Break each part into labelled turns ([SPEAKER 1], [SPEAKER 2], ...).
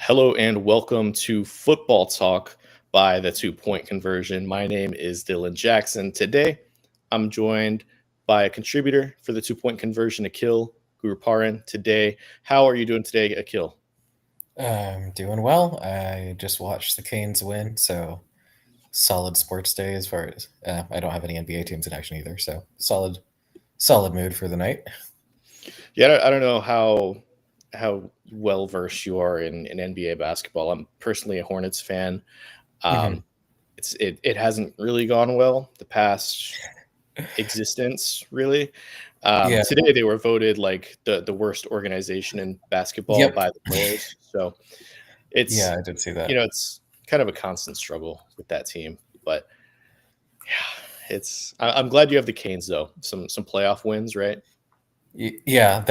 [SPEAKER 1] Hello and welcome to Football Talk by the 2 Point Conversion. My name is Dylan Jackson. Today, I'm joined by a contributor for the 2 Point Conversion, Akil Guruparan. Today, how are you doing today, Akil?
[SPEAKER 2] I'm doing well. I just watched the Canes win, so solid sports day as far as I don't have any NBA teams in action either, so solid mood for the night.
[SPEAKER 1] Yeah, I don't know how well versed you are in NBA basketball. I'm personally a Hornets fan.
[SPEAKER 2] hmm
[SPEAKER 1] Um, it hasn't really gone well the past existence, really.
[SPEAKER 2] Yeah.
[SPEAKER 1] Today they were voted like the worst organization in basketball
[SPEAKER 2] Yep.
[SPEAKER 1] by the players. So
[SPEAKER 2] Yeah,
[SPEAKER 1] it's
[SPEAKER 2] I did see that.
[SPEAKER 1] it's kind of a constant struggle with that team. But yeah, I'm glad you have the Canes though. Some playoff wins, right?
[SPEAKER 2] Yeah,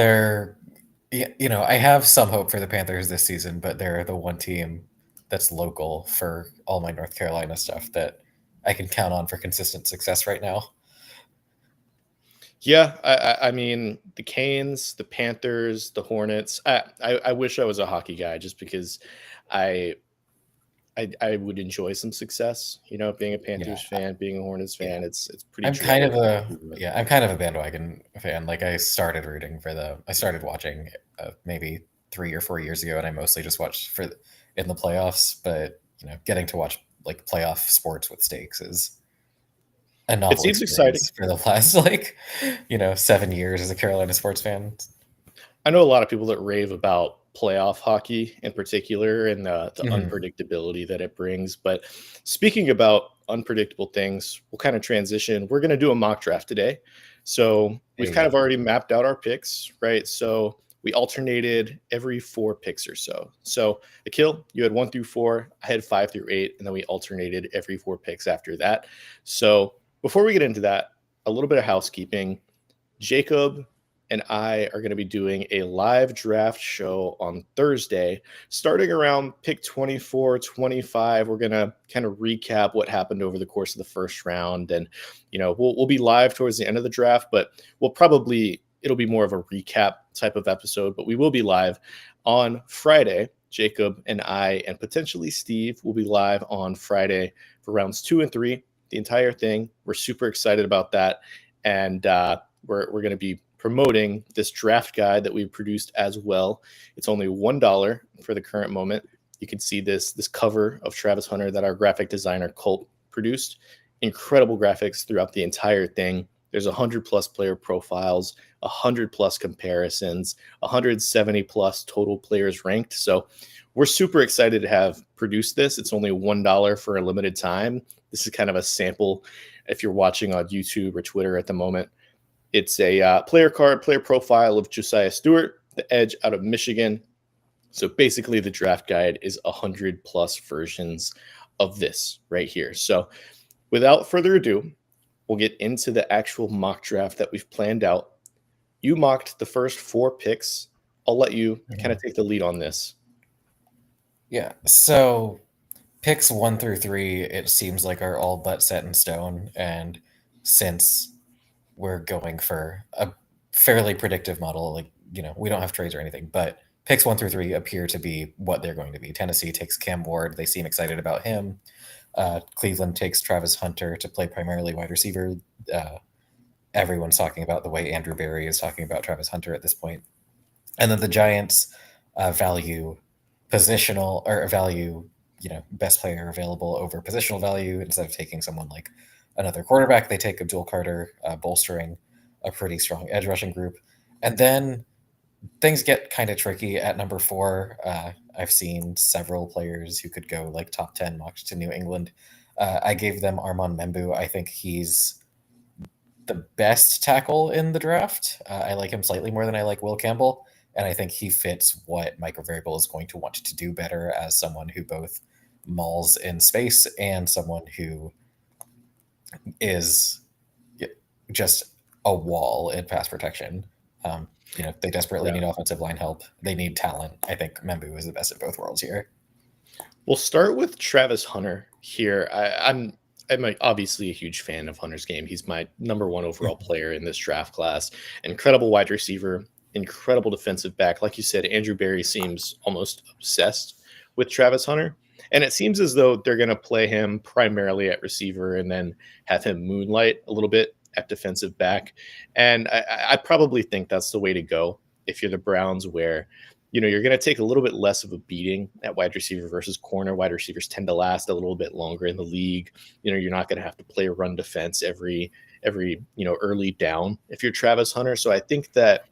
[SPEAKER 2] I have some hope for the Panthers this season, but they're the one team that's local for all my North Carolina stuff that I can count on for consistent success right now.
[SPEAKER 1] Yeah, I mean the Canes, the Panthers, the Hornets. I wish I was a hockey guy just because I I would enjoy some success. Being a
[SPEAKER 2] Yeah,
[SPEAKER 1] Panthers fan, being a Hornets
[SPEAKER 2] yeah.
[SPEAKER 1] fan, it's pretty dreary.
[SPEAKER 2] I'm kind of a bandwagon fan. Like I started watching maybe 3 or 4 years ago, and I mostly just watched in the playoffs. But getting to watch like playoff sports with stakes is a
[SPEAKER 1] It
[SPEAKER 2] novel
[SPEAKER 1] seems exciting.
[SPEAKER 2] experience for the last 7 years as a Carolina sports fan.
[SPEAKER 1] I know a lot of people that rave about playoff hockey in particular and the
[SPEAKER 2] hmm
[SPEAKER 1] unpredictability that it brings. But speaking about unpredictable things, we'll kind of transition. We're going to do a mock draft today. So
[SPEAKER 2] There
[SPEAKER 1] we've
[SPEAKER 2] you
[SPEAKER 1] kind
[SPEAKER 2] go.
[SPEAKER 1] of already mapped out our picks, right? So we alternated every 4 picks or so. So Akil, you had 1 through 4, I had 5 through 8, and then we alternated every 4 picks after that. So before we get into that, a little bit of housekeeping. Jacob and I are going to be doing a live draft show on Thursday, starting around pick 24, 25. We're going to kind of recap what happened over the course of the first round. And, we'll be live towards the end of the draft, but it'll be more of a recap type of episode, but we will be live on Friday. Jacob and I, and potentially Steve, will be live on Friday for rounds 2 and 3, the entire thing. We're super excited about that. And, we're going to be promoting this draft guide that we've produced as well. It's only $1 for the current moment. You can see this cover of Travis Hunter that our graphic designer Colt produced. Incredible graphics throughout the entire thing. There's 100+ player profiles, 100+ comparisons, 170+ total players ranked. So we're super excited to have produced this. It's only $1 for a limited time. This is kind of a sample if you're watching on YouTube or Twitter at the moment. It's a player profile of Josiah Stewart, the edge out of Michigan. So basically, the draft guide is 100+ versions of this right here. So without further ado, we'll get into the actual mock draft that we've planned out. You mocked the first 4 picks. I'll let you kind of
[SPEAKER 2] Mhm.
[SPEAKER 1] take the lead on this.
[SPEAKER 2] Yeah. So picks 1 through 3, it seems like are all but set in stone, and since we're going for a fairly predictive model. Like, we don't have trades or anything, but picks 1 through 3 appear to be what they're going to be. Tennessee takes Cam Ward. They seem excited about him. Cleveland takes Travis Hunter to play primarily wide receiver. Uh, Everyone's talking about the way Andrew Berry is talking about Travis Hunter at this point. And then the Giants value positional or value, best player available over positional value. Instead of taking someone like another quarterback, they take Abdul Carter, bolstering a pretty strong edge rushing group. And then things get kind of tricky at number 4. I've seen several players who could go like top 10 mocked to New England. I gave them Armand Membu. I think he's the best tackle in the draft. I like him slightly more than I like Will Campbell, and I think he fits what Michael Variable is going to want to do better as someone who both mauls in space and someone who is just a wall in pass protection. They desperately
[SPEAKER 1] Yeah.
[SPEAKER 2] need offensive line help. They need talent. I think Membu is the best of both worlds here.
[SPEAKER 1] We'll start with Travis Hunter here. I'm obviously a huge fan of Hunter's game. He's my number one overall player in this draft class. Incredible wide receiver, incredible defensive back. Like you said, Andrew Berry seems almost obsessed with Travis Hunter. And it seems as though they're going to play him primarily at receiver and then have him moonlight a little bit at defensive back. And I probably think that's the way to go if you're the Browns, where you're going to take a little bit less of a beating at wide receiver versus corner. Wide receivers tend to last a little bit longer in the league. You're not going to have to play run defense every early down if you're Travis Hunter. So I think that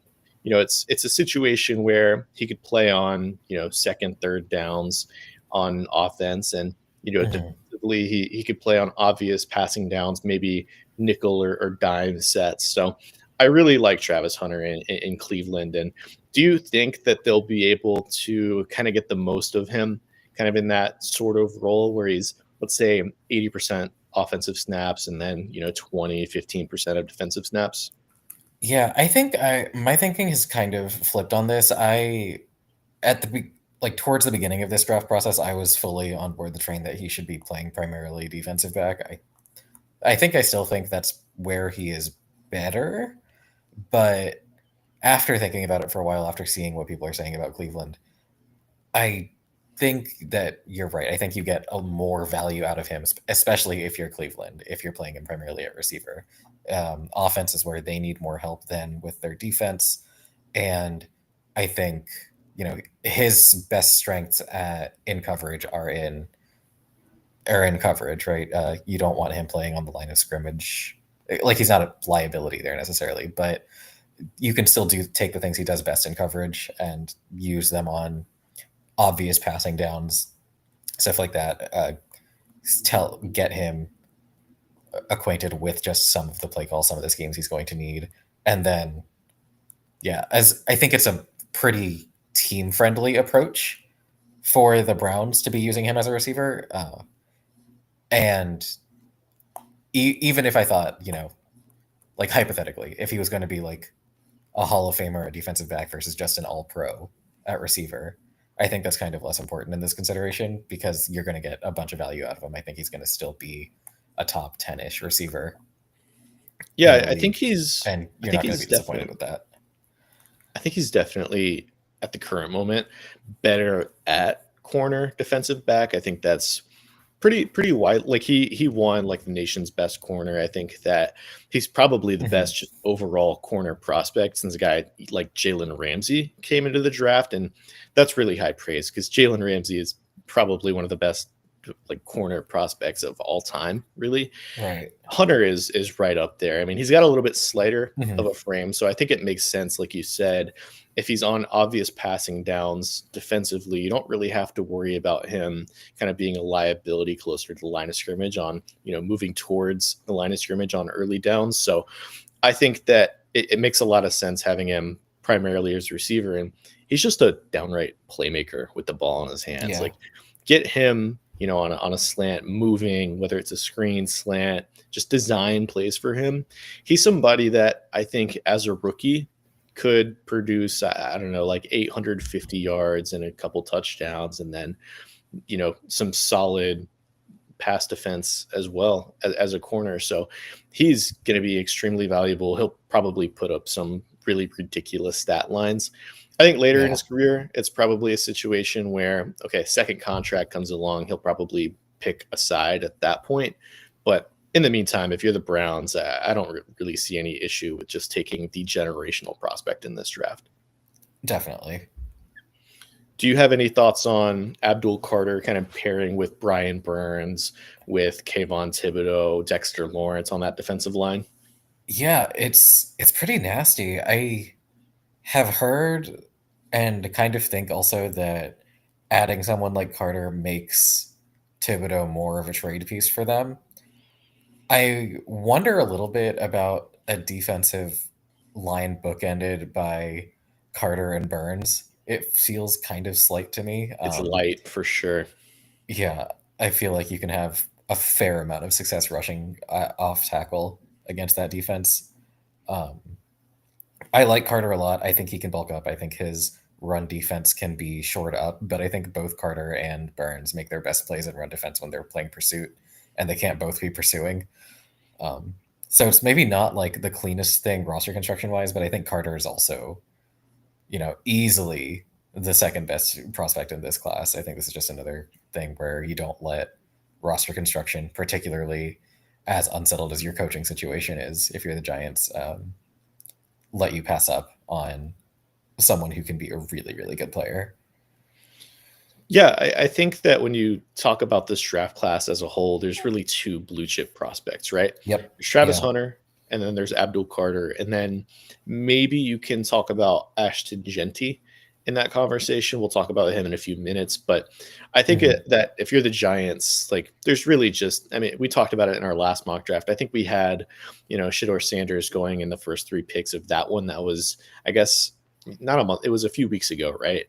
[SPEAKER 1] it's a situation where he could play on second, third downs on offense, and
[SPEAKER 2] Mhm.
[SPEAKER 1] defensively he could play on obvious passing downs, maybe nickel or dime sets. So I really like Travis Hunter in Cleveland. And do you think that they'll be able to kind of get the most of him kind of in that sort of role where he's, let's say, 80% offensive snaps and then 20-15% of defensive snaps?
[SPEAKER 2] Yeah, I think my thinking has kind of flipped on this. At the like towards the beginning of this draft process, I was fully on board the train that he should be playing primarily defensive back. I think I still think that's where he is better, but after thinking about it for a while, after seeing what people are saying about Cleveland, I think that you're right. I think you get a more value out of him, especially if you're Cleveland, if you're playing him primarily at receiver. Offense is where they need more help than with their defense, and I think his best strengths in coverage are in coverage, right? You don't want him playing on the line of scrimmage. Like he's not a liability there necessarily, but you can still take the things he does best in coverage and use them on obvious passing downs, stuff like that. Get him acquainted with just some of the play calls, some of the schemes he's going to need, and then yeah, as I think it's a pretty team friendly approach for the Browns to be using him as a receiver. And even if I thought, like hypothetically, if he was going to be like a Hall of Famer, a defensive back versus just an All Pro at receiver, I think that's kind of less important in this consideration because you're going to get a bunch of value out of him. I think he's going to still be a top 10-ish receiver in
[SPEAKER 1] Yeah,
[SPEAKER 2] the
[SPEAKER 1] I think
[SPEAKER 2] league,
[SPEAKER 1] he's
[SPEAKER 2] and
[SPEAKER 1] I
[SPEAKER 2] you're
[SPEAKER 1] think
[SPEAKER 2] not going to
[SPEAKER 1] he's
[SPEAKER 2] be disappointed
[SPEAKER 1] definitely
[SPEAKER 2] with that.
[SPEAKER 1] I think he's definitely at the current moment better at corner defensive back. I think that's pretty wide. Like he won like the nation's best corner. I think that he's probably the
[SPEAKER 2] Mhm.
[SPEAKER 1] best just overall corner prospect since a guy like Jalen Ramsey came into the draft, and that's really high praise because Jalen Ramsey is probably one of the best like corner prospects of all time, really.
[SPEAKER 2] Right.
[SPEAKER 1] Hunter is right up there. I mean, he's got a little bit slighter of
[SPEAKER 2] Mhm.
[SPEAKER 1] a frame, so I think it makes sense, like you said, if he's on obvious passing downs defensively, you don't really have to worry about him kind of being a liability closer to the line of scrimmage on, moving towards the line of scrimmage on early downs. So I think that it makes a lot of sense having him primarily as a receiver, and he's just a downright playmaker with the ball in his hands.
[SPEAKER 2] Yeah.
[SPEAKER 1] Like, get him, on a slant, moving, whether it's a screen slant, just design plays for him. He's somebody that I think as a rookie could produce, I don't know, like 850 yards and a couple touchdowns, and then some solid pass defense as well as a corner. So he's going to be extremely valuable. He'll probably put up some really ridiculous stat lines. I think later in
[SPEAKER 2] Yeah.
[SPEAKER 1] his career, it's probably a situation where, okay, second contract comes along. He'll probably pick a side at that point. But in the meantime, if you're the Browns, I don't really see any issue with just taking the generational prospect in this draft.
[SPEAKER 2] Definitely.
[SPEAKER 1] Do you have any thoughts on Abdul Carter kind of pairing with Brian Burns, with Kayvon Thibodeau, Dexter Lawrence on that defensive line?
[SPEAKER 2] Yeah, it's pretty nasty. I have heard and kind of think also that adding someone like Carter makes Thibodeau more of a trade piece for them. I wonder a little bit about a defensive line bookended by Carter and Burns. It feels kind of slight to me.
[SPEAKER 1] It's light for sure.
[SPEAKER 2] Yeah, I feel like you can have a fair amount of success rushing off tackle against that defense. Um, I like Carter a lot. I think he can bulk up. I think his run defense can be shored up, but I think both Carter and Burns make their best plays in run defense when they're playing pursuit, and they can't both be pursuing. Um, so it's maybe not like the cleanest thing roster construction wise, but I think Carter is also, easily. the second best prospect in this class. I think this is just another thing where you don't let roster construction, particularly as unsettled as your coaching situation is, if you're the Giants, let you pass up on someone who can be a really, really good player.
[SPEAKER 1] Yeah, I think that when you talk about this draft class as a whole, there's really two blue chip prospects, right?
[SPEAKER 2] Yep.
[SPEAKER 1] There's Travis
[SPEAKER 2] Yeah.
[SPEAKER 1] Hunter, and then there's Abdul Carter, and then maybe you can talk about Ashton Genty in that conversation. We'll talk about him in a few minutes, but I think
[SPEAKER 2] Hmm.
[SPEAKER 1] that if you're the Giants, like there's really just, I mean, we talked about it in our last mock draft. I think we had, Shador Sanders going in the first three picks of that one. That was, I guess, not a month. It was a few weeks ago, right?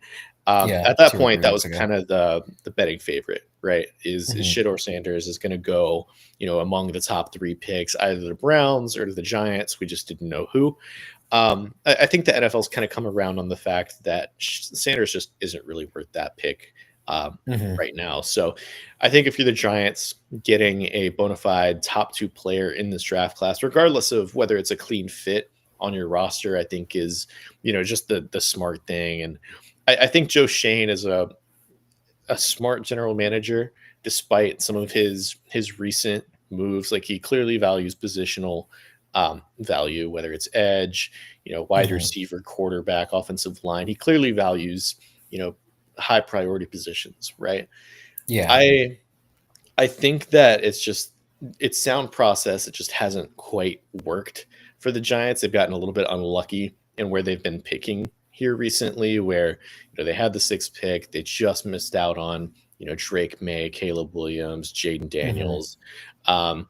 [SPEAKER 2] Yeah.
[SPEAKER 1] At that
[SPEAKER 2] 2 or
[SPEAKER 1] point,
[SPEAKER 2] 3
[SPEAKER 1] that
[SPEAKER 2] weeks
[SPEAKER 1] was
[SPEAKER 2] ago.
[SPEAKER 1] kind of the betting favorite, right? Is
[SPEAKER 2] Hmm.
[SPEAKER 1] Shidor Sanders is going to go, among the top three picks, either the Browns or the Giants. We just didn't know who. I think the NFL's kind of come around on the fact that Sanders just isn't really worth that pick
[SPEAKER 2] Hmm.
[SPEAKER 1] right now. So I think if you're the Giants, getting a bona fide top two player in this draft class, regardless of whether it's a clean fit on your roster, I think is, just the smart thing. And I think Joe Shane is a smart general manager, despite some of his recent moves. Like he clearly values positional value, whether it's edge, wide
[SPEAKER 2] Hmm.
[SPEAKER 1] receiver, quarterback, offensive line. He clearly values, high priority positions, right?
[SPEAKER 2] Yeah.
[SPEAKER 1] I think that it's sound process. It just hasn't quite worked for the Giants. They've gotten a little bit unlucky in where they've been picking here recently, where they had the sixth pick, they just missed out on Drake May, Caleb Williams, Jaden
[SPEAKER 2] Hmm.
[SPEAKER 1] Daniels. Um,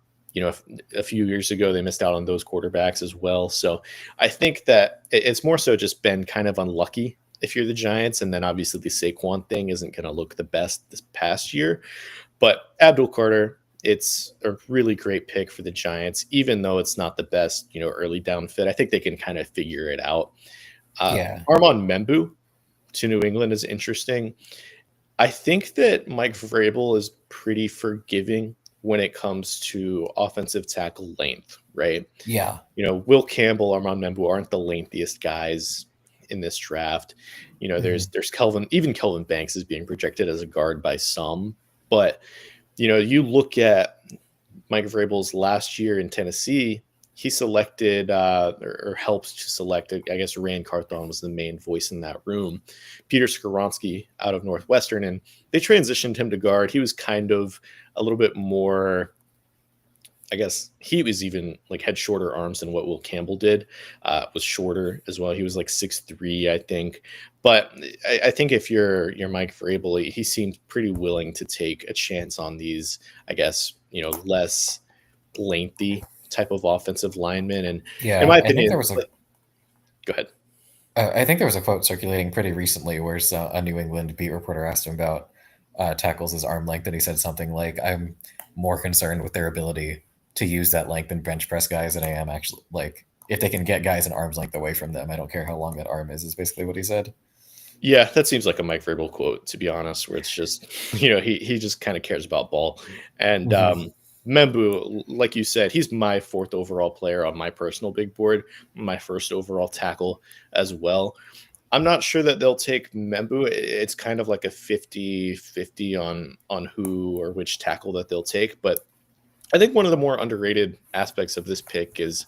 [SPEAKER 1] a few years ago they missed out on those quarterbacks as well. So I think that it's more so just been kind of unlucky if you're the Giants, and then obviously the Saquon thing isn't going to look the best this past year. But Abdul Carter, it's a really great pick for the Giants, even though it's not the best, early down fit. I think they can kind of figure it out.
[SPEAKER 2] Yeah.
[SPEAKER 1] Armand Membu to New England is interesting. I think that Mike Vrabel is pretty forgiving when it comes to offensive tackle length, right?
[SPEAKER 2] Yeah.
[SPEAKER 1] Will Campbell, Armand Membu aren't the lengthiest guys in this draft.
[SPEAKER 2] Hmm.
[SPEAKER 1] There's Kelvin, even Kelvin Banks is being projected as a guard by some, but you look at Mike Vrabel's last year in Tennessee, he selected or helped to select, I guess Rand Carthon was the main voice in that room, Peter Skoronsky out of Northwestern, and they transitioned him to guard. He was kind of a little bit more, I guess he was even like had shorter arms than what Will Campbell did. Was shorter as well. He was like 6'3", I think. But I think if you're Mike Vrabel, he seemed pretty willing to take a chance on these, I guess, less lengthy type of offensive linemen. And in my
[SPEAKER 2] Yeah.
[SPEAKER 1] opinion, go ahead.
[SPEAKER 2] I think there was a quote circulating pretty recently where a New England beat reporter asked him about tackles as arm length, and he said something like, "I'm more concerned with their ability to use that length and bench press guys than I am actually like if they can get guys an arm's length away from them. I don't care how long that arm is." Is basically what he said.
[SPEAKER 1] Yeah, that seems like a Mike Vrabel quote, to be honest, where it's just, he just kind of cares about ball. And
[SPEAKER 2] Hmm.
[SPEAKER 1] Membu, like you said, he's my fourth overall player on my personal big board, my first overall tackle as well. I'm not sure that they'll take Membu. It's kind of like a 50-50 on who or which tackle that they'll take. But I think one of the more underrated aspects of this pick is,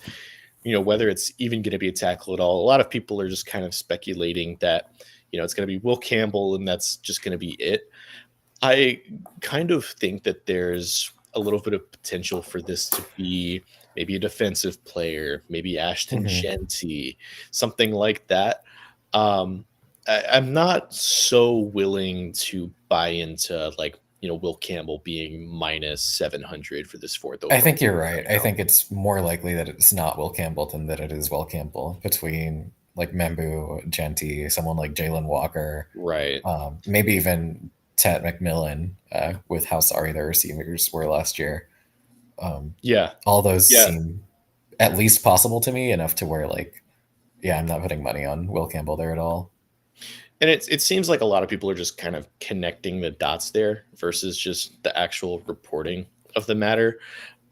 [SPEAKER 1] whether it's even going to be a tackle at all. A lot of people are just kind of speculating that, it's going to be Will Campbell and that's just going to be it. I kind of think that there's a little bit of potential for this to be maybe a defensive player, maybe Ashton
[SPEAKER 2] Hmm.
[SPEAKER 1] Genty, something like that. I'm not so willing to buy into like, Will Campbell being minus 700 for this fourth
[SPEAKER 2] I
[SPEAKER 1] overall
[SPEAKER 2] think you're
[SPEAKER 1] right
[SPEAKER 2] right. I
[SPEAKER 1] now.
[SPEAKER 2] think it's more likely that it's not Will Campbell than that it is Will Campbell between like Membu, Genty, someone like Jalen Walker,
[SPEAKER 1] Right.
[SPEAKER 2] maybe even Ted McMillan, with how sorry their receivers were last year. Um,
[SPEAKER 1] Yeah.
[SPEAKER 2] all those
[SPEAKER 1] Yeah.
[SPEAKER 2] seem at least possible to me enough to where like, yeah, I'm not putting money on Will Campbell there at all.
[SPEAKER 1] And it seems like a lot of people are just kind of connecting the dots there versus just the actual reporting of the matter,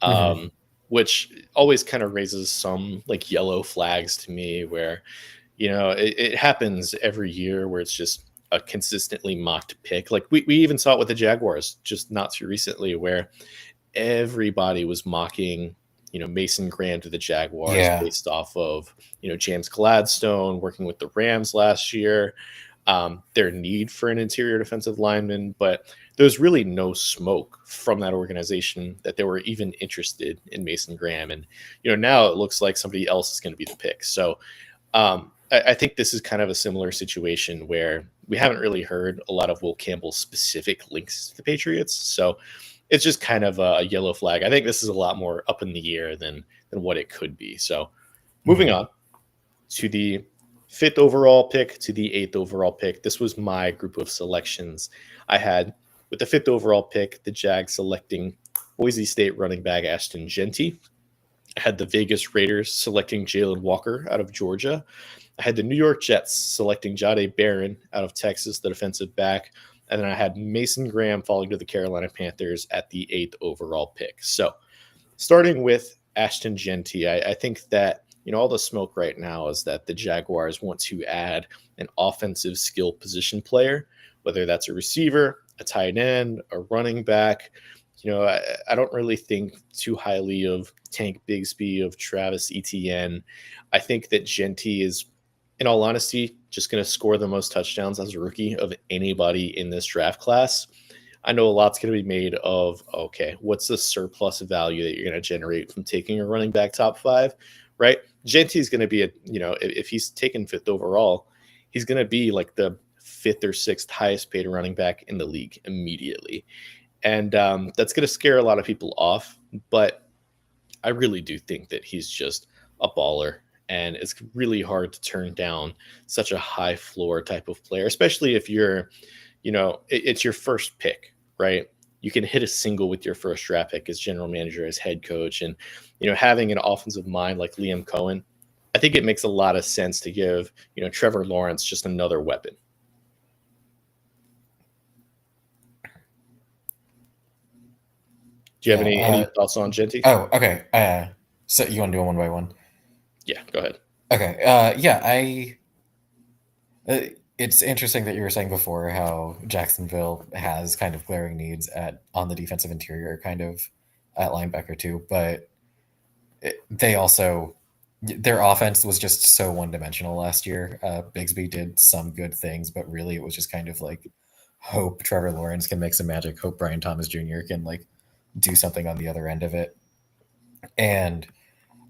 [SPEAKER 2] Hmm.
[SPEAKER 1] um, which always kind of raises some like yellow flags to me where, it happens every year where it's just a consistently mocked pick. Like we even saw it with the Jaguars just not too recently, where everybody was mocking, Mason Graham to the Jaguars
[SPEAKER 2] Yeah.
[SPEAKER 1] based off of, James Gladstone working with the Rams last year, their need for an interior defensive lineman. But there's really no smoke from that organization that they were even interested in Mason Graham. And, now it looks like somebody else is going to be the pick. So I think this is kind of a similar situation where we haven't really heard a lot of Will Campbell's specific links to the Patriots. So it's just kind of a yellow flag. I think this is a lot more up in the air than what it could be. So moving
[SPEAKER 2] Mhm.
[SPEAKER 1] on to the fifth overall pick to the eighth overall pick. This was my group of selections. I had with the fifth overall pick, the Jags selecting Boise State running back Ashton Genty. I had the Vegas Raiders selecting Jalen Walker out of Georgia. I had the New York Jets selecting Jahdae Barron out of Texas, the defensive back. And then I had Mason Graham falling to the Carolina Panthers at the eighth overall pick. So starting with Ashton Genty, I think that all the smoke right now is that the Jaguars want to add an offensive skill position player, whether that's a receiver, a tight end, a running back. I don't really think too highly of Tank Bigsby, of Travis Etienne. I think that Genty is, in all honesty, just going to score the most touchdowns as a rookie of anybody in this draft class. I know a lot's going to be made of, okay, what's the surplus value that you're going to generate from taking a running back top 5, right? Genty is going to be if he's taken fifth overall, he's going to be like the fifth or sixth highest paid running back in the league immediately. And that's going to scare a lot of people off. But I really do think that he's just a baller. And it's really hard to turn down such a high floor type of player, especially if you're, it's your first pick, right? You can hit a single with your first draft pick as general manager, as head coach. And, having an offensive mind like Liam Cohen, I think it makes a lot of sense to give, Trevor Lawrence just another weapon. Do you have
[SPEAKER 2] Yeah.
[SPEAKER 1] any thoughts on Genty?
[SPEAKER 2] Oh, okay. So you want to do them one by one?
[SPEAKER 1] Yeah, go ahead.
[SPEAKER 2] Okay. Yeah. It's interesting that you were saying before how Jacksonville has kind of glaring needs on the defensive interior, kind of at linebacker too, but they also their offense was just so one dimensional last year. Bigsby did some good things, but really it was just kind of like hope Trevor Lawrence can make some magic, hope Brian Thomas Jr. can like do something on the other end of it. And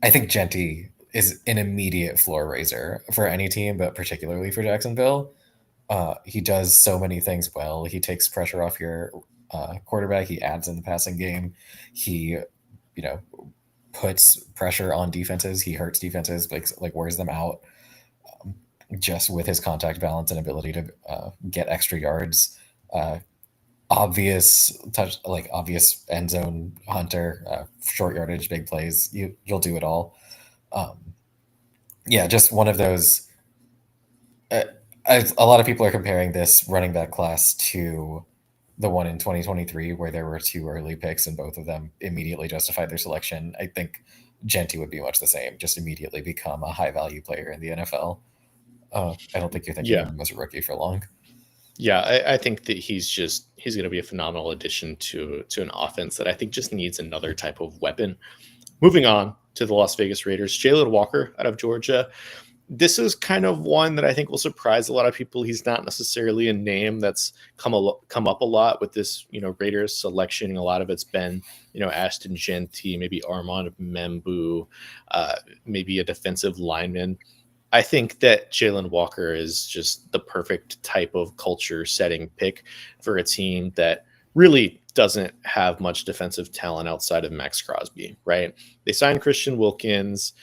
[SPEAKER 2] I think Genty is an immediate floor raiser for any team, but particularly for Jacksonville. He does so many things well. He takes pressure off your quarterback. He adds in the passing game. He, you know, puts pressure on defenses. He hurts defenses, like wears them out just with his contact balance and ability to get extra yards. Uh, obvious end zone hunter, short yardage, big plays. You'll do it all. Um, yeah, just one of those. Uh, a lot of people are comparing this running back class to the one in 2023 where there were two early picks and both of them immediately justified their selection. I think Genty would be much the same, just immediately become a high value player in the NFL. I don't think you're thinking of
[SPEAKER 1] Yeah.
[SPEAKER 2] him as a rookie for long.
[SPEAKER 1] Yeah, I think that he's going to be a phenomenal addition to an offense that I think just needs another type of weapon. Moving on to the Las Vegas Raiders, Jalen Walker out of Georgia. This is kind of one that I think will surprise a lot of people. He's not necessarily a name that's come up a lot with this, Raiders selection. A lot of it's been, Ashton Genty, maybe Armand Membu, maybe a defensive lineman. I think that Jalen Walker is just the perfect type of culture setting pick for a team that really doesn't have much defensive talent outside of Max Crosby, right? They signed Christian Wilkins.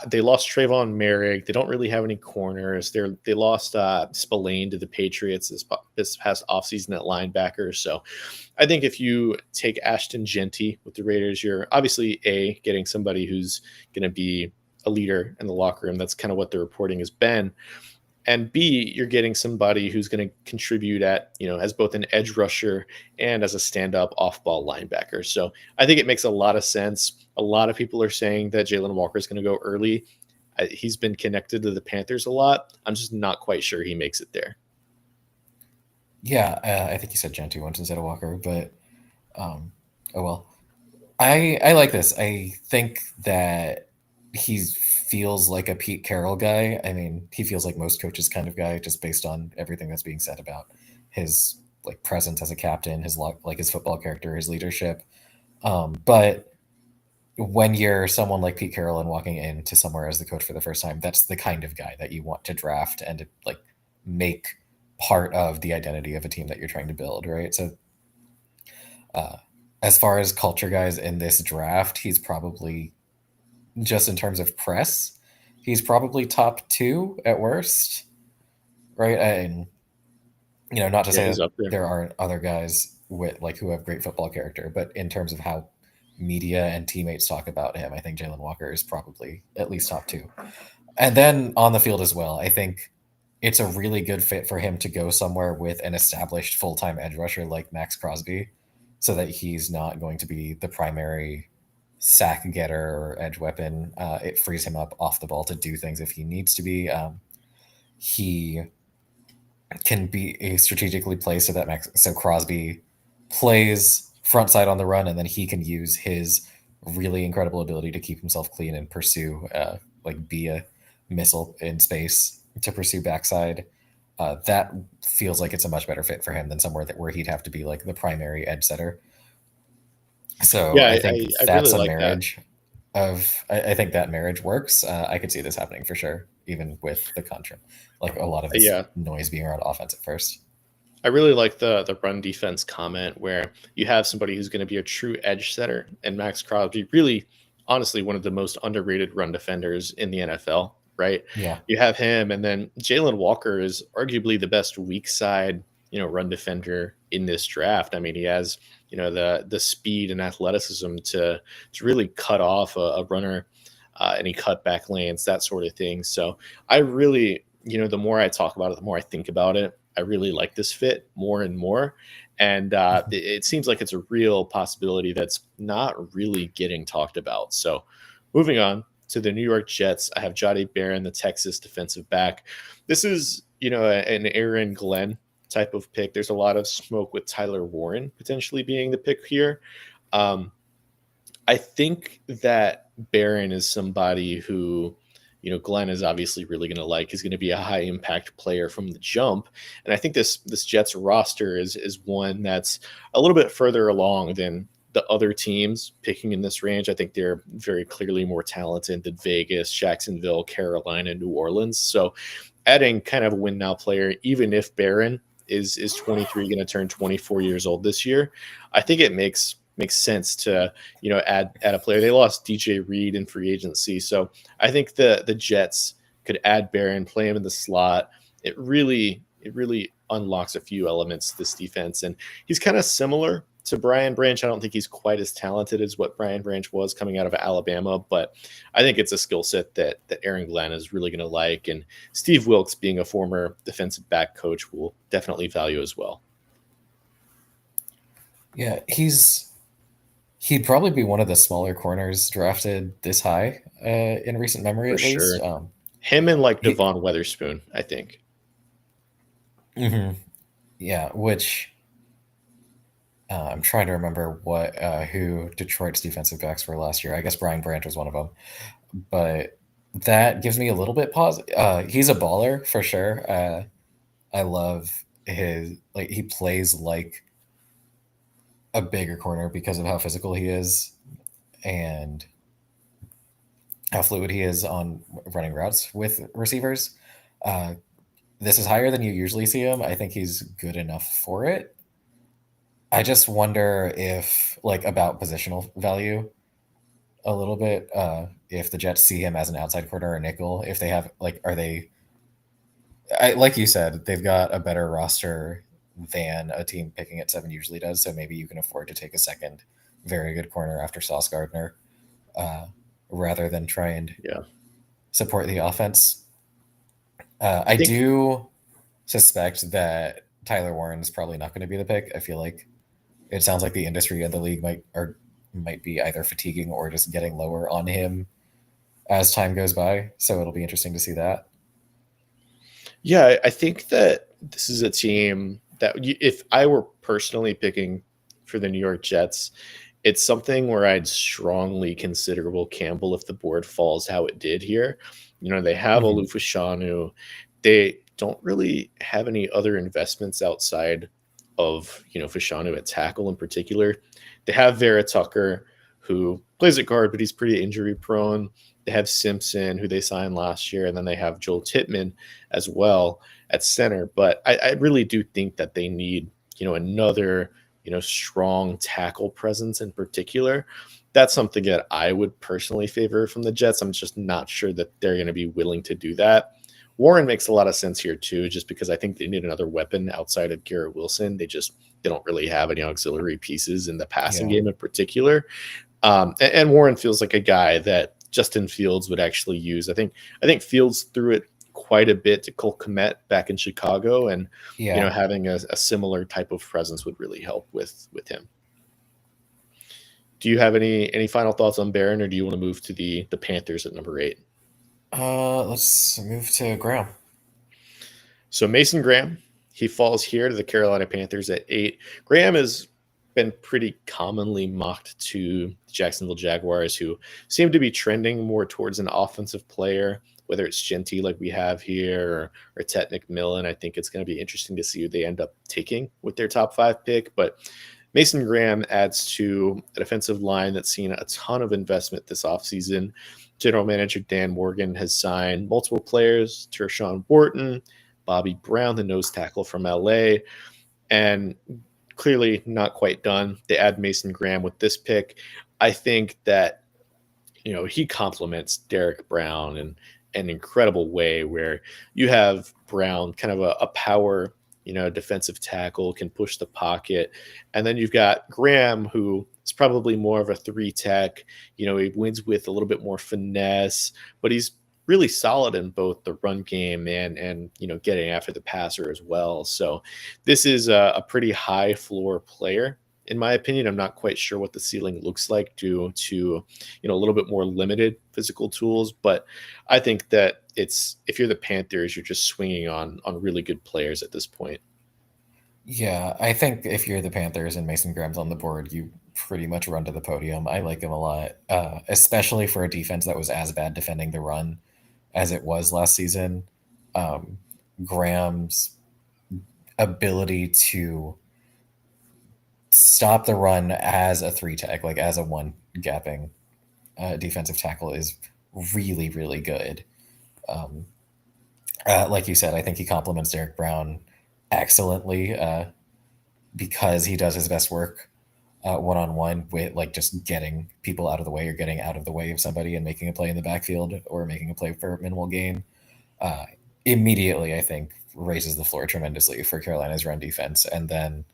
[SPEAKER 1] They lost Trayvon Merrick. They don't really have any corners. They lost Spillane to the Patriots this past offseason at linebacker. So I think if you take Ashton Genty with the Raiders, you're obviously getting somebody who's going to be a leader in the locker room. That's kind of what the reporting has been. And B, you're getting somebody who's going to contribute as both an edge rusher and as a stand-up off-ball linebacker. So I think it makes a lot of sense. A lot of people are saying that Jalen Walker is going to go early. He's been connected to the Panthers a lot. I'm just not quite sure he makes it there.
[SPEAKER 2] Yeah, I think you said Gentry once instead of Walker, but um, oh well. I like this. I think that he feels like a Pete Carroll guy. I mean, he feels like most coaches kind of guy, just based on everything that's being said about his like presence as a captain, like his football character, his leadership. But when you're someone like Pete Carroll and walking into somewhere as the coach for the first time, that's the kind of guy that you want to draft and to like make part of the identity of a team that you're trying to build, right? So uh, as far as culture guys in this draft, he's probably, just in terms of press, he's probably top two at worst, right? And not to
[SPEAKER 1] Yeah,
[SPEAKER 2] say
[SPEAKER 1] he's
[SPEAKER 2] that
[SPEAKER 1] up there.
[SPEAKER 2] there aren't other guys with like who have great football character, but in terms of how media and teammates talk about him, I think Jalen Walker is probably at least top two. And then on the field as well, I think it's a really good fit for him to go somewhere with an established full time edge rusher like Max Crosby, so that he's not going to be the primary sack getter or edge weapon. It frees him up off the ball to do things if he needs to be. He can be strategically placed so that so Crosby plays front side on the run, and then he can use his really incredible ability to keep himself clean and pursue, like be a missile in space to pursue backside. That feels like it's a much better fit for him than somewhere where he'd have to be like the primary edge setter. So
[SPEAKER 1] Yeah,
[SPEAKER 2] I think
[SPEAKER 1] I really
[SPEAKER 2] that's a
[SPEAKER 1] like that.
[SPEAKER 2] marriage I think that marriage works. I could see this happening for sure, even with the contract, like a lot of this
[SPEAKER 1] Yeah,
[SPEAKER 2] noise being around offense at first.
[SPEAKER 1] I really like the run defense comment where you have somebody who's going to be a true edge setter, and Max Crosby, really, honestly, one of the most underrated run defenders in the NFL. Right?
[SPEAKER 2] Yeah,
[SPEAKER 1] You have him, and then Jalen Walker is arguably the best weak side, run defender in this draft. I mean, he has the speed and athleticism to really cut off a runner, any cutback lanes, that sort of thing. So I really, the more I talk about it, the more I think about it. I really like this fit more and more. And it seems like it's a real possibility that's not really getting talked about. So moving on to the New York Jets, I have Jahdae Barron, the Texas defensive back. This is, an Aaron Glenn type of pick. There's a lot of smoke with Tyler Warren potentially being the pick here. Um, I think that Barron is somebody who, Glenn is obviously really going to like. He's going to be a high impact player from the jump, and I think this Jets roster is one that's a little bit further along than the other teams picking in this range. I think they're very clearly more talented than Vegas, Jacksonville, Carolina, New Orleans. So, adding kind of a win now player, even if Barron is 23, going to turn 24 years old this year, I think it makes sense to add a player. They lost DJ Reed in free agency, so I think the Jets could add Barron, play him in the slot. It really unlocks a few elements to this defense, and he's kind of similar to Brian Branch. I don't think he's quite as talented as what Brian Branch was coming out of Alabama, but I think it's a skill set that Aaron Glenn is really going to like, and Steve Wilkes, being a former defensive back coach, will definitely value as well.
[SPEAKER 2] yeah, he'd probably be one of the smaller corners drafted this high in recent memory,
[SPEAKER 1] For
[SPEAKER 2] at least.
[SPEAKER 1] sure. Him and like
[SPEAKER 2] He,
[SPEAKER 1] Devon Weatherspoon, I think.
[SPEAKER 2] mhm, yeah, which I'm trying to remember what who Detroit's defensive backs were last year. I guess Brian Branch was one of them, but that gives me a little bit pause. He's a baller for sure. I love his like he plays like a bigger corner because of how physical he is and how fluid he is on running routes with receivers. Uh, this is higher than you usually see him. I think he's good enough for it. I just wonder if like about positional value a little bit. If the Jets see him as an outside corner or nickel, if they have like, are they? Like you said, they've got a better roster than a team picking at seven usually does. So maybe you can afford to take a second very good corner after Sauce Gardner, uh, rather than try and
[SPEAKER 1] Yeah.
[SPEAKER 2] support the offense.
[SPEAKER 1] I
[SPEAKER 2] I
[SPEAKER 1] think
[SPEAKER 2] do suspect that Tyler Warren's probably not going to be the pick. I feel like it sounds like the industry and the league might be either fatiguing or just getting lower on him as time goes by. So it'll be interesting to see that.
[SPEAKER 1] yeah, I think that this is a team if I were personally picking for the New York Jets, it's something where I'd strongly consider Will Campbell if the board falls how it did here. They have
[SPEAKER 2] Mhm.
[SPEAKER 1] Olufoshanu. They don't really have any other investments outside of Fashanu at tackle in particular. They have Vera Tucker, who plays at guard, but he's pretty injury prone. They have Simpson, who they signed last year, and then they have Joel Tittman as well at center. But I really do think that they need another strong tackle presence in particular. That's something that I would personally favor from the Jets. I'm just not sure that they're going to be willing to do that. Warren makes a lot of sense here too, just because I think they need another weapon outside of Garrett Wilson. They don't really have any auxiliary pieces in the passing
[SPEAKER 2] Yeah.
[SPEAKER 1] game in particular. And Warren feels like a guy that Justin Fields would actually use. I think Fields threw it quite a bit to Cole Kmet back in Chicago, and
[SPEAKER 2] Yeah.
[SPEAKER 1] having a similar type of presence would really help with him. Do you have any final thoughts on Barron, or do you want to move to the Panthers at number 8?
[SPEAKER 2] Let's move to Graham.
[SPEAKER 1] So Mason Graham, he falls here to the Carolina Panthers at 8. Graham has been pretty commonly mocked to the Jacksonville Jaguars, who seem to be trending more towards an offensive player, whether it's Genty like we have here or Tet McMillan. I think it's going to be interesting to see who they end up taking with their top 5 pick. But Mason Graham adds to a defensive line that's seen a ton of investment this offseason. General Manager Dan Morgan has signed multiple players, Tershawn Wharton, Bobby Brown, the nose tackle from LA, and clearly not quite done. They add Mason Graham with this pick. I think that he complements Derek Brown in an incredible way, where you have Brown kind of a power defensive tackle, can push the pocket, and then you've got Graham, who is probably more of a 3 tech. He wins with a little bit more finesse, but he's really solid in both the run game and getting after the passer as well. So this is a pretty high floor player, in my opinion. I'm not quite sure what the ceiling looks like due to a little bit more limited physical tools, but I think that if you're the Panthers, you're just swinging on really good players at this point.
[SPEAKER 2] Yeah, I think if you're the Panthers and Mason Graham's on the board, you pretty much run to the podium. I like him a lot, especially for a defense that was as bad defending the run as it was last season. Um, Graham's ability to stop the run as a 3 tech, like as a 1 gapping defensive tackle, is really, really good. Um, like you said, I think he complements Derek Brown excellently because he does his best work one-on-one with like just getting people out of the way or getting out of the way of somebody and making a play in the backfield or making a play for minimal gain. Uh, Immediately, I think, raises the floor tremendously for Carolina's run defense. And then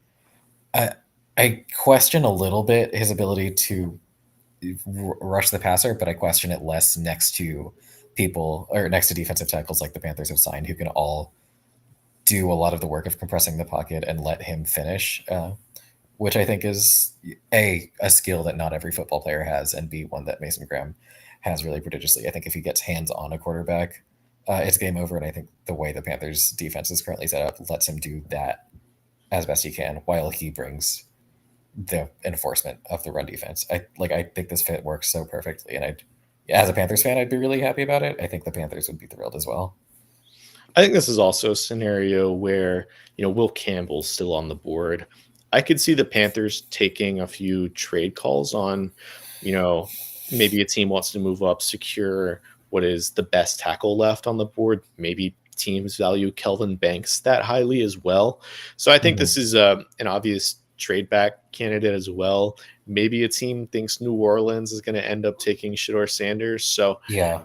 [SPEAKER 2] I question a little bit his ability to rush the passer, but I question it less next to people or next to defensive tackles like the Panthers have signed, who can all do a lot of the work of compressing the pocket and let him finish, which I think is a skill that not every football player has, and B, one that Mason Graham has really prodigiously. I think if he gets hands on a quarterback, it's game over. And I think the way the Panthers defense is currently set up lets him do that as best he can while he brings the enforcement of the run defense. I think this fit works so perfectly, and as a Panthers fan, I'd be really happy about it. I think the Panthers would be thrilled as well.
[SPEAKER 1] I think this is also a scenario where Will Campbell's still on the board. I could see the Panthers taking a few trade calls on, maybe a team wants to move up, secure what is the best tackle left on the board. Maybe teams value Kelvin Banks that highly as well. So I think this is an obvious trade back candidate as well. Maybe a team thinks New Orleans is going to end up taking Shedeur Sanders. So
[SPEAKER 2] Yeah.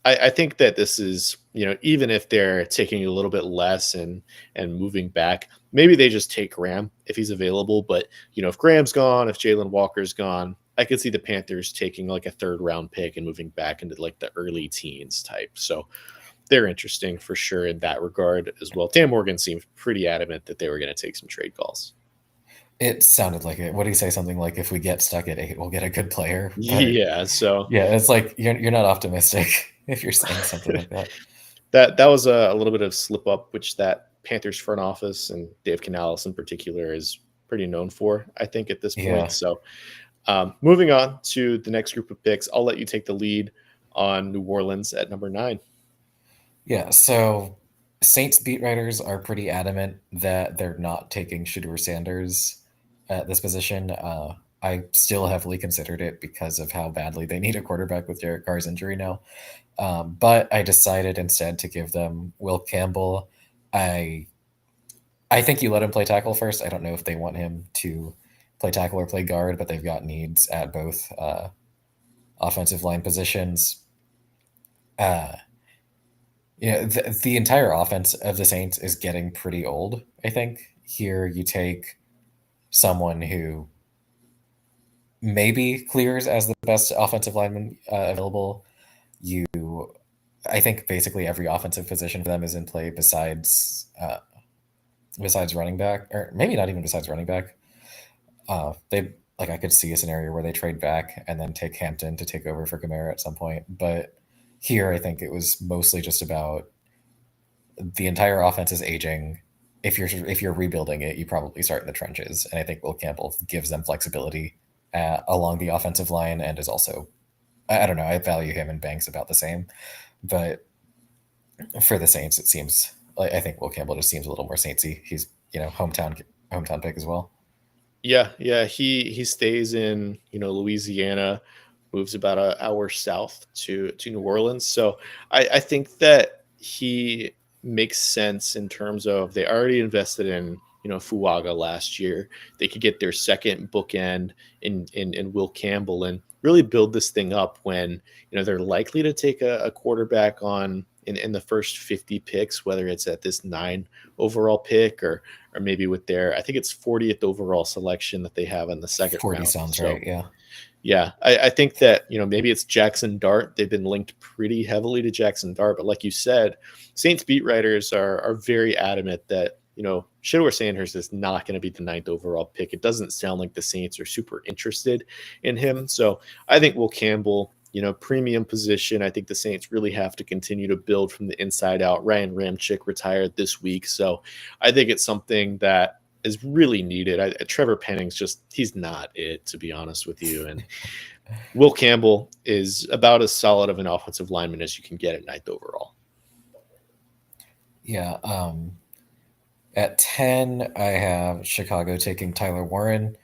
[SPEAKER 1] I think that this is, even if they're taking a little bit less and moving back, maybe they just take Graham if he's available. But, if Graham's gone, if Jalen Walker's gone, I could see the Panthers taking like a 3rd round pick and moving back into like the early teens type. So they're interesting for sure in that regard as well. Dan Morgan seemed pretty adamant that they were going to take some trade calls.
[SPEAKER 2] It sounded like it. What do you say? Something like, if we get stuck at 8, we'll get a good player. But
[SPEAKER 1] Yeah. So
[SPEAKER 2] yeah, it's like you're not optimistic if you're saying something like that.
[SPEAKER 1] that was a little bit of slip up, which that Panthers front office and Dave Canales in particular is pretty known for, I think, at this point.
[SPEAKER 2] Yeah.
[SPEAKER 1] So moving on to the next group of picks, I'll let you take the lead on New Orleans at number 9.
[SPEAKER 2] Yeah, so Saints beat writers are pretty adamant that they're not taking Shedeur Sanders at this position. I still heavily considered it because of how badly they need a quarterback with Derek Carr's injury now. But I decided instead to give them Will Campbell. I I think you let him play tackle first. I don't know if they want him to play tackle or play guard, but they've got needs at both offensive line positions. Uh, the entire offense of the Saints is getting pretty old. I think here you take someone who maybe clears as the best offensive lineman available. I think basically every offensive position for them is in play besides running back, or maybe not even besides running back. They like I could see a scenario where they trade back and then take Hampton to take over for Kamara at some point. But here, I think it was mostly just about the entire offense is aging. If you're rebuilding it, you probably start in the trenches, and I think Will Campbell gives them flexibility along the offensive line, and is also I don't know. I value him and Banks about the same, but for the Saints, it seems like I think Will Campbell just seems a little more Saintsy. He's hometown pick as well.
[SPEAKER 1] Yeah, yeah, he stays in Louisiana, moves about an hour south to New Orleans. So I think that he makes sense in terms of they already invested in Fuaga last year. They could get their second bookend in Will Campbell and really build this thing up when they're likely to take a quarterback on in the first 50 picks, whether it's at this 9 overall pick or maybe with their, I think it's 40th overall selection that they have in the second
[SPEAKER 2] 40
[SPEAKER 1] round.
[SPEAKER 2] sounds
[SPEAKER 1] So
[SPEAKER 2] right. Yeah.
[SPEAKER 1] yeah, I think that maybe it's Jackson Dart. They've been linked pretty heavily to Jackson Dart, but like you said, Saints beat writers are very adamant that Shedeur Sanders is not going to be the 9th overall pick. It doesn't sound like the Saints are super interested in him. So I think Will Campbell, premium position. I think the Saints really have to continue to build from the inside out. Ryan Ramczyk retired this week, so I think it's something that is really needed. Trevor Penning's he's not it, to be honest with you. And Will Campbell is about as solid of an offensive lineman as you can get at 9th overall.
[SPEAKER 2] Yeah. At 10, I have Chicago taking Tyler Warren,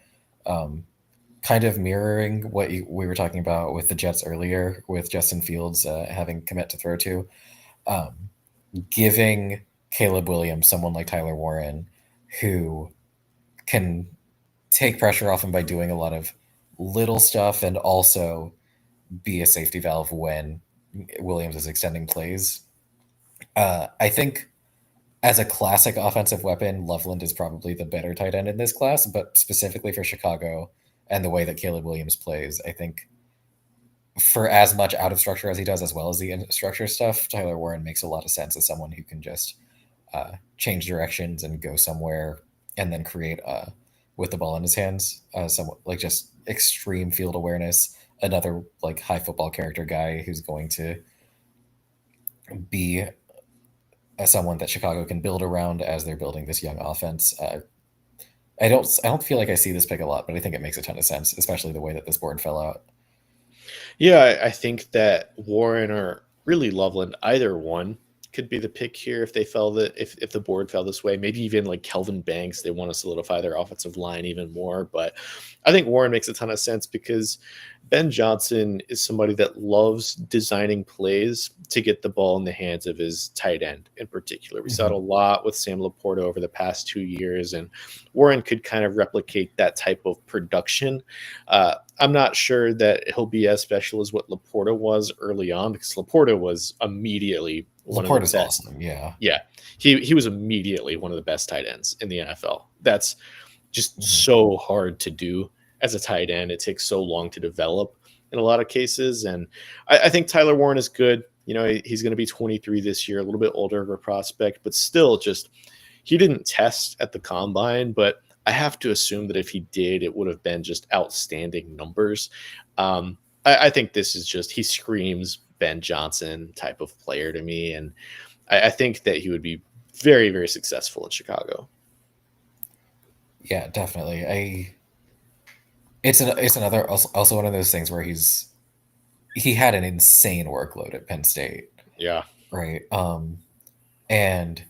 [SPEAKER 2] kind of mirroring what we were talking about with the Jets earlier, with Justin Fields having commit to throw to. Um, Giving Caleb Williams someone like Tyler Warren who can take pressure off him by doing a lot of little stuff and also be a safety valve when Williams is extending plays. I think as a classic offensive weapon, Loveland is probably the better tight end in this class, but specifically for Chicago and the way that Caleb Williams plays, I think for as much out of structure as he does, as well as the in structure stuff, Tyler Warren makes a lot of sense as someone who can just change directions and go somewhere and then create with the ball in his hands, somewhat like just extreme field awareness. Another like high football character guy who's going to be someone that Chicago can build around as they're building this young offense. I don't feel like I see this pick a lot, but I think it makes a ton of sense, especially the way that this board fell out.
[SPEAKER 1] Yeah, I think that Warren or really Loveland, either one could be the pick here if they fell if the board fell this way. Maybe even like Kelvin Banks, they want to solidify their offensive line even more. But I think Warren makes a ton of sense because Ben Johnson is somebody that loves designing plays to get the ball in the hands of his tight end in particular. We saw it a
[SPEAKER 2] Mhm.
[SPEAKER 1] lot with Sam Laporta over the past 2 years, and Warren could kind of replicate that type of production. I'm not sure that he'll be as special as what Laporta was early on because Laporta was immediately one of the
[SPEAKER 2] Laporta's
[SPEAKER 1] best.
[SPEAKER 2] awesome. Yeah.
[SPEAKER 1] Yeah, he was immediately one of the best tight ends in the NFL. That's just
[SPEAKER 2] Mhm.
[SPEAKER 1] so hard to do as a tight end. It takes so long to develop in a lot of cases, and I think Tyler Warren is good. He's going to be 23 this year, a little bit older of a prospect, but still just he didn't test at the combine, but I have to assume that if he did, it would have been just outstanding numbers. I think this is he screams Ben Johnson type of player to me. And I think that he would be very, very successful in Chicago.
[SPEAKER 2] Yeah, definitely. It's another also one of those things where he had an insane workload at Penn State,
[SPEAKER 1] Yeah.
[SPEAKER 2] right? And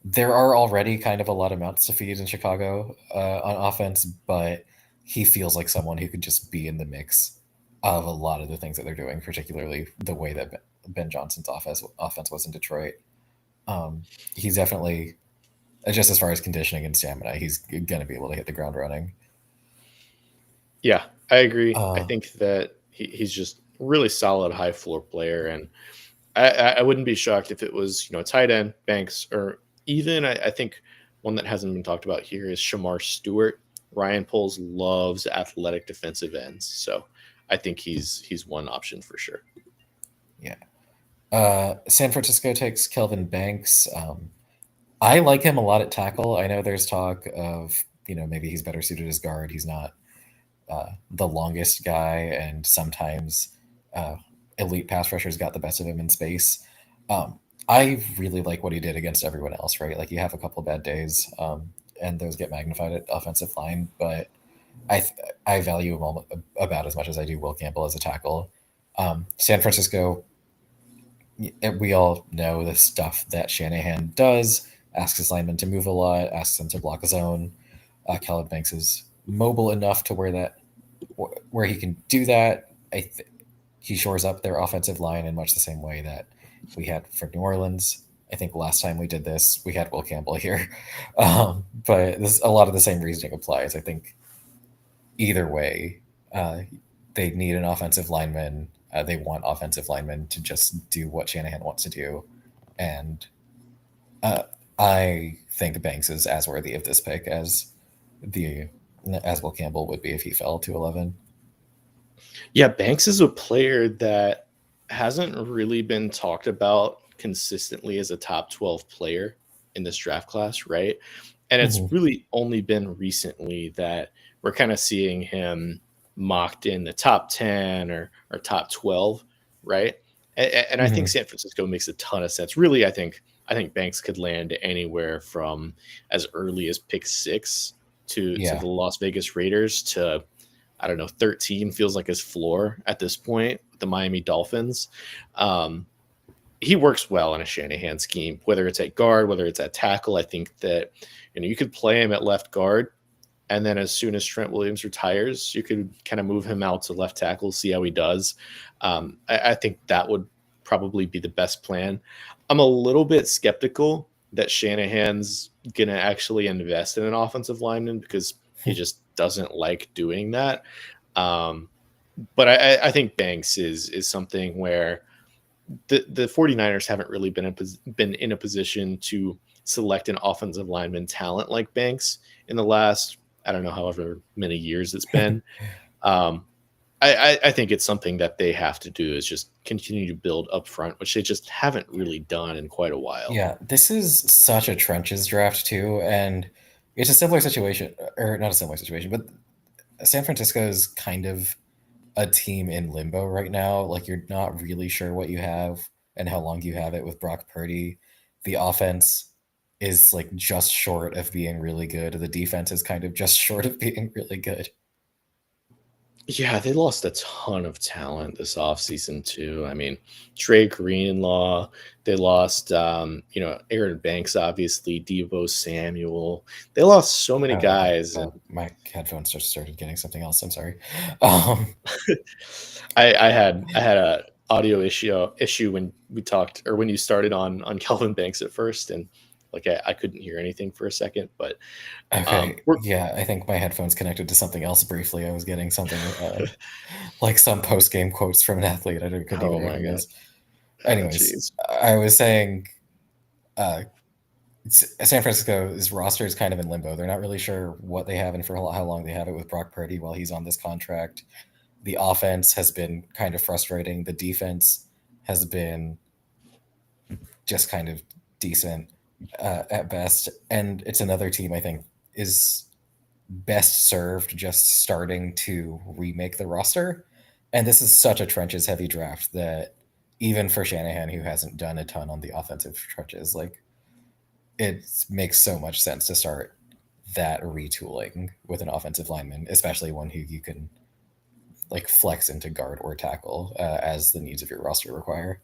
[SPEAKER 2] there are already kind of a lot of mouths to feed in Chicago on offense, but he feels like someone who could just be in the mix of a lot of the things that they're doing, particularly the way that Ben Johnson's offense was in Detroit. Um, he's definitely just as far as conditioning and stamina, he's going to be able to hit the ground running.
[SPEAKER 1] Yeah, I agree. I
[SPEAKER 2] Uh,
[SPEAKER 1] think that he's just really solid high floor player, and I wouldn't be shocked if it was tight end Banks, or even I think one that hasn't been talked about here is Shamar Stewart. Ryan Poles loves athletic defensive ends, so I think he's one option for sure.
[SPEAKER 2] yeah. San Francisco takes Kelvin Banks. I like him a lot at tackle. I know there's talk of maybe he's better suited as guard. He's not the longest guy, and sometimes uh, elite pass rushers got the best of him in space. I really like what he did against everyone else, right? Like you have a couple bad days, and those get magnified at offensive line, but I value him about as much as I do Will Campbell as a tackle. San Francisco, we all know the stuff that Shanahan does. Asks his linemen to move a lot, asks them to block a zone. Calvin Banks is mobile enough to where he can do that. He shores up their offensive line in much the same way that we had for New Orleans. I think last time we did this, we had Will Campbell here, but a lot of the same reasoning applies. I think either way, uh, they need an offensive lineman. They want offensive linemen to just do what Shanahan wants to do, and uh, I think Banks is as worthy of this pick the as Will Campbell would be if he fell to 11.
[SPEAKER 1] Yeah, Banks is a player that hasn't really been talked about consistently as a top 12 player in this draft class, right? And it's
[SPEAKER 2] Mhm.
[SPEAKER 1] really only been recently that we're kind of seeing him mocked in the top 10 or top 12, right? And I think
[SPEAKER 2] Mhm.
[SPEAKER 1] San Francisco makes a ton of sense. Really, I think Banks could land anywhere from as early as pick 6 to
[SPEAKER 2] Yeah.
[SPEAKER 1] the Las Vegas Raiders to I don't know, 13 feels like his floor at this point with the Miami Dolphins. Um, he works well in a Shanahan scheme, whether it's at guard, whether it's at tackle. I think that you could play him at left guard, and then as soon as Trent Williams retires, you could kind of move him out to left tackle, see how he does. I think that would probably be the best plan. I'm a little bit skeptical that Shanahan's gonna actually invest in an offensive lineman because he just doesn't like doing that. Um, but I think Banks is something where the 49ers haven't really been in a position to select an offensive lineman talent like Banks in the last, I don't know, however many years it's been. Um, I think it's something that they have to do is just continue to build up front, which they just haven't really done in quite a while.
[SPEAKER 2] Yeah, this is such a trenches draft too, and it's a similar situation, or not a similar situation, but San Francisco is kind of a team in limbo right now. Like you're not really sure what you have and how long you have it with Brock Purdy. The offense is like just short of being really good. The defense is kind of just short of being really good.
[SPEAKER 1] Yeah, they lost a ton of talent this offseason too. I mean, Trey Greenlaw, they lost Aaron Banks, obviously, Devo Samuel. They lost so many
[SPEAKER 2] Oh, okay.
[SPEAKER 1] guys, and
[SPEAKER 2] My headphones just started getting something else. I'm sorry. Um,
[SPEAKER 1] I had a audio issue when we talked or when you started on Calvin Banks at first, and like I couldn't hear anything for a second, but
[SPEAKER 2] okay.
[SPEAKER 1] we're
[SPEAKER 2] Yeah, I think my headphones connected to something else briefly. I was getting something like some post game quotes from an athlete I couldn't even
[SPEAKER 1] oh my god,
[SPEAKER 2] recognize. Anyways,
[SPEAKER 1] jeez.
[SPEAKER 2] I was saying uh, San Francisco's roster is kind of in limbo. They're not really sure what they have and for how long they have it with Brock Purdy while he's on this contract. The offense has been kind of frustrating. The defense has been just kind of decent at best. And it's another team I think is best served just starting to remake the roster. And this is such a trenches heavy draft that even for Shanahan, who hasn't done a ton on the offensive trenches, like it makes so much sense to start that retooling with an offensive lineman, especially one who you can like flex into guard or tackle as the needs of your roster require.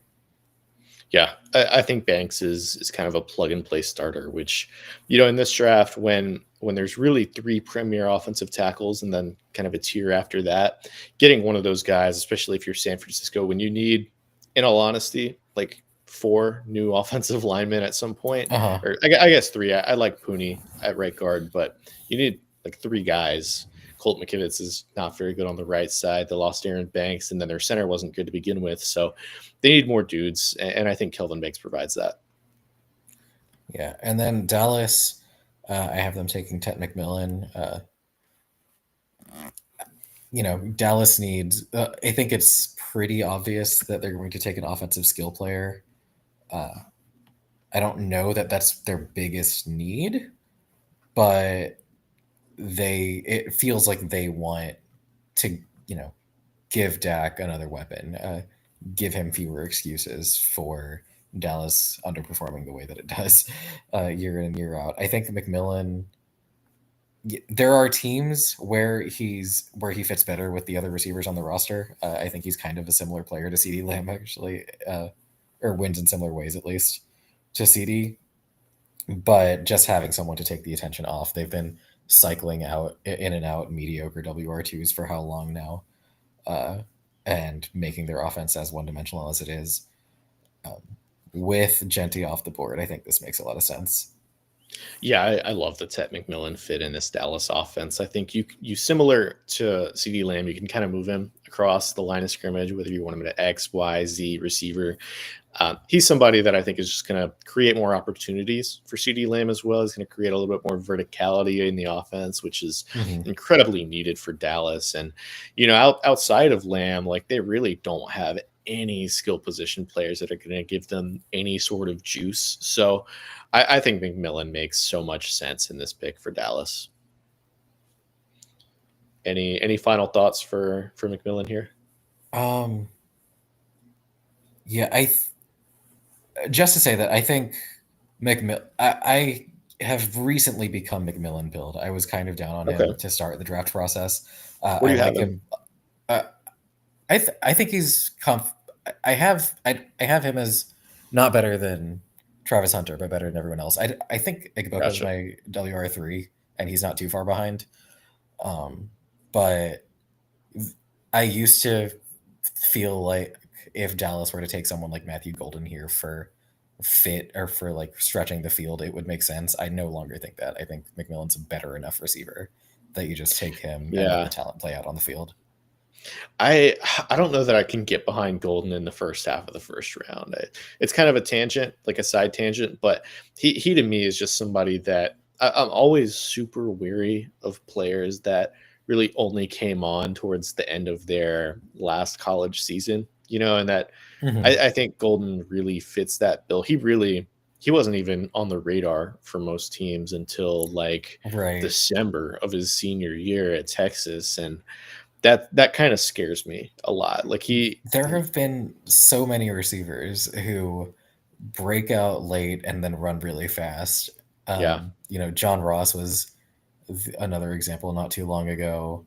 [SPEAKER 1] Yeah, I think Banks is kind of a plug and play starter, which, you know, in this draft, when there's really three premier offensive tackles and then kind of a tier after that, getting one of those guys, especially if you're San Francisco, when you need, in all honesty, like four new offensive linemen at some point,
[SPEAKER 2] Uh huh.
[SPEAKER 1] or I guess three. I like Pooney at right guard, but you need like three guys. Colt McKivitz is not very good on the right side. They lost Aaron Banks, and then their center wasn't good to begin with. So they need more dudes, and I think Kelvin Banks provides that.
[SPEAKER 2] Yeah, and then Dallas, I have them taking Ted McMillan. Dallas needs. I think it's pretty obvious that they're going to take an offensive skill player. Uh, I don't know that that's their biggest need, but it feels like they want to give Dak another weapon, give him fewer excuses for Dallas underperforming the way that it does year in and year out. I think McMillan. There are teams where he fits better with the other receivers on the roster. I think he's kind of a similar player to CeeDee Lamb, actually, or wins in similar ways at least to CeeDee. But just having someone to take the attention off, they've been cycling out in and out mediocre WR2s for how long now, uh, and making their offense as one dimensional as it is. Um, with Genty off the board, I think this makes a lot of sense.
[SPEAKER 1] Yeah, I love the Ted McMillan fit in this Dallas offense. I think you similar to CD Lamb, you can kind of move him across the line of scrimmage, whether you want him to X, Y, Z receiver. He's somebody that I think is just going to create more opportunities for CD Lamb as well. He's going to create a little bit more verticality in the offense, which is
[SPEAKER 2] Mm-hmm.
[SPEAKER 1] incredibly needed for Dallas. And, outside of Lamb, like they really don't have any skill position players that are going to give them any sort of juice. So I think McMillan makes so much sense in this pick for Dallas. Any final thoughts for McMillan here?
[SPEAKER 2] Um, yeah, just to say that I think I have recently become McMillan build. I was kind of down on him
[SPEAKER 1] Okay.
[SPEAKER 2] to start the draft process.
[SPEAKER 1] Where
[SPEAKER 2] I
[SPEAKER 1] do you have
[SPEAKER 2] like
[SPEAKER 1] him?
[SPEAKER 2] him. Uh, I think he's I have him as not better than Travis Hunter, but better than everyone else. I think Igboka's
[SPEAKER 1] Gotcha.
[SPEAKER 2] my WR3, and he's not too far behind. But I used to feel like if Dallas were to take someone like Matthew Golden here for fit or for like stretching the field, it would make sense. I no longer think that. I think McMillan's a better enough receiver that you just take him and let the
[SPEAKER 1] Yeah.
[SPEAKER 2] talent play out on the field.
[SPEAKER 1] I I don't know that I can get behind Golden in the first half of the first round. It's kind of a tangent, like a side tangent, but he to me is just somebody that I'm always super weary of players that really only came on towards the end of their last college season, and that
[SPEAKER 2] Hmm.
[SPEAKER 1] I think Golden really fits that bill. He wasn't even on the radar for most teams until like
[SPEAKER 2] Right.
[SPEAKER 1] December of his senior year at Texas, and that kind of scares me a lot. Like
[SPEAKER 2] There have been so many receivers who break out late and then run really fast.
[SPEAKER 1] yeah,
[SPEAKER 2] John Ross was another example not too long ago.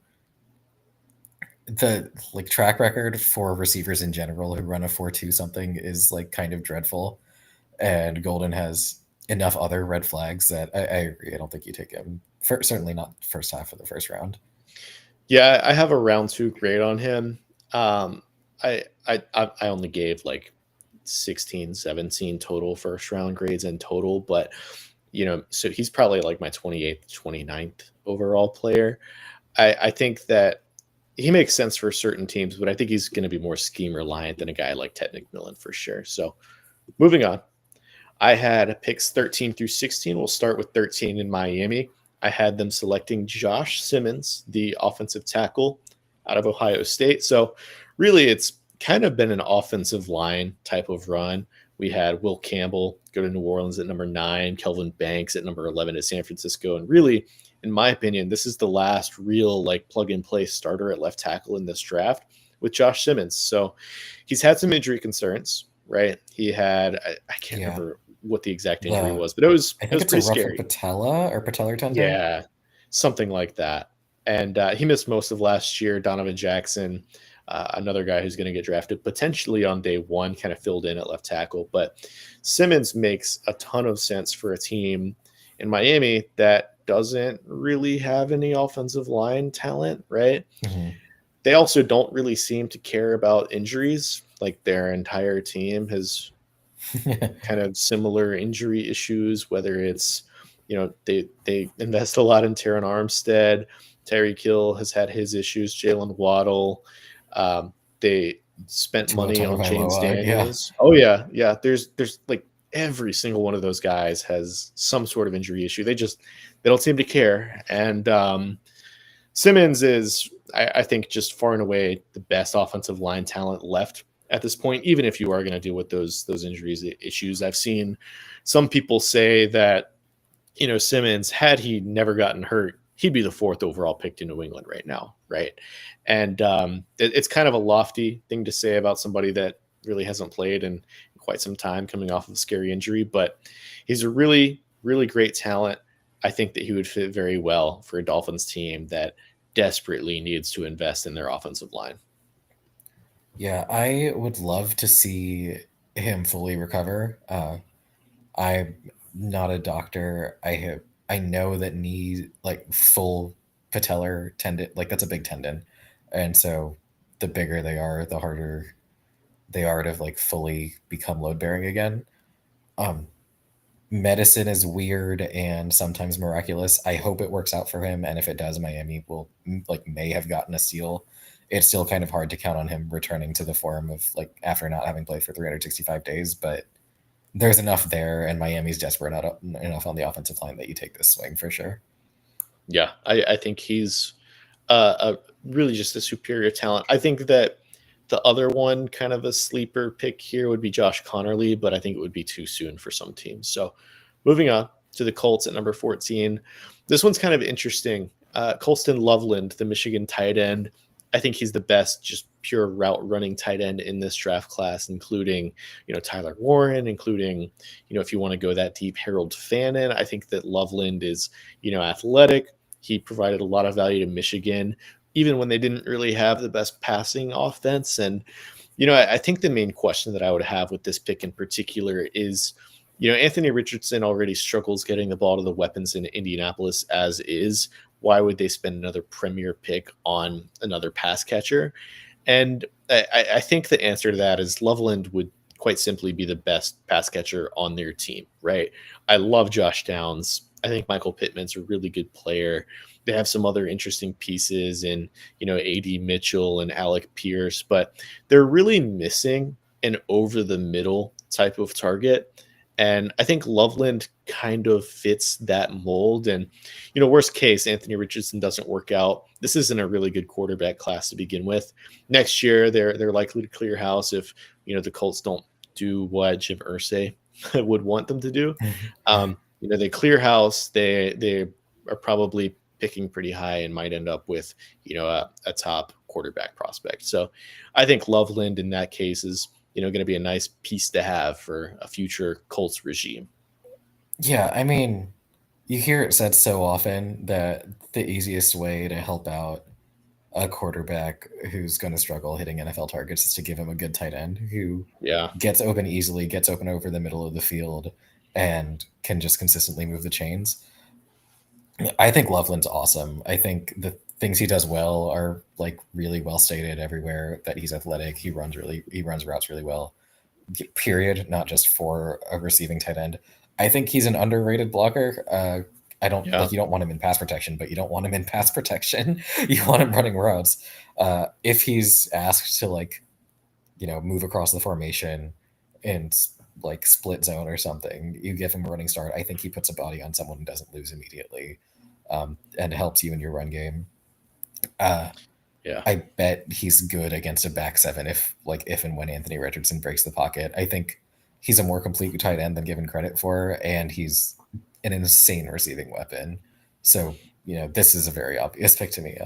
[SPEAKER 2] The like track record for receivers in general who run a 4.2 something is like kind of dreadful, and Golden has enough other red flags that I agree. I don't think you take him certainly not first half of the first round.
[SPEAKER 1] yeah. I have a round two grade on him. Um, I only gave like 16, 17 total first round grades in total, but so he's probably like my 28th, 29th overall player. I think that he makes sense for certain teams, but I think he's going to be more scheme reliant than a guy like Ted McMillan for sure. So moving on. I had picks 13 through 16. We'll start with 13 in Miami. I had them selecting Josh Simmons, the offensive tackle out of Ohio State. So, really, it's kind of been an offensive line type of run. We had Will Campbell go to New Orleans at number 9, Kelvin Banks at number 11 at San Francisco. And really, in my opinion, this is the last real like plug and play starter at left tackle in this draft with Josh Simmons. So, he's had some injury concerns, right? He had, I can't
[SPEAKER 2] Yeah.
[SPEAKER 1] remember what the exact injury
[SPEAKER 2] The
[SPEAKER 1] was, but it was
[SPEAKER 2] I
[SPEAKER 1] it
[SPEAKER 2] think
[SPEAKER 1] was
[SPEAKER 2] it's a
[SPEAKER 1] pretty
[SPEAKER 2] ruptured
[SPEAKER 1] scary.
[SPEAKER 2] patella or patellar tendon.
[SPEAKER 1] Yeah, something like that. And he missed most of last year. Donovan Jackson, another guy who's going to get drafted potentially on day one, kind of filled in at left tackle. But Simmons makes a ton of sense for a team in Miami that doesn't really have any offensive line talent, right?
[SPEAKER 2] Mhm.
[SPEAKER 1] They also don't really seem to care about injuries. Like their entire team has kind of similar injury issues, whether it's, they invest a lot in Terran Armstead. Terry Kill has had his issues. Jalen Waddle. They spent
[SPEAKER 2] Tua
[SPEAKER 1] money on James
[SPEAKER 2] Tagovailoa, yeah.
[SPEAKER 1] Daniels. Oh yeah, yeah. There's like every single one of those guys has some sort of injury issue. They don't seem to care. And Simmons is, I think, just far and away the best offensive line talent left at this point. Even if you are going to deal with those injuries issues, I've seen some people say that, Simmons, had he never gotten hurt, he'd be the fourth overall pick to New England right now, right? And it's kind of a lofty thing to say about somebody that really hasn't played in quite some time, coming off of a scary injury, but he's a really, really great talent. I think that he would fit very well for a Dolphins team that desperately needs to invest in their offensive line.
[SPEAKER 2] Yeah, I would love to see him fully recover. I'm not a doctor. I know that knee, like full patellar tendon, like that's a big tendon, and so the bigger they are, the harder they are to like fully become load bearing again. Um, Medicine is weird and sometimes miraculous. I hope it works out for him, and if it does, Miami will like may have gotten a steal. It's still kind of hard to count on him returning to the form of like after not having played for 365 days, but there's enough there, and Miami's desperate enough on the offensive line that you take this swing for sure.
[SPEAKER 1] Yeah, I think he's a really just a superior talent. I think that the other one, kind of a sleeper pick here, would be Josh Connerly, but I think it would be too soon for some teams. So moving on to the Colts at number 14. This one's kind of interesting. Colston Loveland, the Michigan tight end. I think he's the best just pure route running tight end in this draft class, including, Tyler Warren, including, if you want to go that deep, Harold Fannin. I think that Loveland is, athletic. He provided a lot of value to Michigan, even when they didn't really have the best passing offense. And, I think the main question that I would have with this pick in particular is, Anthony Richardson already struggles getting the ball to the weapons in Indianapolis as is. Why would they spend another premier pick on another pass catcher? And I think the answer to that is Loveland would quite simply be the best pass catcher on their team, right? I love Josh Downs. I think Michael Pittman's a really good player. They have some other interesting pieces in, AD Mitchell and Alec Pierce, but they're really missing an over the middle type of target. And I think Loveland kind of fits that mold. And, worst case, Anthony Richardson doesn't work out. This isn't a really good quarterback class to begin with. Next year, they're likely to clear house if, the Colts don't do what Jim Irsay would want them to do. They clear house. They are probably picking pretty high and might end up with, a top quarterback prospect. So I think Loveland in that case is, going to be a nice piece to have for a future Colts regime.
[SPEAKER 2] Yeah, I mean, you hear it said so often that the easiest way to help out a quarterback who's going to struggle hitting NFL targets is to give him a good tight end who
[SPEAKER 1] Yeah.
[SPEAKER 2] gets open easily, gets open over the middle of the field, and can just consistently move the chains. I think Loveland's awesome. I think the things he does well are like really well stated everywhere. That he's athletic, he runs routes really well. Period, not just for a receiving tight end. I think he's an underrated blocker. I don't
[SPEAKER 1] Yeah.
[SPEAKER 2] like you don't want him in pass protection, but you don't want him in pass protection. You want him running routes. If he's asked to like, move across the formation and like split zone or something, you give him a running start. I think he puts a body on someone who doesn't lose immediately, and helps you in your run game. Uh,
[SPEAKER 1] Yeah.
[SPEAKER 2] I bet he's good against a back seven if and when Anthony Richardson breaks the pocket. I think he's a more complete tight end than given credit for, and he's an insane receiving weapon. So, this is a very obvious pick to me,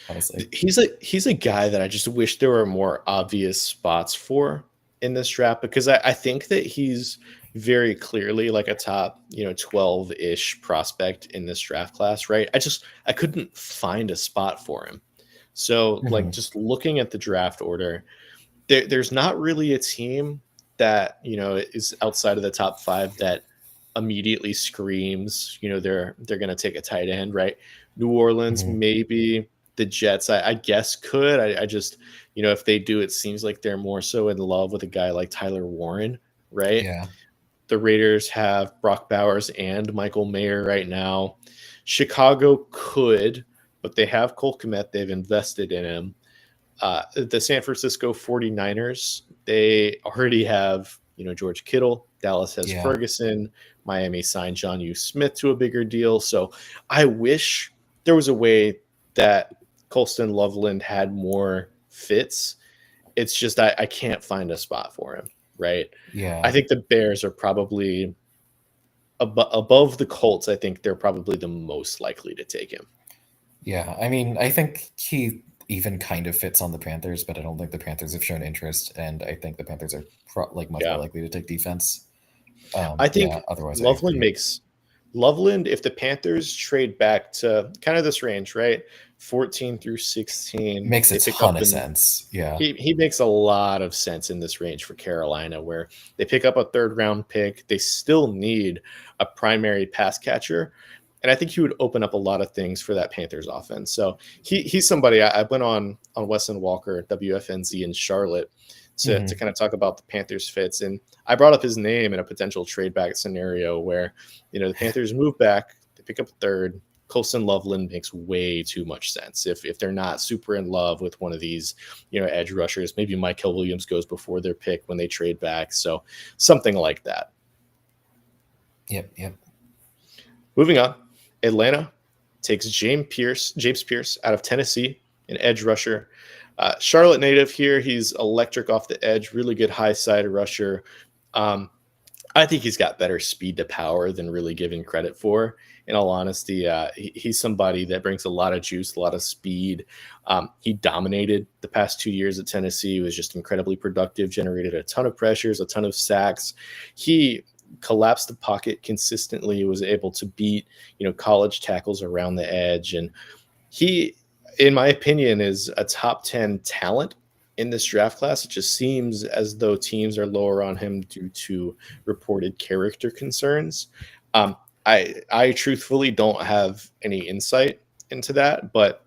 [SPEAKER 2] honestly.
[SPEAKER 1] He's a guy that I just wish there were more obvious spots for in this draft, because I think that he's very clearly like a top, 12-ish prospect in this draft class, right? I couldn't find a spot for him. So like
[SPEAKER 2] Mhm.
[SPEAKER 1] just looking at the draft order, there's not really a team that, is outside of the top 5 that immediately screams, they're going to take a tight end, right? New Orleans,
[SPEAKER 2] Mhm.
[SPEAKER 1] maybe. The Jets, I guess could. I just, if they do, it seems like they're more so in love with a guy like Tyler Warren, right?
[SPEAKER 2] Yeah.
[SPEAKER 1] The Raiders have Brock Bowers and Michael Mayer right now. Chicago could, but they have Cole Kmet. They've invested in him. The San Francisco 49ers, they already have, George Kittle. Dallas has
[SPEAKER 2] Yeah.
[SPEAKER 1] Ferguson. Miami signed John U. Smith to a bigger deal. So I wish there was a way that Colston Loveland had more fits. It's just I can't find a spot for him, right? I
[SPEAKER 2] Yeah.
[SPEAKER 1] think the Bears are probably above the Colts. I think they're probably the most likely to take him.
[SPEAKER 2] Yeah. I mean, I think he even kind of fits on the Panthers, but I don't think the Panthers have shown interest, and I think the Panthers are like much more
[SPEAKER 1] Yeah.
[SPEAKER 2] likely to take defense.
[SPEAKER 1] I
[SPEAKER 2] Yeah,
[SPEAKER 1] think
[SPEAKER 2] otherwise I
[SPEAKER 1] Loveland
[SPEAKER 2] agree.
[SPEAKER 1] makes Loveland, if the Panthers trade back to kind of this range, right? 14 through 16,
[SPEAKER 2] Makes a
[SPEAKER 1] they pick
[SPEAKER 2] ton
[SPEAKER 1] up
[SPEAKER 2] of
[SPEAKER 1] an
[SPEAKER 2] sense. Yeah.
[SPEAKER 1] he makes a lot of sense in this range for Carolina, where they pick up a third round pick. They still need a primary pass catcher. And I think he would open up a lot of things for that Panthers offense. So he's somebody I went on Weston Walker, WFNZ in Charlotte to
[SPEAKER 2] Mhm.
[SPEAKER 1] kind of talk about the Panthers fits. And I brought up his name in a potential trade back scenario where, the Panthers move back, they pick up a third. Colson Loveland makes way too much sense. If they're not super in love with one of these, edge rushers, maybe Michael Williams goes before their pick when they trade back. So something like that.
[SPEAKER 2] Yep, yep.
[SPEAKER 1] Moving on, Atlanta takes James Pierce out of Tennessee, an edge rusher. Charlotte native here. He's electric off the edge, really good high side rusher. Um, I think he's got better speed to power than really given credit for. In all honesty, he's somebody that brings a lot of juice, a lot of speed. He dominated the past 2 years at Tennessee. He was just incredibly productive, generated a ton of pressures, a ton of sacks. He collapsed the pocket consistently, was able to beat, college tackles around the edge. And he, in my opinion, is a top 10 talent in this draft class. It just seems as though teams are lower on him due to reported character concerns. Um, I truthfully don't have any insight into that, but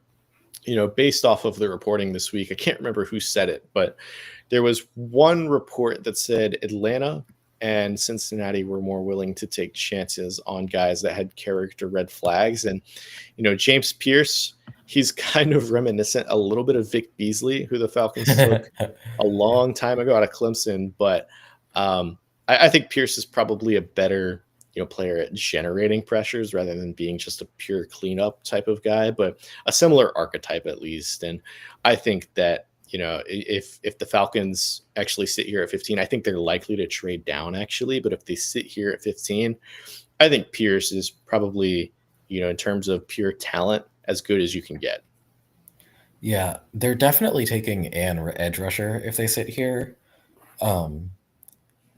[SPEAKER 1] based off of the reporting this week, I can't remember who said it, but there was one report that said Atlanta and Cincinnati were more willing to take chances on guys that had character red flags. And, James Pierce, he's kind of reminiscent a little bit of Vic Beasley, who the Falcons took a long time ago out of Clemson. But I think Pierce is probably a better, player at generating pressures rather than being just a pure cleanup type of guy, but a similar archetype at least. And I think that, if the Falcons actually sit here at 15, I think they're likely to trade down actually. But if they sit here at 15, I think Pierce is probably, in terms of pure talent, as good as you can get.
[SPEAKER 2] Yeah, they're definitely taking an edge rusher if they sit here. Um,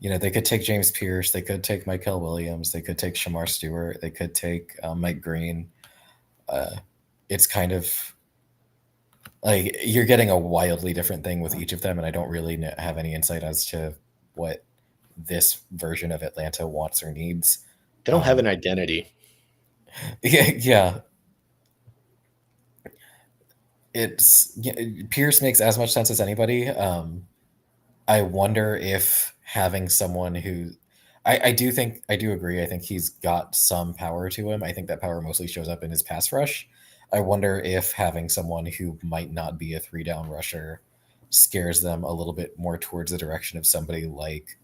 [SPEAKER 2] they could take James Pierce, they could take Michael Williams, they could take Shamar Stewart, they could take Mike Green. Uh, it's kind of like you're getting a wildly different thing with each of them, and I don't really have any insight as to what this version of Atlanta wants or needs.
[SPEAKER 1] They don't have an identity.
[SPEAKER 2] Yeah, yeah, Pierce makes as much sense as anybody. I wonder if having someone who I do agree. I think he's got some power to him. I think that power mostly shows up in his pass rush. I wonder if having someone who might not be a 3 down rusher scares them a little bit more towards the direction of somebody like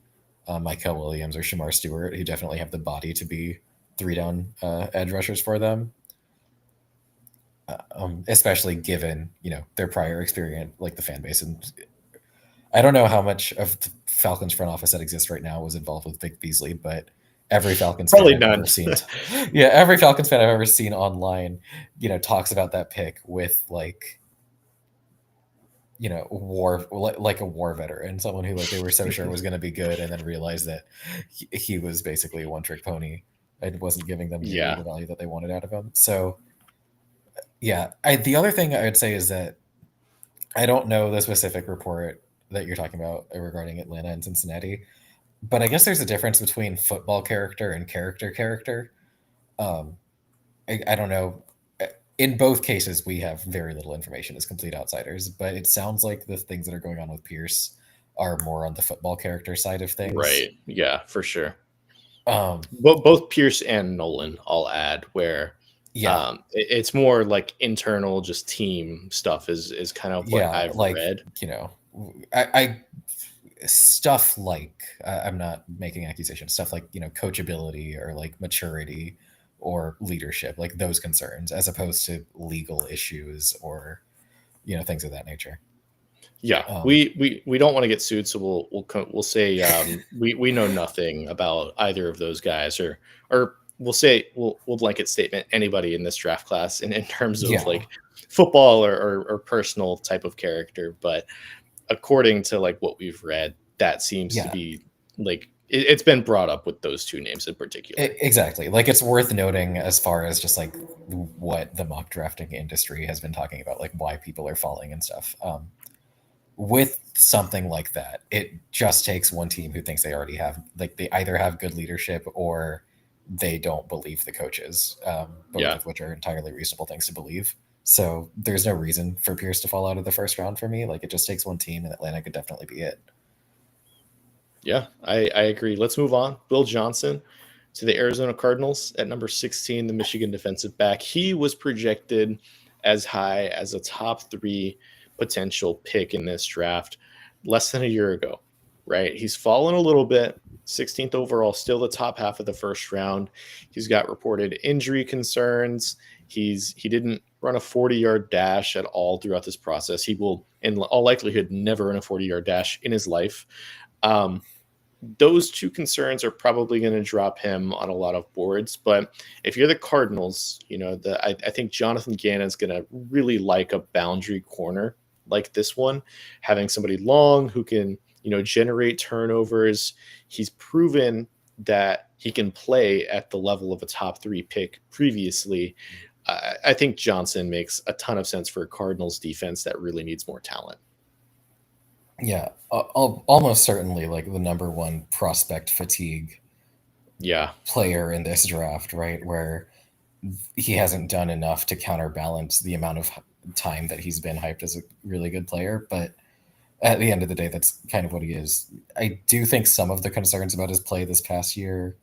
[SPEAKER 2] Michael Williams or Shamar Stewart, who definitely have the body to be 3 down edge rushers for them. Especially given their prior experience, like the fan base, and I don't know how much of the Falcons front office that exists right now was involved with Vic Beasley, but every Falcons fan
[SPEAKER 1] Probably
[SPEAKER 2] I've
[SPEAKER 1] none.
[SPEAKER 2] ever seen, yeah, every Falcons fan I've ever seen online, talks about that pick with like, war, like a war veteran, someone who like they were so sure was going to be good, and then realized that he was basically a one trick pony and wasn't giving them nearly
[SPEAKER 1] Yeah.
[SPEAKER 2] the value that they wanted out of him. So yeah, the other thing I would say is that I don't know the specific report that you're talking about regarding Atlanta and Cincinnati, but I guess there's a difference between football character and character. Um, I don't know. In both cases, we have very little information as complete outsiders, but it sounds like the things that are going on with Pierce are more on the football character side of things.
[SPEAKER 1] Right. Yeah, for sure.
[SPEAKER 2] Um,
[SPEAKER 1] Both Pierce and Nolan, I'll add, where
[SPEAKER 2] yeah,
[SPEAKER 1] it's more like internal, just team stuff is kind of what
[SPEAKER 2] yeah,
[SPEAKER 1] I've
[SPEAKER 2] like
[SPEAKER 1] read.
[SPEAKER 2] you know, I stuff like I'm not making accusations. Stuff like coachability or like maturity or leadership, like those concerns, as opposed to legal issues or things of that nature.
[SPEAKER 1] Yeah,
[SPEAKER 2] Um,
[SPEAKER 1] we don't want to get sued, so we'll say we know nothing about either of those guys, or we'll say we'll blanket statement anybody in this draft class in terms of
[SPEAKER 2] yeah,
[SPEAKER 1] like football or personal type of character. But according to like what we've read, that seems to
[SPEAKER 2] yeah.
[SPEAKER 1] be like it's been brought up with those two names in particular.
[SPEAKER 2] Exactly. Like it's worth noting as far as just like what the mock drafting industry has been talking about, like why people are falling and stuff. With something like that, it just takes one team who thinks they already have, like they either have good leadership or they don't believe the coaches, both
[SPEAKER 1] Yeah.
[SPEAKER 2] of which are entirely reasonable things to believe. So there's no reason for Pierce to fall out of the first round for me. Like it just takes one team, and Atlanta could definitely be it.
[SPEAKER 1] Yeah, I agree. Let's move on. Will Johnson to the Arizona Cardinals at number 16, the Michigan defensive back. He was projected as high as a top three potential pick in this draft less than a year ago, right? He's fallen a little bit, 16th overall, still the top half of the first round. He's got reported injury concerns. He didn't run a 40-yard dash at all throughout this process. He will, in all likelihood, never run a 40-yard dash in his life. Um, those two concerns are probably going to drop him on a lot of boards. But if you're the Cardinals, I think Jonathan Gannon's going to really like a boundary corner like this one, having somebody long who can, generate turnovers. He's proven that he can play at the level of a top three pick previously. I think Johnson makes a ton of sense for a Cardinals defense that really needs more talent.
[SPEAKER 2] Yeah, almost certainly like the number one prospect fatigue
[SPEAKER 1] Yeah.
[SPEAKER 2] player in this draft, right? Where he hasn't done enough to counterbalance the amount of time that he's been hyped as a really good player. But at the end of the day, that's kind of what he is. I do think some of the concerns about his play this past year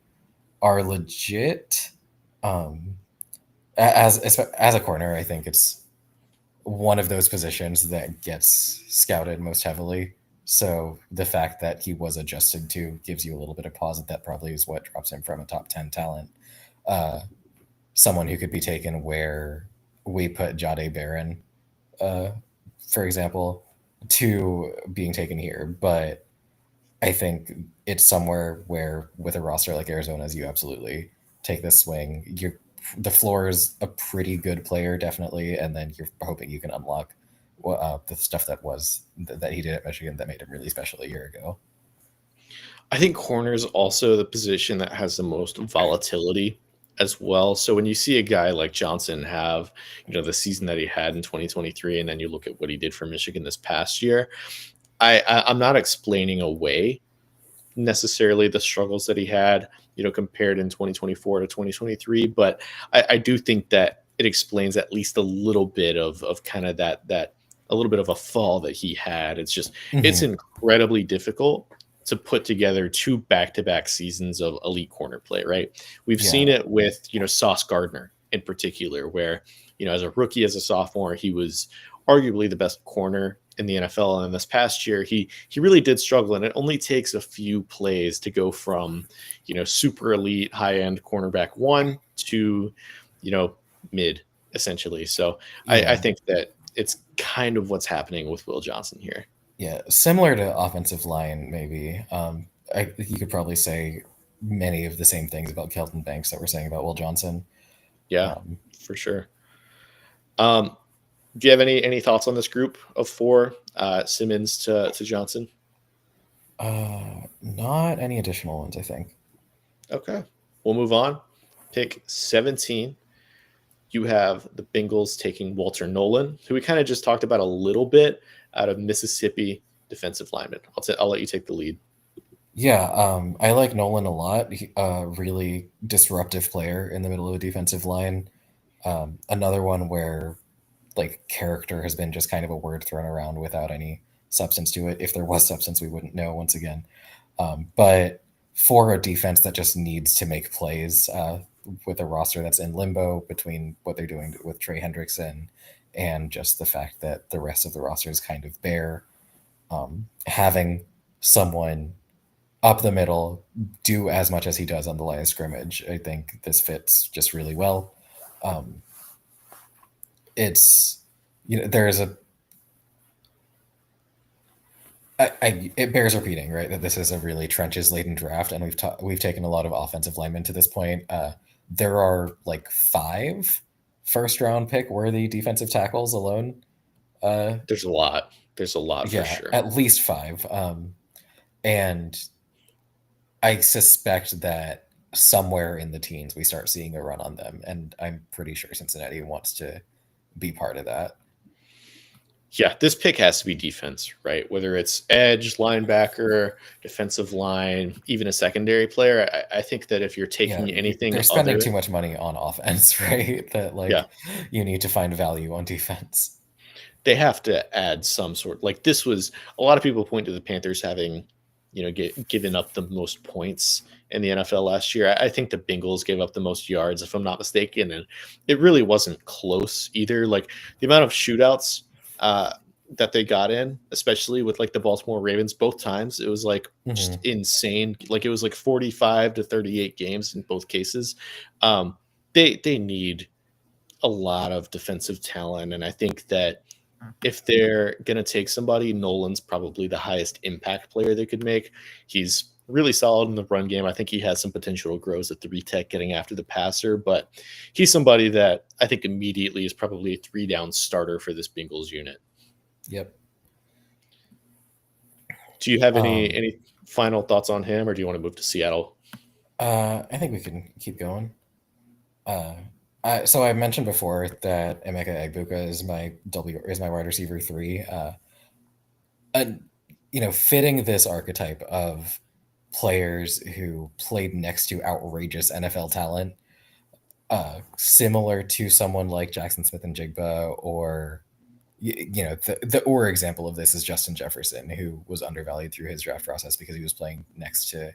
[SPEAKER 2] are legit. Um, as a corner, I think it's one of those positions that gets scouted most heavily. So the fact that he was adjusted to gives you a little bit of pause that probably is what drops him from a top 10 talent. Uh, Someone who could be taken where we put Jade Barron, uh, for example, to being taken here. But I think it's somewhere where, with a roster like Arizona's, you absolutely take this swing. The floor is a pretty good player, definitely, and then you're hoping you can unlock the stuff that he did at Michigan that made him really special a year ago.
[SPEAKER 1] I think corner is also the position that has the most volatility as well. So when you see a guy like Johnson have, the season that he had in 2023, and then you look at what he did for Michigan this past year, I'm not explaining away necessarily the struggles that he had, compared in 2024 to 2023, but I do think that it explains at least a little bit of kind of that a little bit of a fall that he had. It's
[SPEAKER 2] Hmm.
[SPEAKER 1] incredibly difficult to put together two back-to-back seasons of elite corner play, right? We've seen
[SPEAKER 2] Yeah,
[SPEAKER 1] it with, Sauce Gardner in particular, where, as a rookie, as a sophomore, he was arguably the best corner in the NFL. And this past year, he really did struggle. And it only takes a few plays to go from, super elite high end cornerback one to, mid essentially. So I
[SPEAKER 2] yeah,
[SPEAKER 1] think that it's kind of what's happening with Will Johnson here.
[SPEAKER 2] yeah. Similar to offensive line, maybe. You could probably say many of the same things about Kelton Banks that we're saying about Will Johnson.
[SPEAKER 1] Yeah,
[SPEAKER 2] Um,
[SPEAKER 1] for sure. Um, Do you have any thoughts on this group of four, Simmons to Johnson?
[SPEAKER 2] Not any additional ones, I think.
[SPEAKER 1] Okay, we'll move on. Pick 17. You have the Bengals taking Walter Nolan, who we kind of just talked about a little bit, out of Mississippi, defensive lineman. I'll let you take the lead.
[SPEAKER 2] Yeah, I like Nolan a lot. Really disruptive player in the middle of a defensive line. Another one where like character has been just kind of a word thrown around without any substance to it. If there was substance, we wouldn't know once again. But for a defense that just needs to make plays with a roster that's in limbo between what they're doing with Trey Hendrickson and just the fact that the rest of the roster is kind of bare, having someone up the middle do as much as he does on the line of scrimmage, I think this fits just really well. Um, it's there's a it bears repeating, right, that this is a really trenches laden draft, and we've taken a lot of offensive linemen to this point. There are like 5 first round pick worthy defensive tackles alone.
[SPEAKER 1] There's a lot. There's a lot for
[SPEAKER 2] Yeah,
[SPEAKER 1] sure.
[SPEAKER 2] at least 5. And I suspect that somewhere in the teens we start seeing a run on them, and I'm pretty sure Cincinnati wants to be part of that.
[SPEAKER 1] Yeah, this pick has to be defense, right? Whether it's edge, linebacker, defensive line, even a secondary player. I think that if you're
[SPEAKER 2] Yeah,
[SPEAKER 1] taking anything
[SPEAKER 2] they're spending
[SPEAKER 1] other,
[SPEAKER 2] too much money on offense, right? That
[SPEAKER 1] yeah,
[SPEAKER 2] like you need to find value on defense.
[SPEAKER 1] they have to add some sort. Like this was a lot of people point to the Panthers having, given up the most points in the NFL last year. I think the Bengals gave up the most yards, if I'm not mistaken, and it really wasn't close either. Like the amount of shootouts uh, that they got in, especially with like the Baltimore Ravens, both times it was like just
[SPEAKER 2] Hmm.
[SPEAKER 1] insane. Like it was like 45 to 38 games in both cases. Um, they need a lot of defensive talent, and I think that if they're going to take somebody, Nolan's probably the highest impact player they could make. He's really solid in the run game. I think he has some potential to grow as a 3 tech getting after the passer, but he's somebody that I think immediately is probably a 3 down starter for this Bengals unit.
[SPEAKER 2] Yep.
[SPEAKER 1] Do you have any
[SPEAKER 2] Um,
[SPEAKER 1] any final thoughts on him, or do you want to move to Seattle?
[SPEAKER 2] I think we can keep going. Uh, so I mentioned before that Emeka Egbuka is my wide receiver 3. And fitting this archetype of players who played next to outrageous NFL talent, similar to someone like Jackson Smith and Jigba, or the or example of this is Justin Jefferson, who was undervalued through his draft process because he was playing next to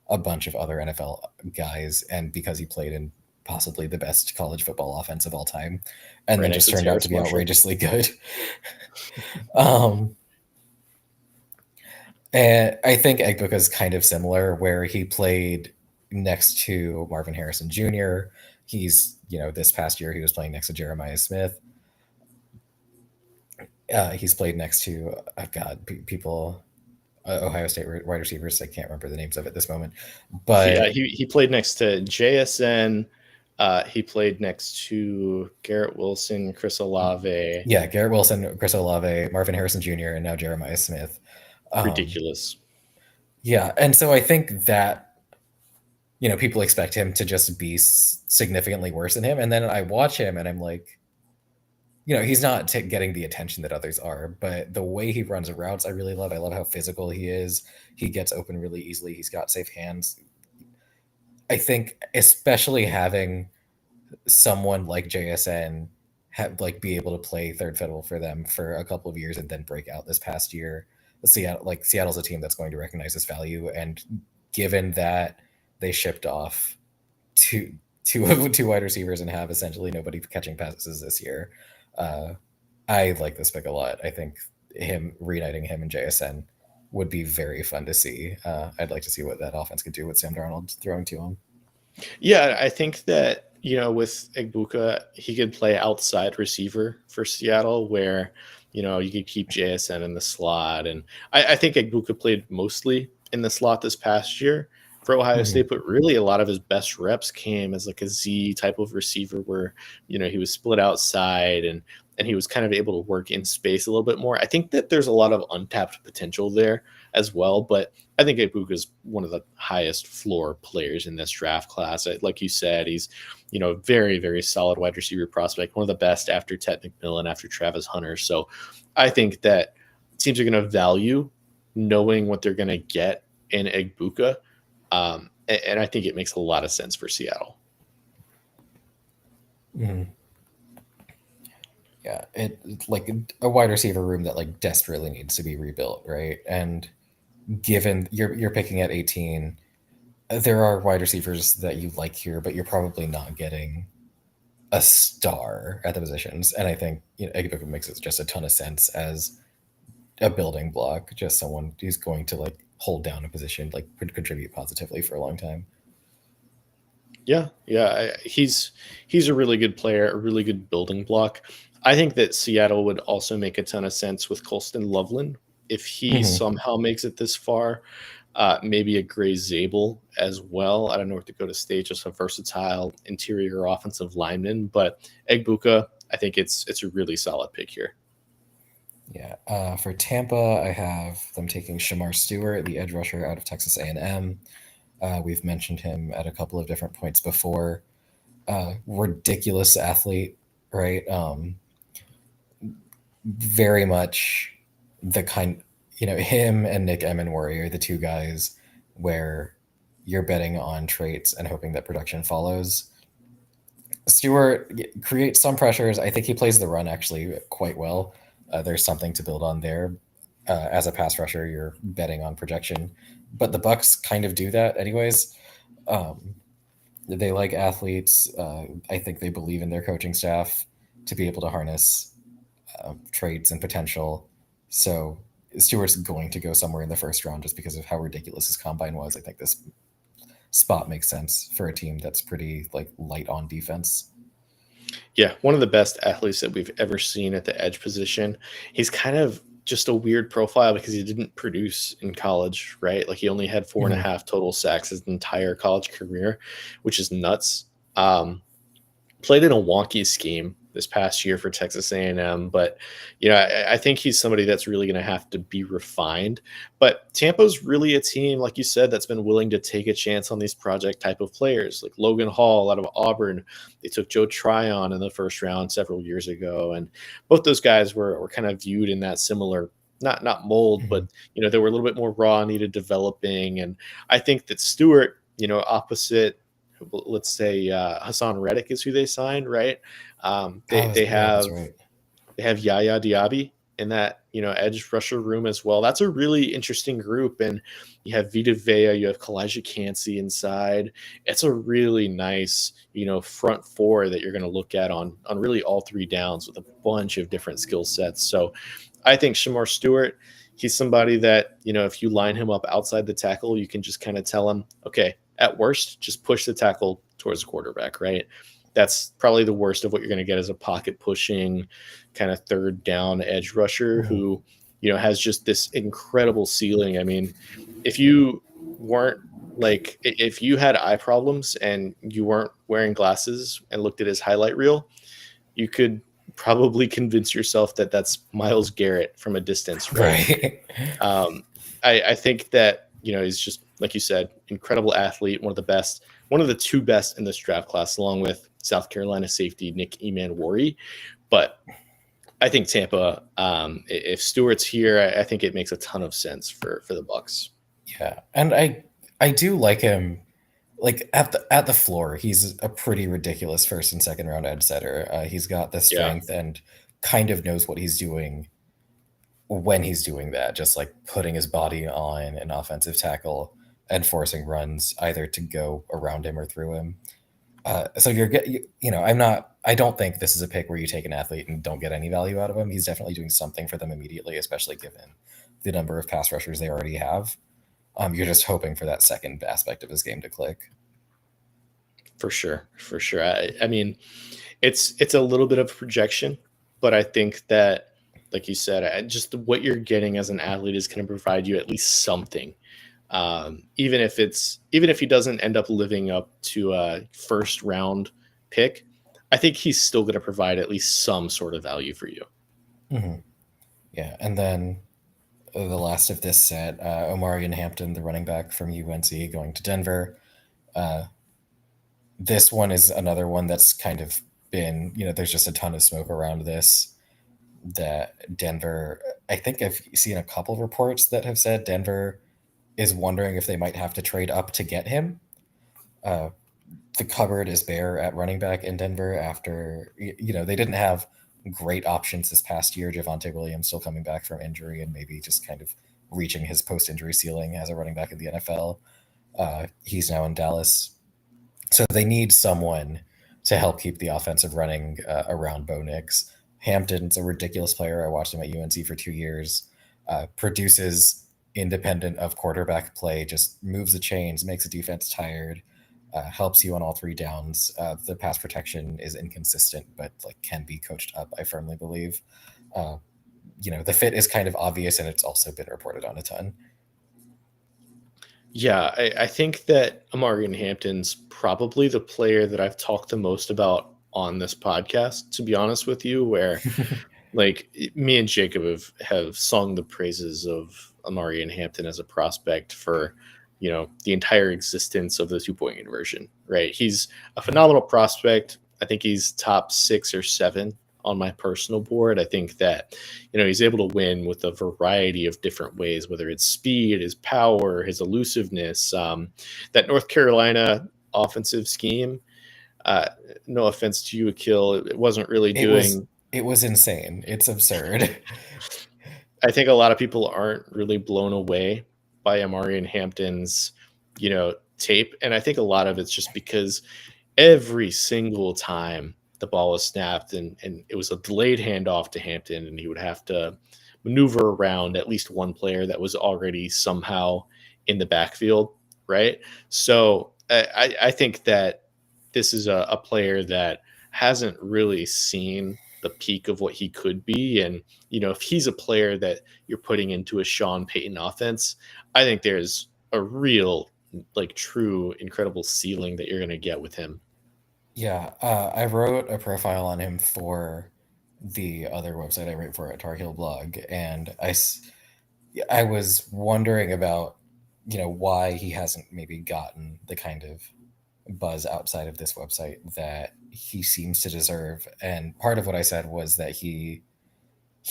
[SPEAKER 2] a bunch of other NFL guys, and because he played in possibly the best college football offense of all time, and
[SPEAKER 1] Right
[SPEAKER 2] then
[SPEAKER 1] next
[SPEAKER 2] just
[SPEAKER 1] to
[SPEAKER 2] turned out to
[SPEAKER 1] Terrace
[SPEAKER 2] be
[SPEAKER 1] Marshall.
[SPEAKER 2] outrageously good. um, and I think Egbuka is kind of similar, where he played next to Marvin Harrison Jr. He's, this past year he was playing next to Jeremiah Smith. He's played next to, God, people, Ohio State wide receivers. I can't remember the names of it this moment,
[SPEAKER 1] Yeah,
[SPEAKER 2] but
[SPEAKER 1] he played next to JSN. He played next to Garrett Wilson, Chris Olave.
[SPEAKER 2] yeah, Garrett Wilson, Chris Olave, Marvin Harrison Jr., and now Jeremiah Smith. Um,
[SPEAKER 1] Ridiculous.
[SPEAKER 2] yeah, and so I think that people expect him to just be significantly worse than him, and then I watch him and I'm like, he's not getting the attention that others are, but the way he runs routes, I really love. I love how physical he is. He gets open really easily. He's got safe hands. I think, especially having someone like JSN be able to play third fiddle for them for a couple of years and then break out this past year. Seattle's a team that's going to recognize this value, and given that they shipped off two wide receivers and have essentially nobody catching passes this year, uh, I like this pick a lot. I think reuniting him and JSN would be very fun to see. I'd like to see what that offense could do with Sam Darnold throwing to him.
[SPEAKER 1] Yeah, I think that with Egbuka, he could play outside receiver for Seattle, where you could keep JSN in the slot, and I think Egbuka played mostly in the slot this past year for Ohio
[SPEAKER 2] Mhm.
[SPEAKER 1] State, but really a lot of his best reps came as like a Z type of receiver, where he was split outside, and he was kind of able to work in space a little bit more. I think that there's a lot of untapped potential there as well, but I think Ibuka is one of the highest floor players in this draft class. Like you said, he's very, very solid wide receiver prospect, one of the best after Ted McMillan, after Travis Hunter. So I think that teams are going to value knowing what they're going to get in Ibuka. And I think it makes a lot of sense for Seattle.
[SPEAKER 2] Mhm. Yeah, it's like a wide receiver room that like desperately needs to be rebuilt, right? And given you're picking at 18, there are wide receivers that you like here, but you're probably not getting a star at the positions. And I think Ibuka makes it just a ton of sense as a building block, just someone who's going to like hold down a position, like contribute positively for a long time.
[SPEAKER 1] Yeah, he's a really good player, a really good building block. I think that Seattle would also make a ton of sense with Colston Loveland if he
[SPEAKER 2] Hmm.
[SPEAKER 1] somehow makes it this far. Maybe a Gray Zabel as well. I don't know North Dakota State, just a versatile interior offensive lineman. But Egbuka, I think it's a really solid pick here.
[SPEAKER 2] Yeah. For Tampa, I have them taking Shamar Stewart, the edge rusher out of Texas A&M. We've mentioned him at a couple of different points before. Ridiculous athlete, right? Very much the kind, him and Nick Emenworry are the two guys where you're betting on traits and hoping that production follows. Stewart creates some pressures. I think he plays the run actually quite well. There's something to build on there. As a pass rusher, you're betting on projection, but the Bucks kind of do that anyways. Um, they like athletes. I think they believe in their coaching staff to be able to harness traits and potential. So Stewart's going to go somewhere in the first round just because of how ridiculous his combine was. I think this spot makes sense for a team that's pretty like light on defense.
[SPEAKER 1] Yeah, one of the best athletes that we've ever seen at the edge position. He's kind of just a weird profile because he didn't produce in college, right? Like he only had four and a
[SPEAKER 2] Mhm.
[SPEAKER 1] half total sacks his entire college career, which is nuts. Played in a wonky scheme this past year for Texas A&M, but I think he's somebody that's really going to have to be refined. But Tampa's really a team, like you said, that's been willing to take a chance on these project type of players, like Logan Hall out of Auburn. They took Joe Tryon in the first round several years ago, and both those guys were kind of viewed in that similar. Not mold, but
[SPEAKER 2] Mhm.
[SPEAKER 1] they were a little bit more raw, needed developing, and I think that Stewart, opposite, let's say Hassan Reddick is who they signed, right? They
[SPEAKER 2] Oh,
[SPEAKER 1] they
[SPEAKER 2] yeah, that's
[SPEAKER 1] have
[SPEAKER 2] right.
[SPEAKER 1] they have Yaya Diaby in that edge rusher room as well. That's a really interesting group, and you have Vita Vea, you have Kalijah Cansey inside. It's a really nice front four that you're going to look at on really all three downs with a bunch of different skill sets. So I think Shamar Stewart, he's somebody that, if you line him up outside the tackle, you can just kind of tell him, okay, at worst, just push the tackle towards the quarterback, right? That's probably the worst of what you're going to get as a pocket pushing kind of third down edge rusher
[SPEAKER 2] Mhm.
[SPEAKER 1] who, has just this incredible ceiling. I mean, if you weren't if you had eye problems and you weren't wearing glasses and looked at his highlight reel, you could probably convince yourself that that's Miles Garrett from a distance, right?
[SPEAKER 2] Right.
[SPEAKER 1] Um, I think that he's just like you said, incredible athlete, one of the best, one of the two best in this draft class, along with South Carolina safety Nick Emanwari. But I think Tampa, if Stewart's here, I think it makes a ton of sense for the Bucks.
[SPEAKER 2] Yeah, and I do like him. Like at the floor, he's a pretty ridiculous first and second round edge setter. He's got the
[SPEAKER 1] Yeah,
[SPEAKER 2] strength and kind of knows what he's doing when he's doing that, just like putting his body on an offensive tackle and forcing runs either to go around him or through him. So I don't think this is a pick where you take an athlete and don't get any value out of him. He's definitely doing something for them immediately, especially given the number of pass rushers they already have. You're just hoping for that second aspect of his game to click.
[SPEAKER 1] for sure, for sure. I mean, it's a little bit of a projection, but I think that, like you said, just what you're getting as an athlete is going to provide you at least something. Even if he doesn't end up living up to a first round pick, I think he's still going to provide at least some sort of value for you.
[SPEAKER 2] Mm-hmm. Yeah, and then the last of this set, Omarion Hampton, the running back from UNC, going to Denver. Uh, this one is another one that's kind of been, there's just a ton of smoke around this. That Denver, I think I've seen a couple of reports that have said Denver is wondering if they might have to trade up to get him. Uh, the cupboard is bare at running back in Denver after, they didn't have great options this past year. Javonte Williams still coming back from injury and maybe just kind of reaching his post-injury ceiling as a running back in the NFL. He's now in Dallas. So they need someone to help keep the offensive running around Bo Nix. Hampton's a ridiculous player. I watched him at UNC for 2 years. Produces independent of quarterback play, just moves the chains, makes the defense tired, helps you on all three downs. The pass protection is inconsistent, but like can be coached up, I firmly believe. Uh, the fit is kind of obvious, and it's also been reported on a ton.
[SPEAKER 1] Yeah, I think that Amarian Hampton's probably the player that I've talked the most about on this podcast, to be honest with you, where like me and Jacob have sung the praises of Amarian Hampton as a prospect for, the entire existence of the 2 point conversion, right? He's a phenomenal prospect. I think he's top 6 or 7 on my personal board. I think that, he's able to win with a variety of different ways, whether it's speed, his power, his elusiveness, that North Carolina offensive scheme. Uh, no offense to you, Akil, it wasn't really
[SPEAKER 2] It was
[SPEAKER 1] doing.
[SPEAKER 2] it was insane. It's absurd.
[SPEAKER 1] I think a lot of people aren't really blown away by Amarian Hampton's, tape, and I think a lot of it's just because every single time the ball was snapped and it was a delayed handoff to Hampton, and he would have to maneuver around at least one player that was already somehow in the backfield, right? So I think that this is a player that hasn't really seen the peak of what he could be. And, if he's a player that you're putting into a Sean Payton offense, I think there's a real, like, true, incredible ceiling that you're going to get with him.
[SPEAKER 2] Yeah, I wrote a profile on him for the other website I write for at Tar Heel Blog, and I was wondering about, why he hasn't maybe gotten the kind of buzz outside of this website that he seems to deserve. And part of what I said was that he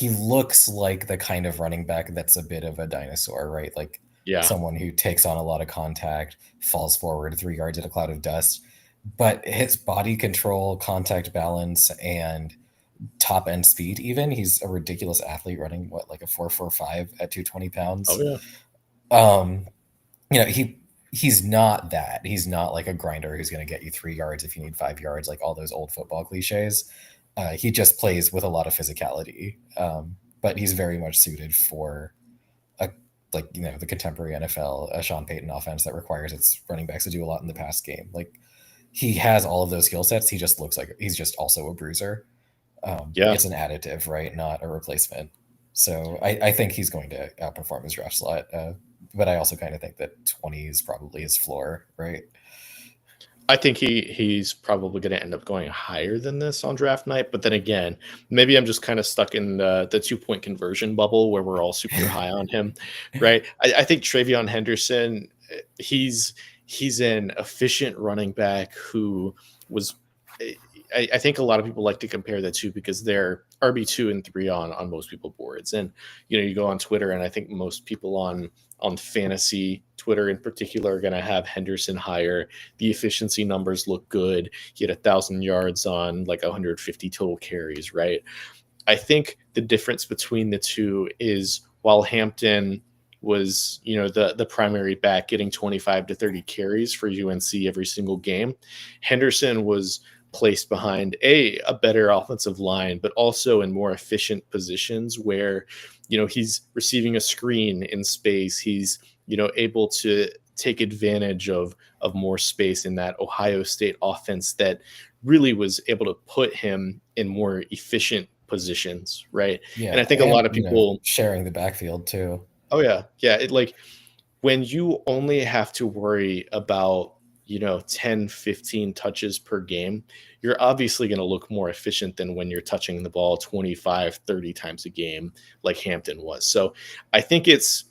[SPEAKER 2] looks like the kind of running back that's a bit of a dinosaur, right? Like
[SPEAKER 1] Yeah.
[SPEAKER 2] someone who takes on a lot of contact, falls forward 3 yards in a cloud of dust, but his body control, contact balance, and top end speed, even he's a ridiculous athlete running like a 4.45 at 220
[SPEAKER 1] Oh,
[SPEAKER 2] pounds.
[SPEAKER 1] yeah.
[SPEAKER 2] Um, he's not that. He's not like a grinder who's going to get you 3 yards if you need 5 yards, like all those old football cliches. He just plays with a lot of physicality, but he's very much suited for a the contemporary NFL, a Sean Payton offense that requires its running backs to do a lot in the pass game. Like he has all of those skill sets. He just looks like he's just also a bruiser.
[SPEAKER 1] Yeah.
[SPEAKER 2] It's an additive, right? Not a replacement. So I think he's going to outperform his draft slot. But I also kind of think that 20 is probably his floor, right?
[SPEAKER 1] I think he's probably going to end up going higher than this on draft night. But then again, maybe I'm just kind of stuck in the 2 point conversion bubble where we're all super high on him, right? I think Travion Henderson, he's an efficient running back who was. I think a lot of people like to compare the two because they're RB2 and 3 on most people boards. And you go on Twitter, and I think most people on fantasy Twitter in particular are going to have Henderson higher. The efficiency numbers look good. He had 1,000 yards on like 150 total carries, right? I think the difference between the two is while Hampton was, the primary back getting 25 to 30 carries for UNC every single game, Henderson was placed behind a better offensive line, but also in more efficient positions where, he's receiving a screen in space. He's, able to take advantage of more space in that Ohio State offense that really was able to put him in more efficient positions, right? And
[SPEAKER 2] Yeah,
[SPEAKER 1] I think a
[SPEAKER 2] and
[SPEAKER 1] lot of people.
[SPEAKER 2] sharing the backfield too.
[SPEAKER 1] Oh yeah, yeah. It like when you only have to worry about 10, 15 touches per game, you're obviously going to look more efficient than when you're touching the ball 25, 30 times a game like Hampton was. So I think it's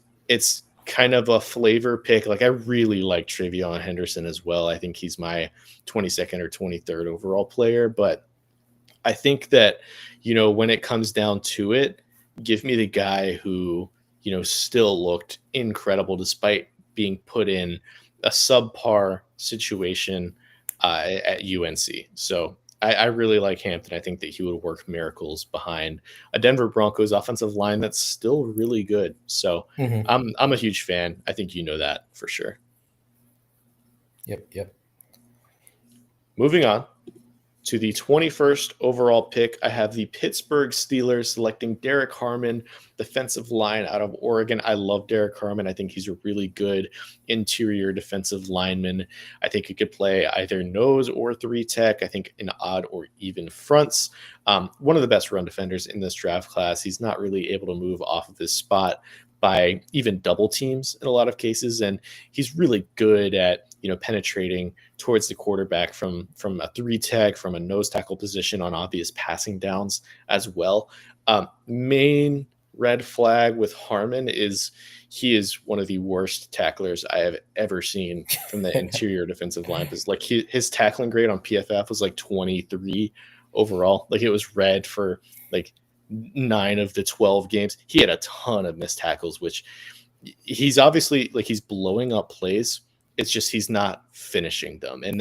[SPEAKER 1] kind of a flavor pick. Like, I really like Travion Henderson as well. I think he's my 22nd or 23rd overall player, but I think that, when it comes down to it, give me the guy who, still looked incredible despite being put in a subpar situation at UNC. So I really like Hampton. I think that he would work miracles behind a Denver Broncos offensive line that's still really good. So
[SPEAKER 2] Hmm.
[SPEAKER 1] I'm a huge fan. I think you know that for sure.
[SPEAKER 2] Yep.
[SPEAKER 1] Moving on to the 21st overall pick, I have the Pittsburgh Steelers selecting Derek Harmon, defensive line out of Oregon. I love Derek Harmon. I think he's a really good interior defensive lineman. I think he could play either nose or three tech. I think in odd or even fronts. One of the best run defenders in this draft class. He's not really able to move off of his spot by even double teams in a lot of cases, and he's really good at penetrating towards the quarterback from a three tech, from a nose tackle position on obvious passing downs as well. Main red flag with Harmon is he is one of the worst tacklers I have ever seen from the interior defensive line. Because like his tackling grade on PFF was like 23 overall. Like, it was red for like 9 of the 12 games. He had a ton of missed tackles, which he's obviously like he's blowing up plays. It's just he's not finishing them. And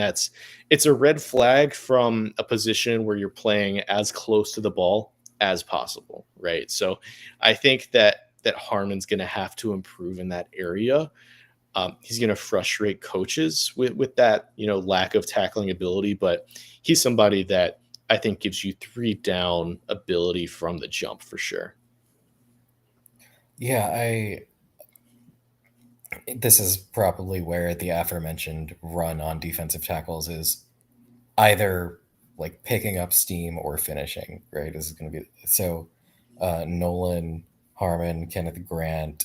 [SPEAKER 1] it's a red flag from a position where you're playing as close to the ball as possible, right? So I think that Harmon's going to have to improve in that area. He's going to frustrate coaches with that, lack of tackling ability, but he's somebody that I think gives you 3 down ability from the jump for sure.
[SPEAKER 2] Yeah, this is probably where the aforementioned run on defensive tackles is either like picking up steam or finishing, right? This is going to be so Nolan, Harmon, Kenneth Grant,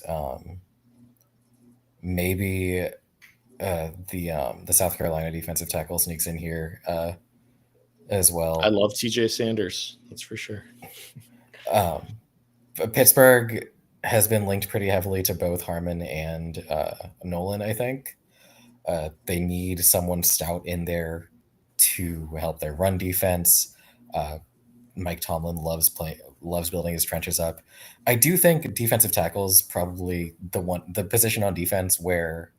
[SPEAKER 2] maybe the South Carolina defensive tackle sneaks in here as
[SPEAKER 1] I
[SPEAKER 2] well.
[SPEAKER 1] love TJ Sanders. That's for sure.
[SPEAKER 2] Um, Pittsburgh has been linked pretty heavily to both Harmon and Nolan, I think. They need someone stout in there to help their run defense. Uh, Mike Tomlin loves building his trenches up. I do think defensive tackle is probably the position on defense where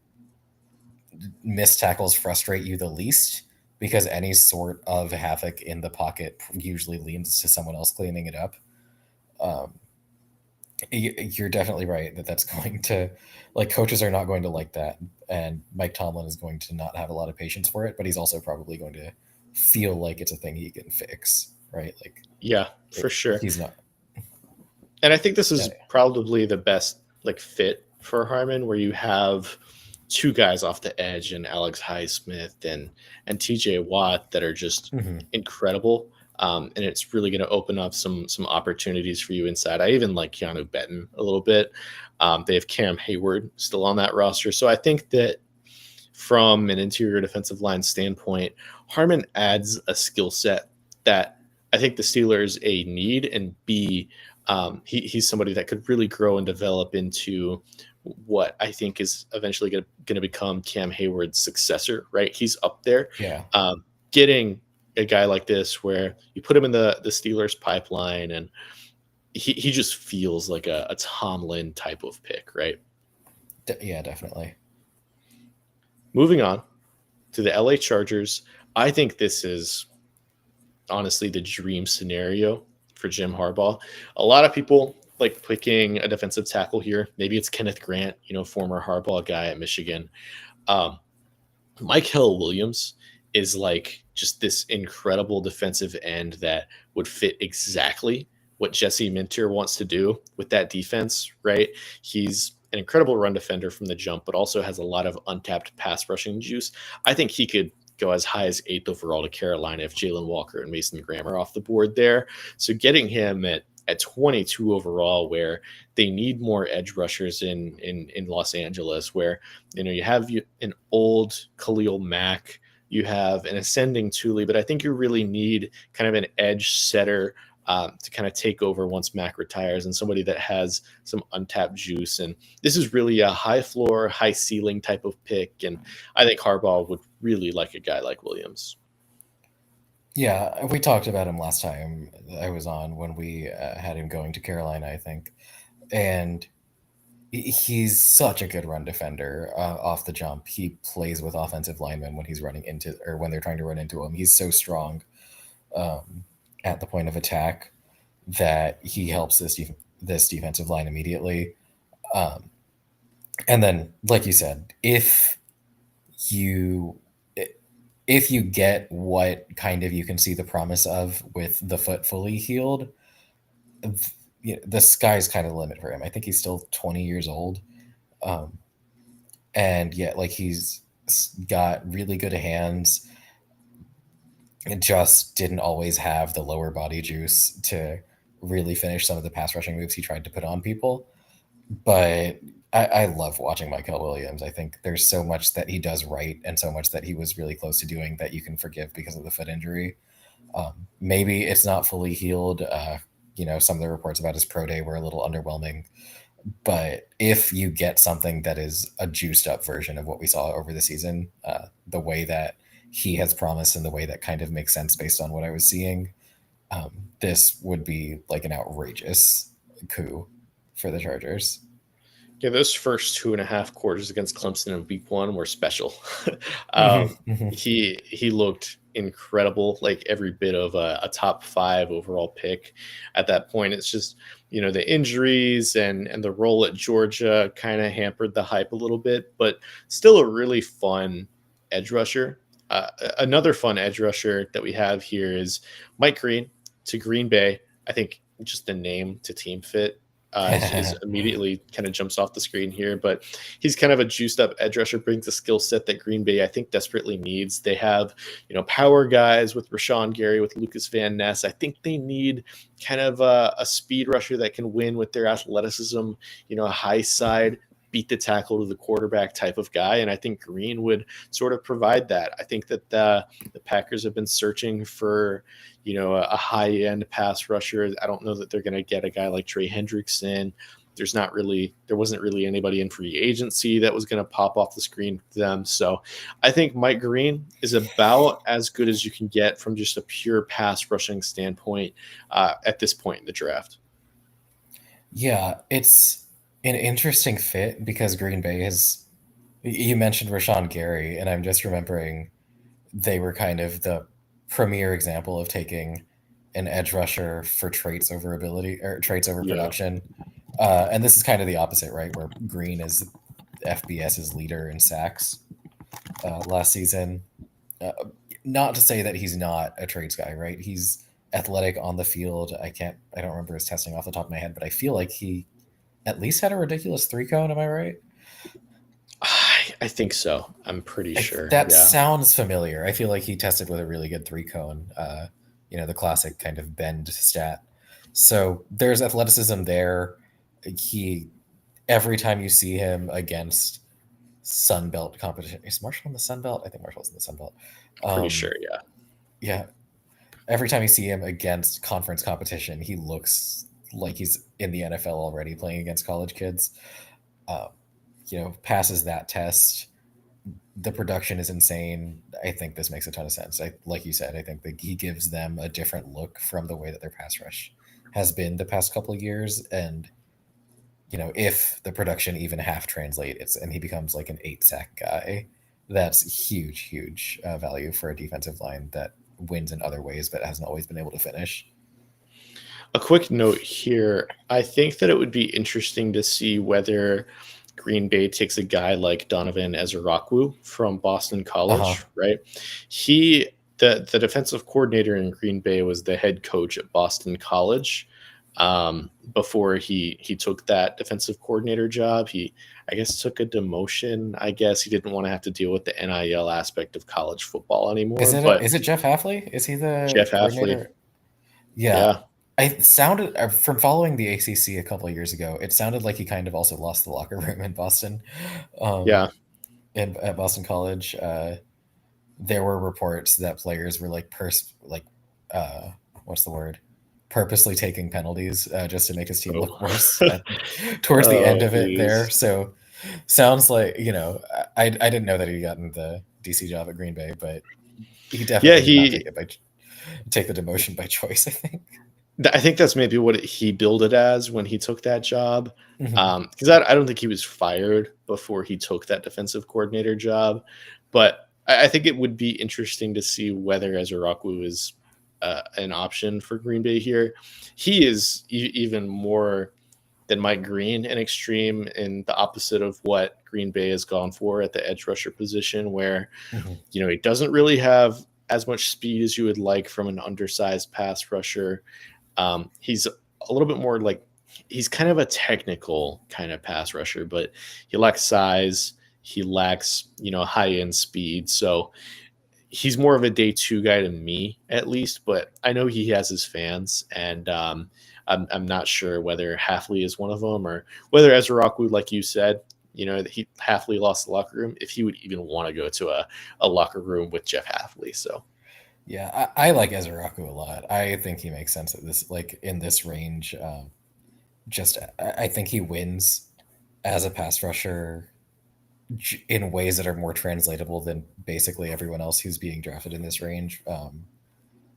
[SPEAKER 2] missed tackles frustrate you the least, because any sort of havoc in the pocket usually leans to someone else cleaning it up. Um, you're definitely right that that's going to, like, coaches are not going to like that, and Mike Tomlin is going to not have a lot of patience for it, but he's also probably going to feel like it's a thing he can fix, right? Like,
[SPEAKER 1] Yeah, for sure.
[SPEAKER 2] he's not.
[SPEAKER 1] And I think this is
[SPEAKER 2] Yeah,
[SPEAKER 1] probably the best like fit for Harmon, where you have 2 guys off the edge and Alex Highsmith and TJ Watt that are just
[SPEAKER 2] hmm
[SPEAKER 1] incredible. And it's really going to open up some opportunities for you inside. I even like Keanu Benton a little bit. They have Cam Hayward still on that roster. So I think that from an interior defensive line standpoint, Harmon adds a skill set that I think the Steelers A need, and B, he's somebody that could really grow and develop into what I think is eventually going to become Cam Hayward's successor. Right, he's up there.
[SPEAKER 2] yeah,
[SPEAKER 1] Getting a guy like this, where you put him in the Steelers pipeline, and he just feels like a Tomlin type of pick, right?
[SPEAKER 2] yeah, definitely.
[SPEAKER 1] Moving on to the LA Chargers, I think this is honestly the dream scenario for Jim Harbaugh. A lot of people like picking a defensive tackle here. Maybe it's Kenneth Grant, former Harbaugh guy at Michigan. Um, Mike Hill Williams is like just this incredible defensive end that would fit exactly what Jesse Minter wants to do with that defense, right? He's an incredible run defender from the jump, but also has a lot of untapped pass rushing juice. I think he could go as high as 8th overall to Carolina if Jalen Walker and Mason Graham are off the board there. So getting him at 22 overall, where they need more edge rushers in Los Angeles, where you have an old Khalil Mack, you have an ascending Thule, but I think you really need kind of an edge setter to kind of take over once Mac retires, and somebody that has some untapped juice. And this is really a high floor, high ceiling type of pick. And I think Harbaugh would really like a guy like Williams.
[SPEAKER 2] Yeah, we talked about him last time I was on when we had him going to Carolina, I think. And he's such a good run defender off the jump. He plays with offensive linemen when he's running into, or when they're trying to run into him. He's so strong um, at the point of attack that he helps this defensive line immediately. Um, and then, like you said, you if you get what kind of you can see the promise of with the foot fully healed, the sky's kind of the limit for him. I think he's still 20 years old. Um, and yet, like, he's got really good hands. It just didn't always have the lower body juice to really finish some of the pass rushing moves he tried to put on people. But I love watching Michael Williams. I think there's so much that he does right and so much that he was really close to doing that you can forgive because of the foot injury. Maybe it's not fully healed. Some of the reports about his pro day were a little underwhelming. But if you get something that is a juiced up version of what we saw over the season, the way that he has promised and the way that kind of makes sense based on what I was seeing, this would be like an outrageous coup for the Chargers.
[SPEAKER 1] Yeah, those first 2.5 quarters against Clemson in Week 1 were special.
[SPEAKER 2] Mhm, mhm.
[SPEAKER 1] He looked incredible, like every bit of a top 5 overall pick at that point. It's just the injuries and the role at Georgia kind of hampered the hype a little bit, but still a really fun edge rusher. Another fun edge rusher that we have here is Mike Green to Green Bay. I think just the name to team fit is immediately kind of jumps off the screen here. But he's kind of a juiced up edge rusher, brings a skill set that Green Bay I think desperately needs. They have power guys with Rashawn Gary, with Lucas Van Ness. I think they need kind of a speed rusher that can win with their athleticism. A high side beat the tackle to the quarterback type of guy. And I think Green would sort of provide that. I think that the Packers have been searching for, a high end pass rusher. I don't know that they're going to get a guy like Trey Hendrickson. There wasn't really anybody in free agency that was going to pop off the screen for them. So I think Mike Green is about as good as you can get from just a pure pass rushing standpoint at this point in the draft.
[SPEAKER 2] Yeah, it's an interesting fit because Green Bay has. You mentioned Rashawn Gary, and I'm just remembering they were kind of the premier example of taking an edge rusher for traits over ability or traits over
[SPEAKER 1] Yeah,
[SPEAKER 2] production. And this is kind of the opposite, right? Where Green is FBS's leader in sacks last season. Uh, Not to say that he's not a traits guy, right? He's athletic on the field. I don't remember his testing off the top of my head, but I feel like he at least had a ridiculous 3-cone. Am I right?
[SPEAKER 1] I think so. I'm pretty sure.
[SPEAKER 2] That
[SPEAKER 1] Yeah.
[SPEAKER 2] sounds familiar. I feel like he tested with a really good 3-cone, the classic kind of bend stat. So there's athleticism there. He, every time you see him against Sun Belt competition, is Marshall in the Sun Belt? I think Marshall's in the Sun Belt.
[SPEAKER 1] Pretty sure.
[SPEAKER 2] Um,
[SPEAKER 1] Yeah.
[SPEAKER 2] yeah, every time you see him against conference competition, he looks like he's in the NFL already playing against college kids. Um, passes that test. The production is insane. I think this makes a ton of sense. Like you said, I think that he gives them a different look from the way that their pass rush has been the past couple of years. And if the production even half translates and he becomes like an 8-sack guy, that's huge, huge value for a defensive line that wins in other ways but hasn't always been able to finish.
[SPEAKER 1] A quick note here. I think that it would be interesting to see whether Green Bay takes a guy like Donovan Ezraku from Boston
[SPEAKER 2] Uh huh.
[SPEAKER 1] College, right? He, the defensive coordinator in Green Bay, was the head coach at Boston College. Before he took that defensive coordinator job, he I guess took a demotion. I guess he didn't want to have to deal with the NIL aspect of college football anymore. But
[SPEAKER 2] Is it Jeff Hafley? Is he the
[SPEAKER 1] Jeff Hafley,
[SPEAKER 2] coordinator? Yeah.
[SPEAKER 1] yeah,
[SPEAKER 2] I sounded from following the ACC a couple of years ago. It sounded like he kind of also lost the locker room in Boston, um,
[SPEAKER 1] yeah.
[SPEAKER 2] at Boston College. there were reports that players were uh, what's the word? Purposely taking penalties just to make his team look
[SPEAKER 1] Oh,
[SPEAKER 2] worse towards the end
[SPEAKER 1] oh,
[SPEAKER 2] of it there.
[SPEAKER 1] geez.
[SPEAKER 2] So sounds like, I didn't know that he'd gotten the DC job at Green Bay, but he
[SPEAKER 1] Yeah,
[SPEAKER 2] definitely did not
[SPEAKER 1] he.
[SPEAKER 2] take the demotion by choice, I think.
[SPEAKER 1] I think that's maybe what he billed it as when he took that job.
[SPEAKER 2] Hmm.
[SPEAKER 1] Because I don't think he was fired before he took that defensive coordinator job, but I think it would be interesting to see whether Ezraku is an option for Green Bay here. He is even more than Mike Green, an extreme in the opposite of what Green Bay has gone for at the edge rusher position, where
[SPEAKER 2] Hmm.
[SPEAKER 1] he doesn't really have as much speed as you would like from an undersized pass rusher. He's a little bit more like he's kind of a technical kind of pass rusher, but he lacks size. He lacks, high end speed. So he's more of a day two guy to me, at least. But I know he has his fans, and I'm not sure whether Halfley is one of them or whether Ezraku, like you said, he Halfley lost the locker room. If he would even want to go to a locker room with Jeff Halfley, so
[SPEAKER 2] Yeah, I like Ezraku a lot. I think he makes sense at this, like in this range. Just I think he wins as a pass rusher in ways that are more translatable than basically everyone else who's being drafted in this range,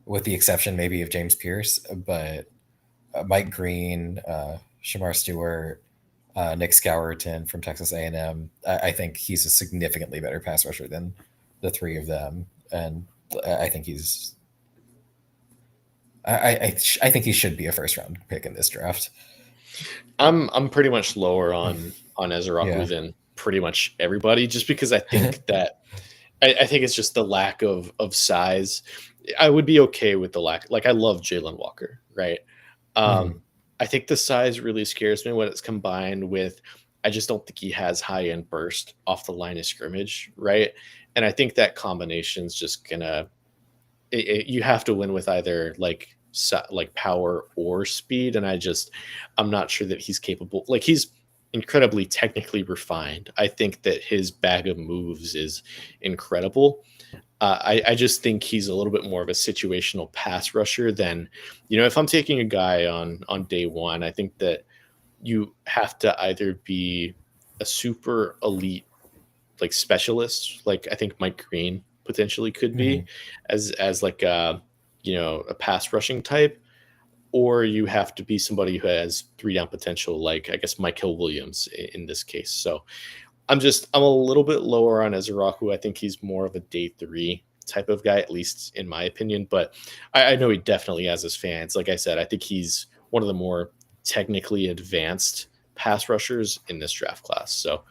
[SPEAKER 2] with the exception maybe of James Pierce. But Mike Green, Shamar Stewart, Nick Scourton from Texas A&M, I think he's a significantly better pass rusher than the three of them, and I think I think he should be a first round pick in this draft.
[SPEAKER 1] I'm pretty much lower on
[SPEAKER 2] Yeah.
[SPEAKER 1] Ezraku than pretty much everybody, just because I think that I think it's just the lack of size. I would be okay with the lack. Like I love Jalen Walker, right?
[SPEAKER 2] Mhm.
[SPEAKER 1] Um, I think the size really scares me when it's combined with. I just don't think he has high end burst off the line of scrimmage, right? And I think that combination is just gonna you have to win with either like power or speed, and I'm not sure that he's capable. Like he's incredibly technically refined. I think that his bag of moves is incredible. I just think he's a little bit more of a situational pass rusher than, if I'm taking a guy on day one, I think that you have to either be a super elite like specialists, like I think Mike Green potentially could be
[SPEAKER 2] Mhm.
[SPEAKER 1] as like a pass rushing type, or you have to be somebody who has three down potential, like I guess Michael Williams in this case. So I'm a little bit lower on Ezraku. I think he's more of a day three type of guy, at least in my opinion. But I know he definitely has his fans. Like I said, I think he's one of the more technically advanced pass rushers in this draft class. So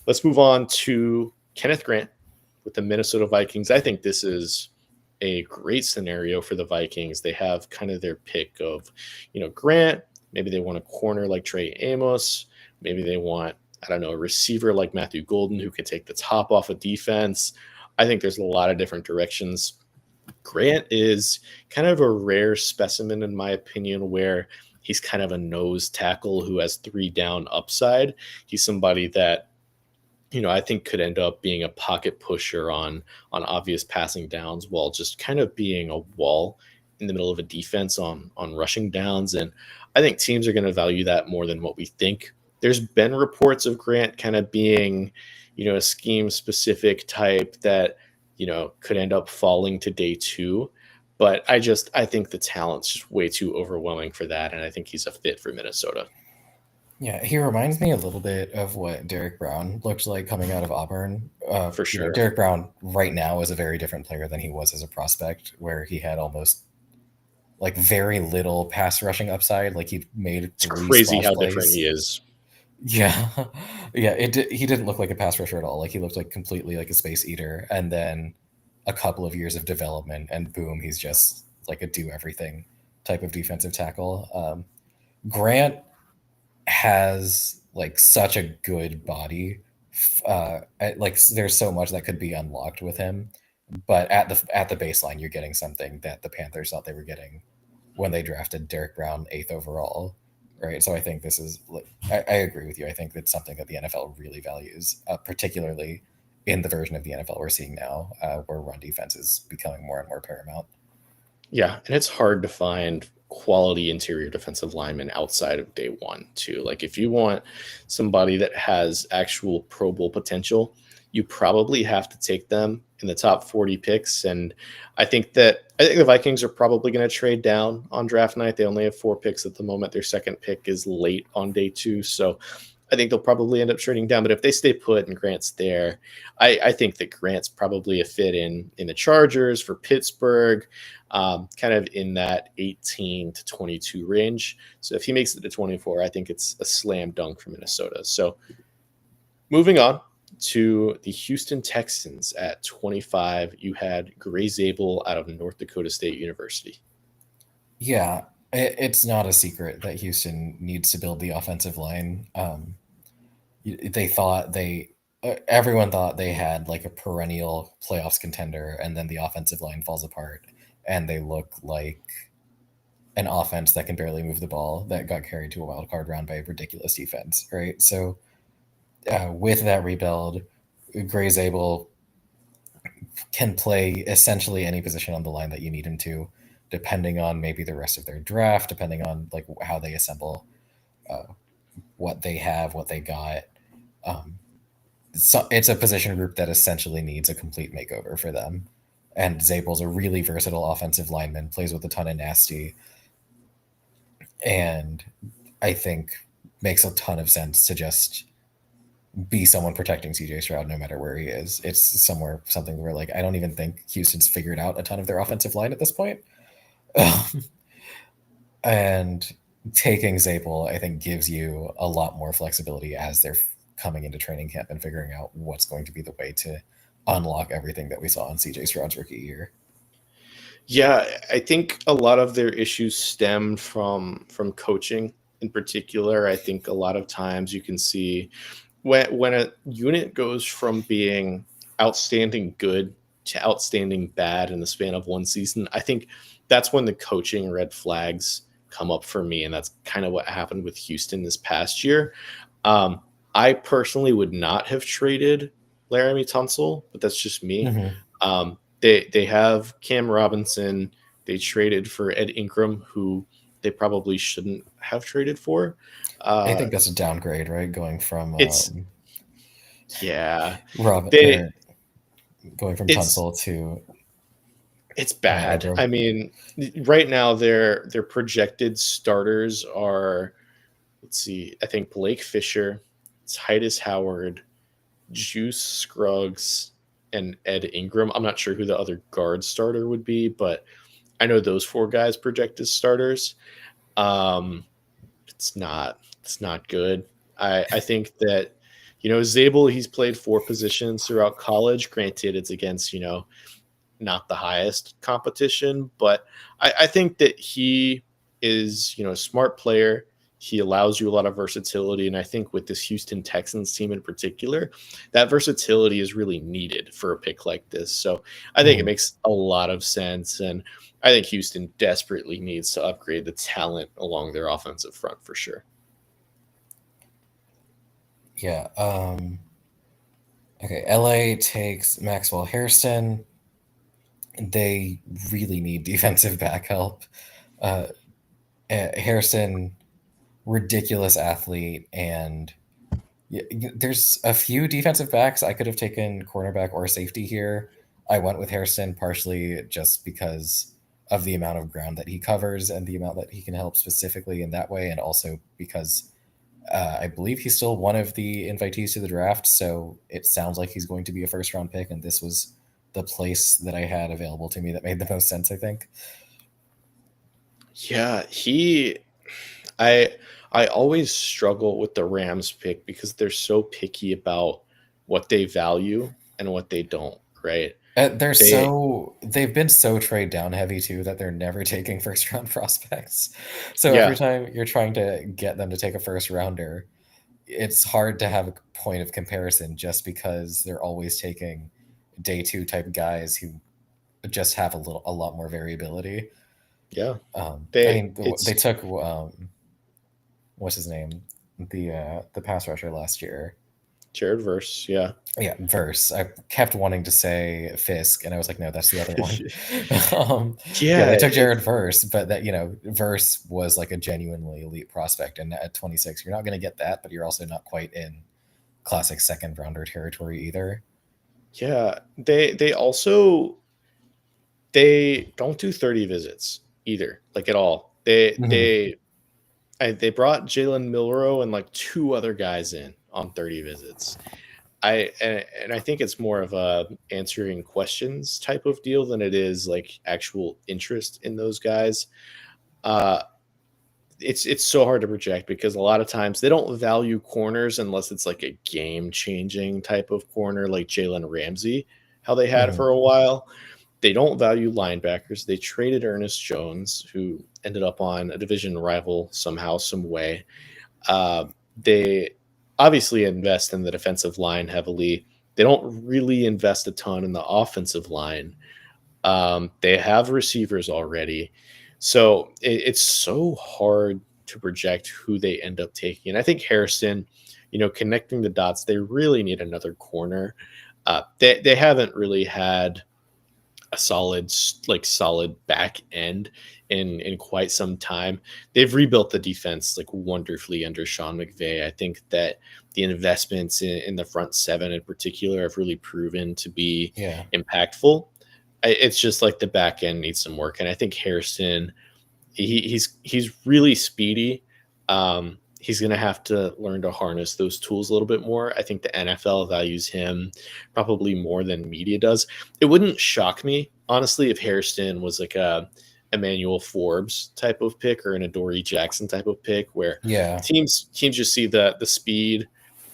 [SPEAKER 1] let's move on to Kenneth Grant with the Minnesota Vikings. I think this is a great scenario for the Vikings. They have kind of their pick of, Grant. Maybe they want a corner like Trey Amos. Maybe they want, I don't know, a receiver like Matthew Golden who can take the top off of defense. I think there's a lot of different directions. Grant is kind of a rare specimen, in my opinion, where he's kind of a nose tackle who has three down upside. He's somebody that I think could end up being a pocket pusher on obvious passing downs while just kind of being a wall in the middle of a defense on rushing downs. And I think teams are going to value that more than what we think. There's been reports of Grant kind of being, a scheme specific type that, could end up falling to day two. But I think the talent's just way too overwhelming for that. And I think he's a fit for Minnesota
[SPEAKER 2] Yeah, he reminds me a little bit of what Derek Brown looked like coming out of Auburn.
[SPEAKER 1] for sure.
[SPEAKER 2] Derek Brown right now is a very different player than he was as a prospect, where he had almost like very little pass rushing upside. Like he made
[SPEAKER 1] It's
[SPEAKER 2] three
[SPEAKER 1] crazy
[SPEAKER 2] splash
[SPEAKER 1] how different he
[SPEAKER 2] plays.
[SPEAKER 1] is.
[SPEAKER 2] Yeah, yeah. He didn't look like a pass rusher at all. Like he looked like completely like a space eater. And then a couple of years of development, and boom, he's just like a do everything type of defensive tackle. Grant has like such a good body. Like there's so much that could be unlocked with him, but at the baseline, you're getting something that the Panthers thought they were getting when they drafted Derek Brown eighth overall, right? So I think this is like I agree with you. I think it's something that the NFL really values, particularly in the version of the NFL we're seeing now, where run defense is becoming more and more paramount.
[SPEAKER 1] Yeah, and it's hard to find quality interior defensive linemen outside of day one, too. Like, if you want somebody that has actual Pro Bowl potential, you probably have to take them in the top 40 picks. And I think the Vikings are probably going to trade down on draft night. They only have 4 picks at the moment. Their second pick is late on day two. So I think they'll probably end up trading down. But if they stay put and Grant's there, I think that Grant's probably a fit in the Chargers for Pittsburgh, kind of in that 18 to 22 range. So if he makes it to 24, I think it's a slam dunk for Minnesota. So moving on to the Houston Texans at 25, you had Gray Zabel out of North Dakota State University.
[SPEAKER 2] Yeah, it's not a secret that Houston needs to build the offensive line. They thought everyone thought they had like a perennial playoffs contender, and then the offensive line falls apart, and they look like an offense that can barely move the ball that got carried to a wild card round by a ridiculous defense, right? So with that rebuild, Gray Zabel can play essentially any position on the line that you need him to, depending on maybe the rest of their draft, depending on like how they assemble what they have, what they got. So it's a position group that essentially needs a complete makeover for them. And Zabel's a really versatile offensive lineman, plays with a ton of nasty, and I think makes a ton of sense to just be someone protecting CJ Stroud no matter where he is. It's something where like I don't even think Houston's figured out a ton of their offensive line at this point. And taking Zabel, I think, gives you a lot more flexibility as they're coming into training camp and figuring out what's going to be the way to unlock everything that we saw in CJ Stroud's rookie year.
[SPEAKER 1] Yeah, I think a lot of their issues stem from coaching in particular. I think a lot of times you can see when a unit goes from being outstanding good to outstanding bad in the span of one season, I think that's when the coaching red flags come up for me, and that's kind of what happened with Houston this past year. Um, I personally would not have traded Laramie Tunsil, but that's just me.
[SPEAKER 2] Mm-hmm.
[SPEAKER 1] They have Cam Robinson. They traded for Ed Ingram, who they probably shouldn't have traded for.
[SPEAKER 2] I
[SPEAKER 1] Uh,
[SPEAKER 2] think that's a downgrade, right? Going from
[SPEAKER 1] it's yeah,
[SPEAKER 2] Rob
[SPEAKER 1] they
[SPEAKER 2] or going from
[SPEAKER 1] it's
[SPEAKER 2] Tunsil to
[SPEAKER 1] it's bad.
[SPEAKER 2] Ingram.
[SPEAKER 1] I mean, right now their projected starters are, let's see, I think Blake Fisher, Titus Howard, Juice Scruggs, and Ed Ingram. I'm not sure who the other guard starter would be, but I know those 4 guys project as starters. Um, it's not good. I think that Zabel, he's played 4 positions throughout college. Granted, it's against not the highest competition, but I think that he is a smart player. He allows you a lot of versatility, and I think with this Houston Texans team in particular, that versatility is really needed for a pick like this. So I think it
[SPEAKER 2] Mhm.
[SPEAKER 1] makes a lot of sense, and I think Houston desperately needs to upgrade the talent along their offensive front for sure.
[SPEAKER 2] Yeah. Okay. LA takes Maxwell Hairston. They really need defensive back help. Uh, Hairston, ridiculous athlete, and there's a few defensive backs I could have taken cornerback or safety here. I went with Hairston partially just because of the amount of ground that he covers and the amount that he can help specifically in that way, and also because I believe he's still one of the invitees to the draft, so it sounds like he's going to be a first round pick, and this was the place that I had available to me that made the most sense, I think.
[SPEAKER 1] Yeah, I I always struggle with the Rams pick because they're so picky about what they value and what they don't, right? They
[SPEAKER 2] They've been so trade down heavy too that they're never taking first round prospects. So every
[SPEAKER 1] yeah,
[SPEAKER 2] time you're trying to get them to take a first rounder, it's hard to have a point of comparison just because they're always taking day two type guys who just have a lot more variability.
[SPEAKER 1] yeah.
[SPEAKER 2] I
[SPEAKER 1] They
[SPEAKER 2] mean, they
[SPEAKER 1] it's
[SPEAKER 2] took what's his name, the pass rusher last year.
[SPEAKER 1] Jared Verse, yeah.
[SPEAKER 2] Yeah, Verse. I kept wanting to say Fisk, and I was like, no, that's the other one. Yeah,
[SPEAKER 1] Yeah,
[SPEAKER 2] they took Jared
[SPEAKER 1] it's
[SPEAKER 2] Verse, but that Verse was like a genuinely elite prospect, and at 26, you're not going to get that, but you're also not quite in classic second rounder territory either.
[SPEAKER 1] yeah. They also they don't do 30 visits either, like at all.
[SPEAKER 2] Hmm.
[SPEAKER 1] They brought Jalen Milrow and like two other guys in on 30 visits. And I think it's more of a answering questions type of deal than it is like actual interest in those guys. Uh, it's so hard to project because a lot of times they don't value corners unless it's like a game changing type of corner like Jalen Ramsey, how they had
[SPEAKER 2] Hmm.
[SPEAKER 1] for a while. They don't value linebackers. They traded Ernest Jones, who ended up on a division rival somehow, some way. They obviously invest in the defensive line heavily. They don't really invest a ton in the offensive line. They have receivers already. So it's so hard to project who they end up taking. And I think Harrison, connecting the dots, they really need another corner. They haven't really had a solid back end in quite some time. They've rebuilt the defense like wonderfully under Sean McVay. I think that the investments in the front seven in particular have really proven to be
[SPEAKER 2] Yeah.
[SPEAKER 1] impactful. It's just like the back end needs some work, and I think Harrison he's really speedy. He's going to have to learn to harness those tools a little bit more. I think the NFL values him probably more than media does. It wouldn't shock me, honestly, if Hairston was like a Emmanuel Forbes type of pick or an Adoree Jackson type of pick, where
[SPEAKER 2] Yeah.
[SPEAKER 1] teams just see the speed.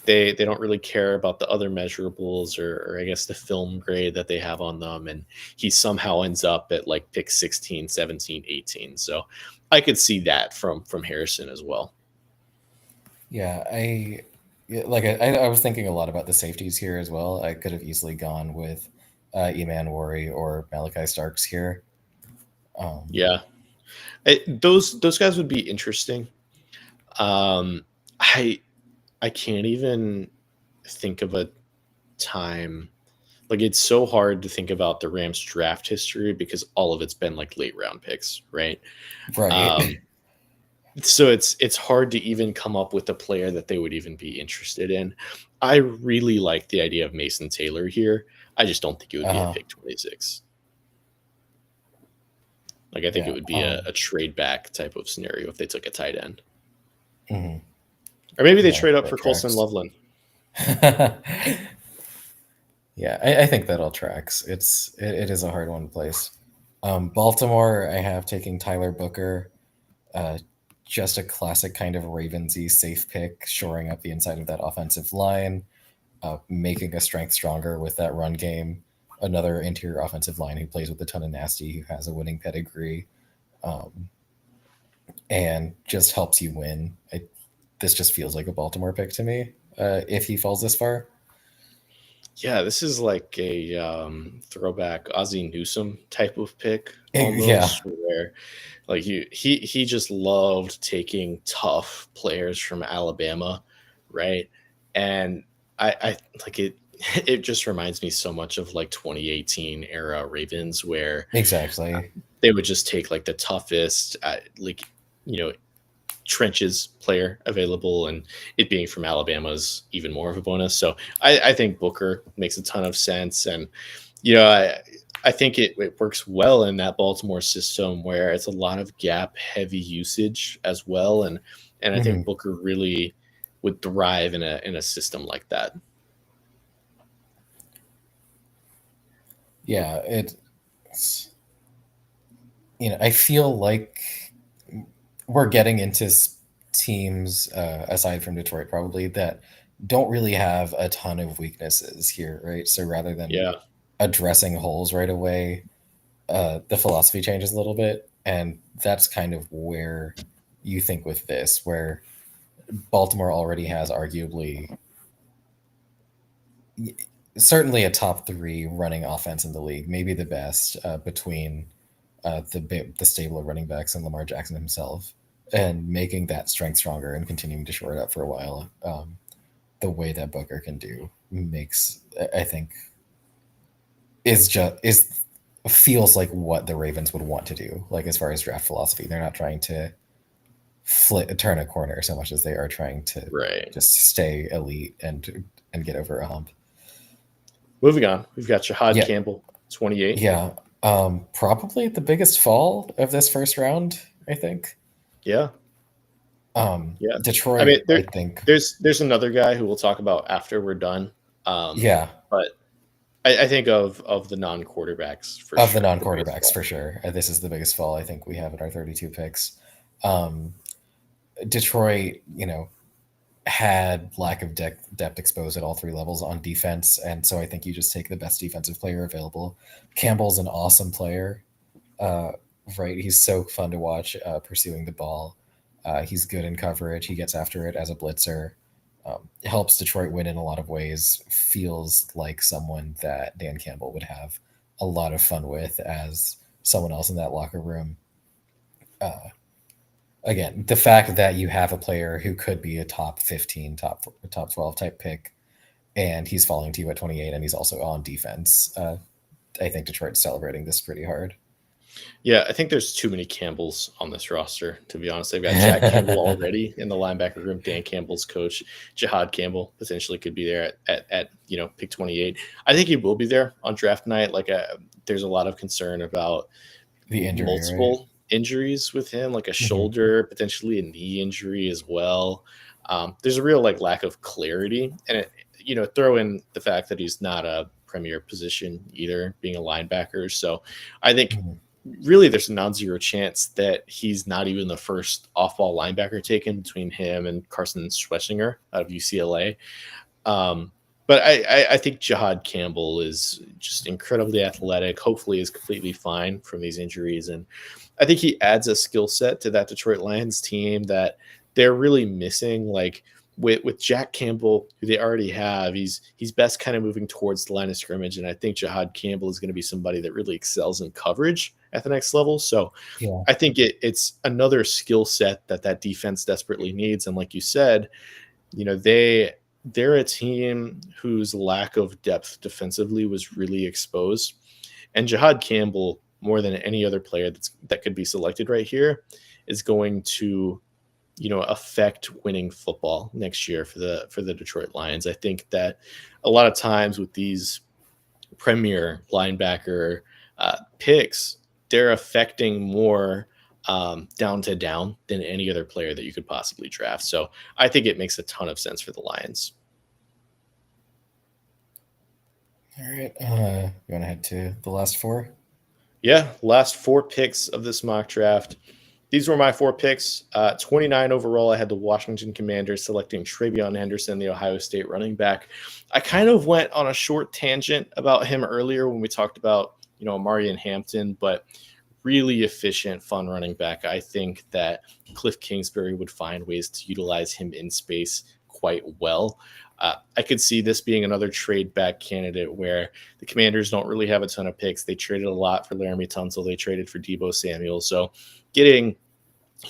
[SPEAKER 1] They don't really care about the other measurables or I guess the film grade that they have on them. And he somehow ends up at like pick 16, 17, 18. So I could see that from Harrison as well.
[SPEAKER 2] Yeah, I was thinking a lot about the safeties here as well. I could have easily gone with Eman Wari or Malachi Starks here. Um,
[SPEAKER 1] Yeah. Those guys would be interesting. Um, I I can't even think of a time. Like it's so hard to think about the Rams draft history because all of it's been like late round picks, right?
[SPEAKER 2] right.
[SPEAKER 1] Um, so it's hard to even come up with a player that they would even be interested in. I really like the idea of Mason Taylor here. I just don't think it would be a
[SPEAKER 2] Uh-huh.
[SPEAKER 1] pick 26. Like I think it
[SPEAKER 2] Yeah.
[SPEAKER 1] would be a trade back type of scenario if they took a tight end.
[SPEAKER 2] Mhm.
[SPEAKER 1] Or maybe they
[SPEAKER 2] Yeah,
[SPEAKER 1] trade up
[SPEAKER 2] that
[SPEAKER 1] for Colson
[SPEAKER 2] tracks.
[SPEAKER 1] Loveland.
[SPEAKER 2] Yeah, I think that all tracks. It is a hard one to place. Baltimore, I have taking Tyler Booker. Uh, just a classic kind of Ravensy safe pick, shoring up the inside of that offensive line, making a strength stronger with that run game. Another interior offensive line who plays with a ton of nasty, who has a winning pedigree, um, and just helps you win. This just feels like a Baltimore pick to me. If he falls this far,
[SPEAKER 1] Yeah, this is like a throwback Ozzie Newsome type of pick
[SPEAKER 2] yeah,
[SPEAKER 1] almost, where like he just loved taking tough players from Alabama, right? And I like it. It just reminds me so much of like 2018 era Ravens, where
[SPEAKER 2] exactly.
[SPEAKER 1] they would just take like the toughest, like you know trenches player available, and it being from Alabama is even more of a bonus. So I think Booker makes a ton of sense, and you know I think it works well in that Baltimore system where it's a lot of gap heavy usage as well, and I think
[SPEAKER 2] Mhm.
[SPEAKER 1] Booker really would thrive in a system like that.
[SPEAKER 2] Yeah, it's I feel like we're getting into teams aside from Detroit probably that don't really have a ton of weaknesses here, right? So rather than
[SPEAKER 1] Yeah,
[SPEAKER 2] addressing holes right away, the philosophy changes a little bit, and that's kind of where you think with this, where Baltimore already has arguably certainly a top three running offense in the league, maybe the best between the stable of running backs and Lamar Jackson himself, and making that strength stronger and continuing to shore it up for a while. the way that Booker can do makes, I think, is feels like what the Ravens would want to do. Like as far as draft philosophy, they're not trying to turn a corner so much as they are trying to
[SPEAKER 1] Right.
[SPEAKER 2] just stay elite and get over a hump.
[SPEAKER 1] Moving on, we've got Jahad
[SPEAKER 2] Yeah,
[SPEAKER 1] Campbell, 28.
[SPEAKER 2] yeah. Probably the biggest fall of this first round, I think.
[SPEAKER 1] Yeah, yeah. I mean,
[SPEAKER 2] Detroit, I think.
[SPEAKER 1] there's another guy who we'll talk about after we're done.
[SPEAKER 2] Yeah,
[SPEAKER 1] But I think of the non quarterbacks for
[SPEAKER 2] of the
[SPEAKER 1] sure.
[SPEAKER 2] non
[SPEAKER 1] The biggest
[SPEAKER 2] quarterbacks
[SPEAKER 1] fall.
[SPEAKER 2] for sure. This is the biggest fall I think we have in our 32 picks. Um, Detroit, had lack of depth exposed at all three levels on defense, and so I think you just take the best defensive player available. Campbell's an awesome player, uh, right? He's so fun to watch pursuing the ball. He's good in coverage. He gets after it as a blitzer. Helps Detroit win in a lot of ways. Feels like someone that Dan Campbell would have a lot of fun with as someone else in that locker room. Uh, Again, the fact that you have a player who could be a top 15, top 12 type pick, and he's falling to you at 28, and he's also on defense. I think Detroit's celebrating this pretty hard.
[SPEAKER 1] Yeah, I think there's too many Campbells on this roster, to be honest. They've got Jack Campbell already in the linebacker room. Dan Campbell's coach. Jahad Campbell potentially could be there at pick 28. I think he will be there on draft night. There's a lot of concern about
[SPEAKER 2] The injury, right?
[SPEAKER 1] multiple injuries with him, like a
[SPEAKER 2] Mm-hmm.
[SPEAKER 1] shoulder, potentially a knee injury as well. There's a real lack of clarity, and throw in the fact that he's not a premier position either, being a linebacker. So I think
[SPEAKER 2] Mm-hmm.
[SPEAKER 1] really there's a non-zero chance that he's not even the first off-ball linebacker taken between him and Carson Schwetzinger out of UCLA. Um, but I think Jahad Campbell is just incredibly athletic. Hopefully, is completely fine from these injuries, and I think he adds a skill set to that Detroit Lions team that they're really missing. Like with Jack Campbell, who they already have, he's best kind of moving towards the line of scrimmage, and I think Jahad Campbell is going to be somebody that really excels in coverage at the next level. So
[SPEAKER 2] Yeah.
[SPEAKER 1] I think it's another skill set that defense desperately needs. And like you said, they're a team whose lack of depth defensively was really exposed. And Jahad Campbell, more than any other player that could be selected right here, is going to affect winning football next year for the Detroit Lions. I think that a lot of times with these premier linebacker picks, they're affecting more down to down than any other player that you could possibly draft. So I think it makes a ton of sense for the Lions.
[SPEAKER 2] All right. You want to head to the last four?
[SPEAKER 1] Yeah, last four picks of this mock draft. These were my four picks. 29 overall, I had the Washington Commanders selecting Travion Henderson, the Ohio State running back. I kind of went on a short tangent about him earlier when we talked about, Amari and Hampton, but really efficient, fun running back. I think that Cliff Kingsbury would find ways to utilize him in space quite well. I could see this being another trade back candidate where the Commanders don't really have a ton of picks. They traded a lot for Laramie Tunsil. They traded for Debo Samuel. So getting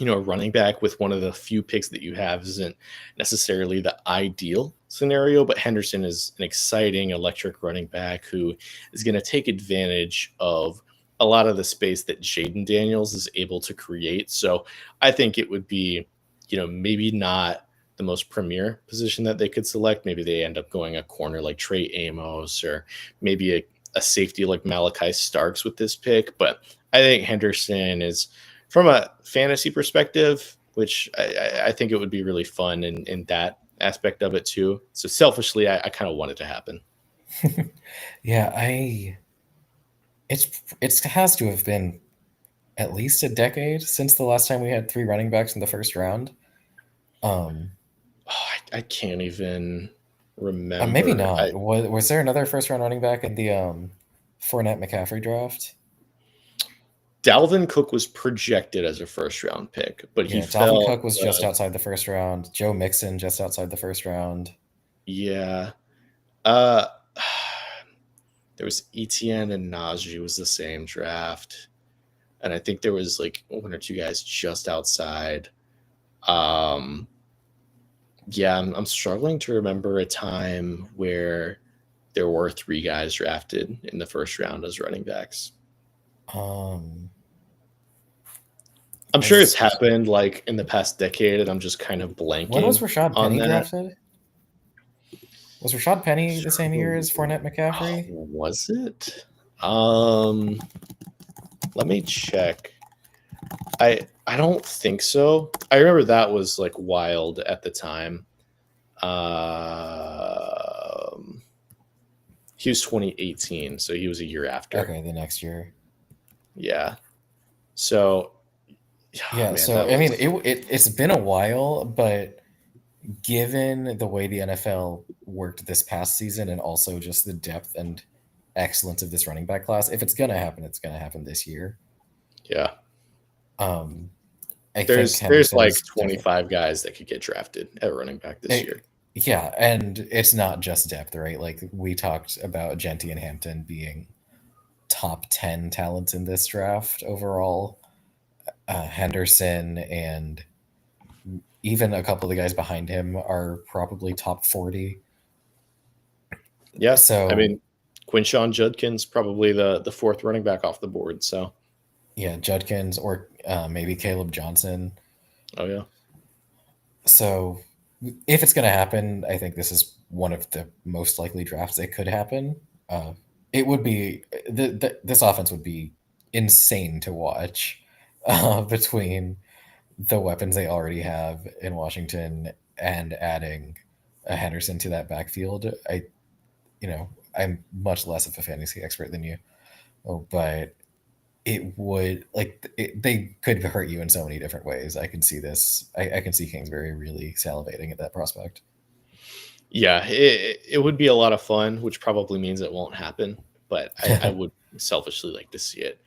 [SPEAKER 1] a running back with one of the few picks that you have isn't necessarily the ideal scenario, but Henderson is an exciting electric running back who is going to take advantage of a lot of the space that Jaden Daniels is able to create. So I think it would be, maybe not the most premier position that they could select. Maybe they end up going a corner like Trey Amos or maybe a safety like Malachi Starks with this pick. But I think Henderson is, from a fantasy perspective, which I think it would be really fun in that aspect of it too. So selfishly, I kind of want it to happen.
[SPEAKER 2] Yeah, it has to have been at least a decade since the last time we had three running backs in the first round.
[SPEAKER 1] Oh, I can't even
[SPEAKER 2] Maybe
[SPEAKER 1] remember.
[SPEAKER 2] not. Was there another first round running back in the Fournette McCaffrey draft?
[SPEAKER 1] Dalvin Cook was projected as a first round pick, but he
[SPEAKER 2] Yeah, Dalvin
[SPEAKER 1] fell.
[SPEAKER 2] Cook was just outside the first round. Joe Mixon just outside the first round.
[SPEAKER 1] Yeah. Uh, there was Etienne and Najee was the same draft. And I think there was like one or two guys just outside. Um, Yeah, I'm struggling to remember a time where there were 3 guys drafted in the first round as running backs.
[SPEAKER 2] Um,
[SPEAKER 1] I'm sure it's
[SPEAKER 2] was
[SPEAKER 1] happened, like, in the past decade, and I'm just kind of
[SPEAKER 2] when was
[SPEAKER 1] blanking
[SPEAKER 2] Rashad
[SPEAKER 1] on
[SPEAKER 2] Penny
[SPEAKER 1] that.
[SPEAKER 2] drafted? Was Rashad Penny the same year as Fournette McCaffrey?
[SPEAKER 1] Was it? Um, Let me check. I don't think so. I remember that was, like, wild at the time. Um, he was 2018, so he was a year after.
[SPEAKER 2] Okay, the next year.
[SPEAKER 1] Yeah. So,
[SPEAKER 2] Yeah,
[SPEAKER 1] man,
[SPEAKER 2] so
[SPEAKER 1] that
[SPEAKER 2] I mean,
[SPEAKER 1] was
[SPEAKER 2] it's been a while, but given the way the NFL worked this past season and also just the depth and excellence of this running back class, if it's gonna happen, it's gonna happen this year.
[SPEAKER 1] yeah.
[SPEAKER 2] Um, I think
[SPEAKER 1] There's
[SPEAKER 2] Henderson
[SPEAKER 1] like
[SPEAKER 2] is definitely
[SPEAKER 1] 25 guys that could get drafted at running back this year.
[SPEAKER 2] yeah, and it's not just depth, right? Like we talked about Genty and Hampton being top 10 talents in this draft overall. Henderson and even a couple of the guys behind him are probably top 40.
[SPEAKER 1] Yeah. I
[SPEAKER 2] So
[SPEAKER 1] mean, Quinshawn Judkins probably the fourth running back off the board. So,
[SPEAKER 2] yeah, Judkins or maybe Caleb Johnson.
[SPEAKER 1] oh yeah.
[SPEAKER 2] So if it's going to happen, I think this is one of the most likely drafts it could happen. It would be this offense would be insane to watch between the weapons they already have in Washington and adding a Henderson to that backfield. I'm much less of a fantasy expert than you, but it would they could hurt you in so many different ways. I can see this. I can see Kingsbury really salivating at that prospect.
[SPEAKER 1] Yeah, it would be a lot of fun, which probably means it won't happen, but I would selfishly like to see it.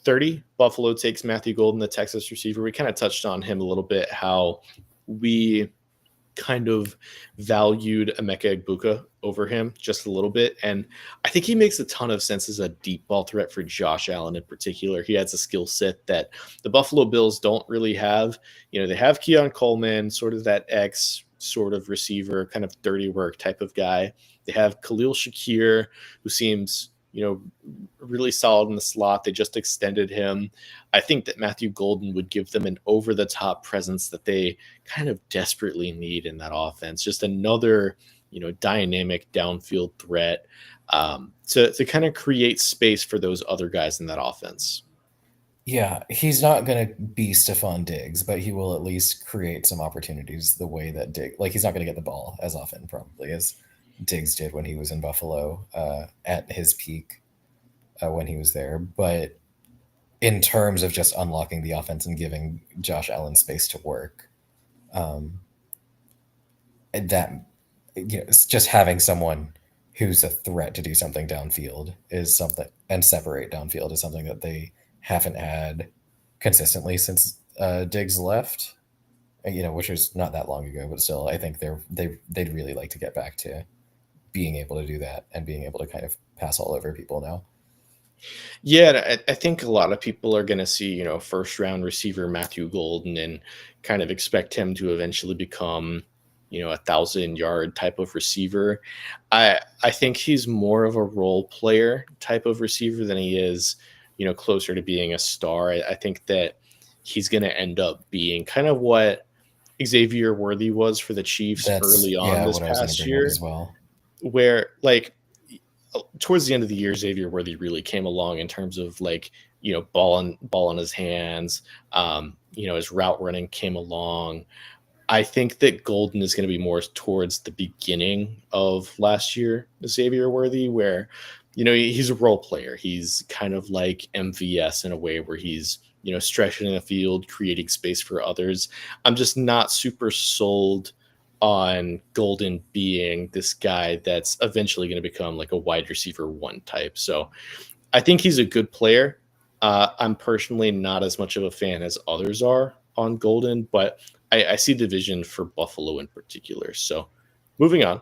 [SPEAKER 1] 30, Buffalo takes Matthew Golden, the Texas receiver. We kind of touched on him a little bit, how we kind of valued Emeka Egbuka over him just a little bit. And I think he makes a ton of sense as a deep ball threat for Josh Allen in particular. He has a skill set that the Buffalo Bills don't really have. You know, they have Keon Coleman, sort of that X sort of receiver, kind of dirty work type of guy. They have Khalil Shakir, who seems, really solid in the slot. They just extended him. I think that Matthew Golden would give them an over the top presence that they kind of desperately need in that offense. Just another, dynamic downfield threat to kind of create space for those other guys in that offense.
[SPEAKER 2] Yeah, he's not going to be Stephon Diggs, but he will at least create some opportunities the way that he's not going to get the ball as often probably as Diggs did when he was in Buffalo at his peak when he was there. But in terms of just unlocking the offense and giving Josh Allen space to work, and that it's just having someone who's a threat to do something downfield is something, and separate downfield is something that they haven't had consistently since Diggs left. Which was not that long ago, but still, I think they'd really like to get back to being able to do that and being able to kind of pass all over people now.
[SPEAKER 1] Yeah, I think a lot of people are going to see, first round receiver Matthew Golden and kind of expect him to eventually become, 1,000-yard type of receiver. I think he's more of a role player type of receiver than he is, closer to being a star. I think that he's going to end up being kind of what Xavier Worthy was for the Chiefs
[SPEAKER 2] That's,
[SPEAKER 1] early on
[SPEAKER 2] yeah,
[SPEAKER 1] this
[SPEAKER 2] what I was going to
[SPEAKER 1] past
[SPEAKER 2] bring up
[SPEAKER 1] year,
[SPEAKER 2] as well.
[SPEAKER 1] where like towards the end of the year, Xavier Worthy really came along in terms of like, ball in his hands. His route running came along. I think that Golden is going to be more towards the beginning of last year, Xavier Worthy, where, he's a role player. He's kind of like MVS in a way where he's, stretching the field, creating space for others. I'm just not super sold on Golden being this guy that's eventually going to become like a wide receiver one type. So I think he's a good player. I'm personally not as much of a fan as others are on Golden, but I see the vision for Buffalo in particular. So moving on,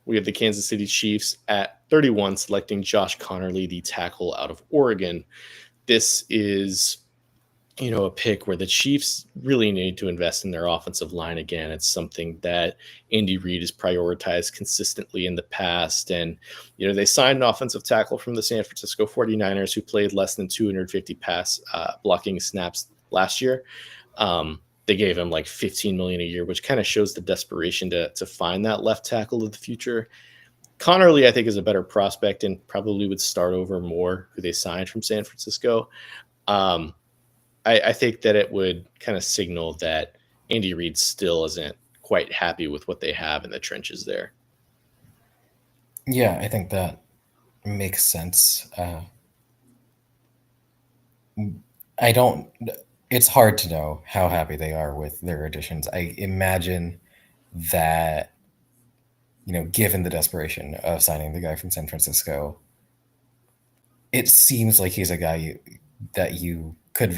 [SPEAKER 1] we have the Kansas City Chiefs at 31, selecting Josh Connerly, the tackle out of Oregon. This is a pick where the Chiefs really need to invest in their offensive line again. It's something that Andy Reid has prioritized consistently in the past. And, they signed an offensive tackle from the San Francisco 49ers who played less than 250 pass blocking snaps last year. They gave him like 15 million a year, which kind of shows the desperation to find that left tackle of the future. Connerly, I think, is a better prospect and probably would start over Moore, who they signed from San Francisco. Um, I think that it would kind of signal that Andy Reid still isn't quite happy with what they have in the trenches there.
[SPEAKER 2] Yeah, I think that makes sense. I don't. It's hard to know how happy they are with their additions. I imagine that, given the desperation of signing the guy from San Francisco, it seems like he's a guy that you could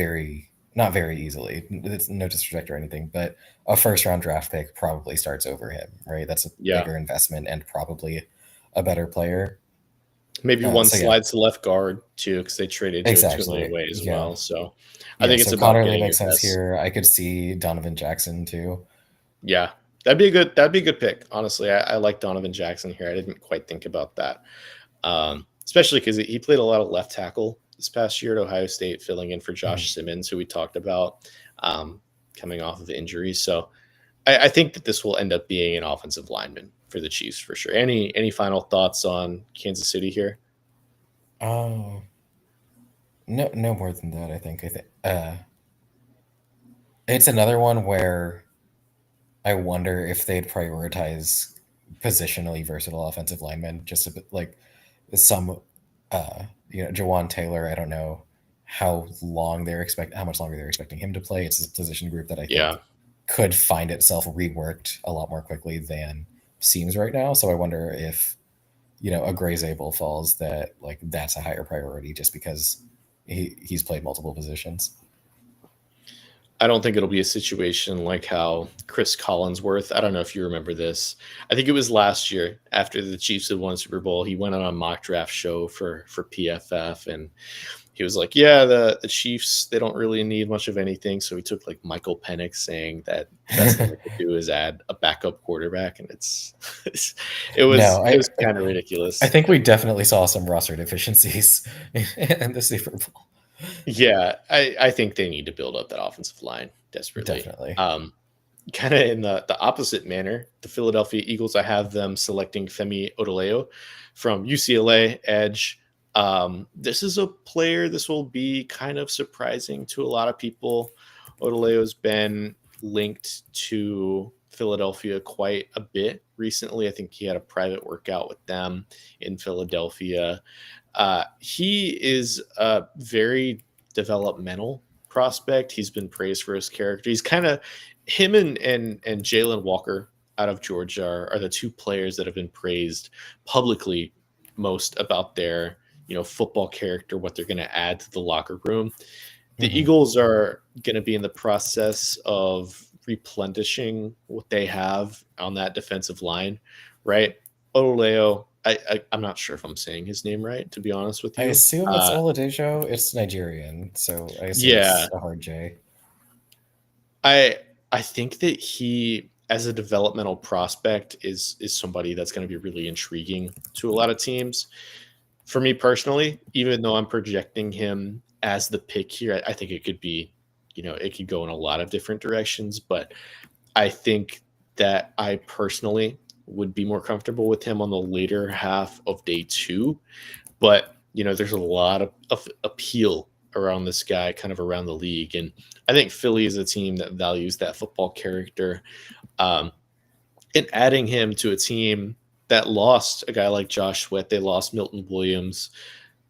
[SPEAKER 2] not very easily, it's no disrespect or anything, but a first round draft pick probably starts over him, right? That's a
[SPEAKER 1] Yeah.
[SPEAKER 2] bigger investment and probably a better player.
[SPEAKER 1] Maybe one
[SPEAKER 2] So yeah,
[SPEAKER 1] slides to left guard too, because they traded Joe Tooney
[SPEAKER 2] exactly.
[SPEAKER 1] away as
[SPEAKER 2] Yeah.
[SPEAKER 1] well. So I
[SPEAKER 2] Yeah.
[SPEAKER 1] think it's
[SPEAKER 2] So
[SPEAKER 1] about
[SPEAKER 2] Connerly
[SPEAKER 1] getting your
[SPEAKER 2] makes sense
[SPEAKER 1] best.
[SPEAKER 2] here. I could see Donovan Jackson too.
[SPEAKER 1] Yeah, that'd be a good pick. Honestly, I like Donovan Jackson here. I didn't quite think about that, especially because he played a lot of left tackle this past year at Ohio State, filling in for
[SPEAKER 2] Mhm.
[SPEAKER 1] Josh Simmons, who we talked about um, coming off of injury. So I think that this will end up being an offensive lineman for the Chiefs for sure. Any final thoughts on Kansas City here?
[SPEAKER 2] Oh, no, no more than that. I think it's another one where I wonder if they'd prioritize positionally versatile offensive linemen, just a bit like some, Jawan Taylor. I don't know how much longer they're expecting him to play. It's a position group that I
[SPEAKER 1] Yeah,
[SPEAKER 2] think could find itself reworked a lot more quickly than seems right now. So I wonder if, a Gray Zabel falls, that like that's a higher priority just because he's played multiple positions.
[SPEAKER 1] I don't think it'll be a situation like how Chris Collinsworth. I don't know if you remember this. I think it was last year after the Chiefs had won Super Bowl. He went on a mock draft show for PFF, and he was like, "Yeah, the Chiefs, they don't really need much of anything." So he took like Michael Penix, saying that the best thing they could do is add a backup quarterback, and it's it was
[SPEAKER 2] No,
[SPEAKER 1] it was
[SPEAKER 2] I
[SPEAKER 1] kind of
[SPEAKER 2] I
[SPEAKER 1] ridiculous.
[SPEAKER 2] think we definitely saw some roster deficiencies in the Super Bowl.
[SPEAKER 1] Yeah, I think they need to build up that offensive line desperately.
[SPEAKER 2] Definitely.
[SPEAKER 1] Kind of in the opposite manner, the Philadelphia Eagles, I have them selecting Femi Odoleo from UCLA edge. This is a player, this will be kind of surprising to a lot of people. Odoleo's been linked to Philadelphia quite a bit recently. I think he had a private workout with them in Philadelphia. He is a very developmental prospect. He's been praised for his character. He's kind of him and Jalen Walker out of Georgia are the two players that have been praised publicly most about their football character, what they're going to add to the locker room. The
[SPEAKER 2] Hmm.
[SPEAKER 1] Eagles are going to be in the process of replenishing what they have on that defensive line, right? Oleo, I'm not sure if I'm saying his name right, to be honest with
[SPEAKER 2] I
[SPEAKER 1] you.
[SPEAKER 2] assume it's Oladejo. It's Nigerian, so I assume
[SPEAKER 1] Yeah,
[SPEAKER 2] it's a hard J.
[SPEAKER 1] I I think that he, as a developmental prospect, is somebody that's going to be really intriguing to a lot of teams. For me personally, even though I'm projecting him as the pick here, I think it could be, it could go in a lot of different directions. But I think that I personally would be more comfortable with him on the later half of day two. But, there's a lot of appeal around this guy, kind of around the league. And I think Philly is a team that values that football character. Um, and adding him to a team that lost a guy like Josh Sweat, they lost Milton Williams.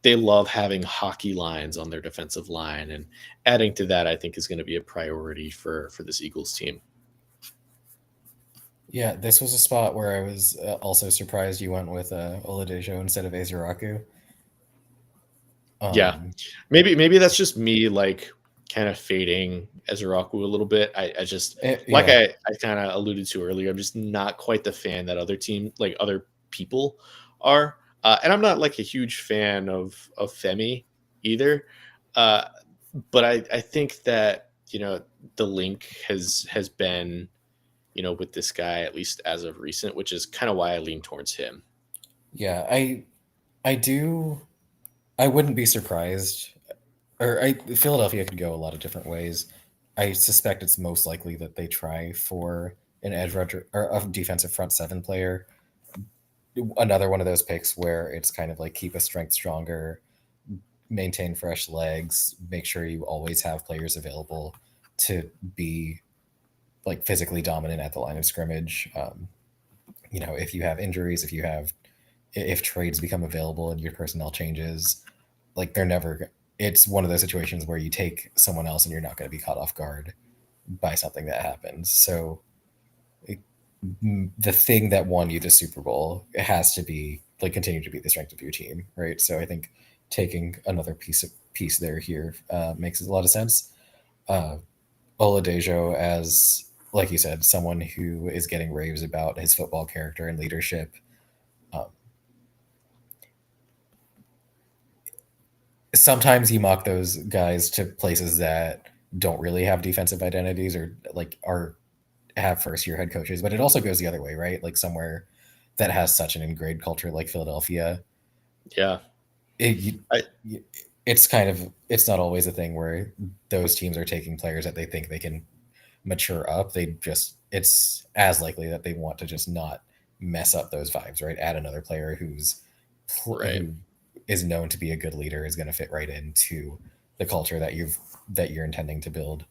[SPEAKER 1] They love having hockey lines on their defensive line, and adding to that, I think, is going to be a priority for this Eagles team.
[SPEAKER 2] Yeah, this was a spot where I was also surprised you went with Oladejo instead of Aziraku.
[SPEAKER 1] Yeah,
[SPEAKER 2] Um,
[SPEAKER 1] maybe that's just me like kind of fading Ezraku a little bit. I just like
[SPEAKER 2] yeah,
[SPEAKER 1] I kind of alluded to earlier. I'm just not quite the fan that other people are, and I'm not like a huge fan of Femi either. Uh, but I think that the link has been with this guy, at least as of recent, which is kind of why I lean towards him.
[SPEAKER 2] Yeah, I do. I wouldn't be surprised. Philadelphia could go a lot of different ways. I suspect it's most likely that they try for an edge rusher or a defensive front seven player. Another one of those picks where it's kind of like keep a strength stronger, maintain fresh legs, make sure you always have players available to be like physically dominant at the line of scrimmage. If you have injuries, if trades become available and your personnel changes, like they're never. It's one of those situations where you take someone else and you're not going to be caught off guard by something that happens. So the thing that won you the Super Bowl has to be like continue to be the strength of your team, right? So I think taking another piece there here makes a lot of sense. Uh, Oladejo, as like you said, someone who is getting raves about his football character and leadership. Um, Sometimes you mock those guys to places that don't really have defensive identities or like are have first year head coaches, but it also goes the other way, right? Like somewhere that has such an ingrained culture like Philadelphia,
[SPEAKER 1] Yeah,
[SPEAKER 2] it, you,
[SPEAKER 1] I
[SPEAKER 2] it's kind of it's not always a thing where those teams are taking players that they think they can mature up. They just it's as likely that they want to just not mess up those vibes, right? Add another player
[SPEAKER 1] right.
[SPEAKER 2] who is known to be a good leader is going to fit right into the culture that you're intending to build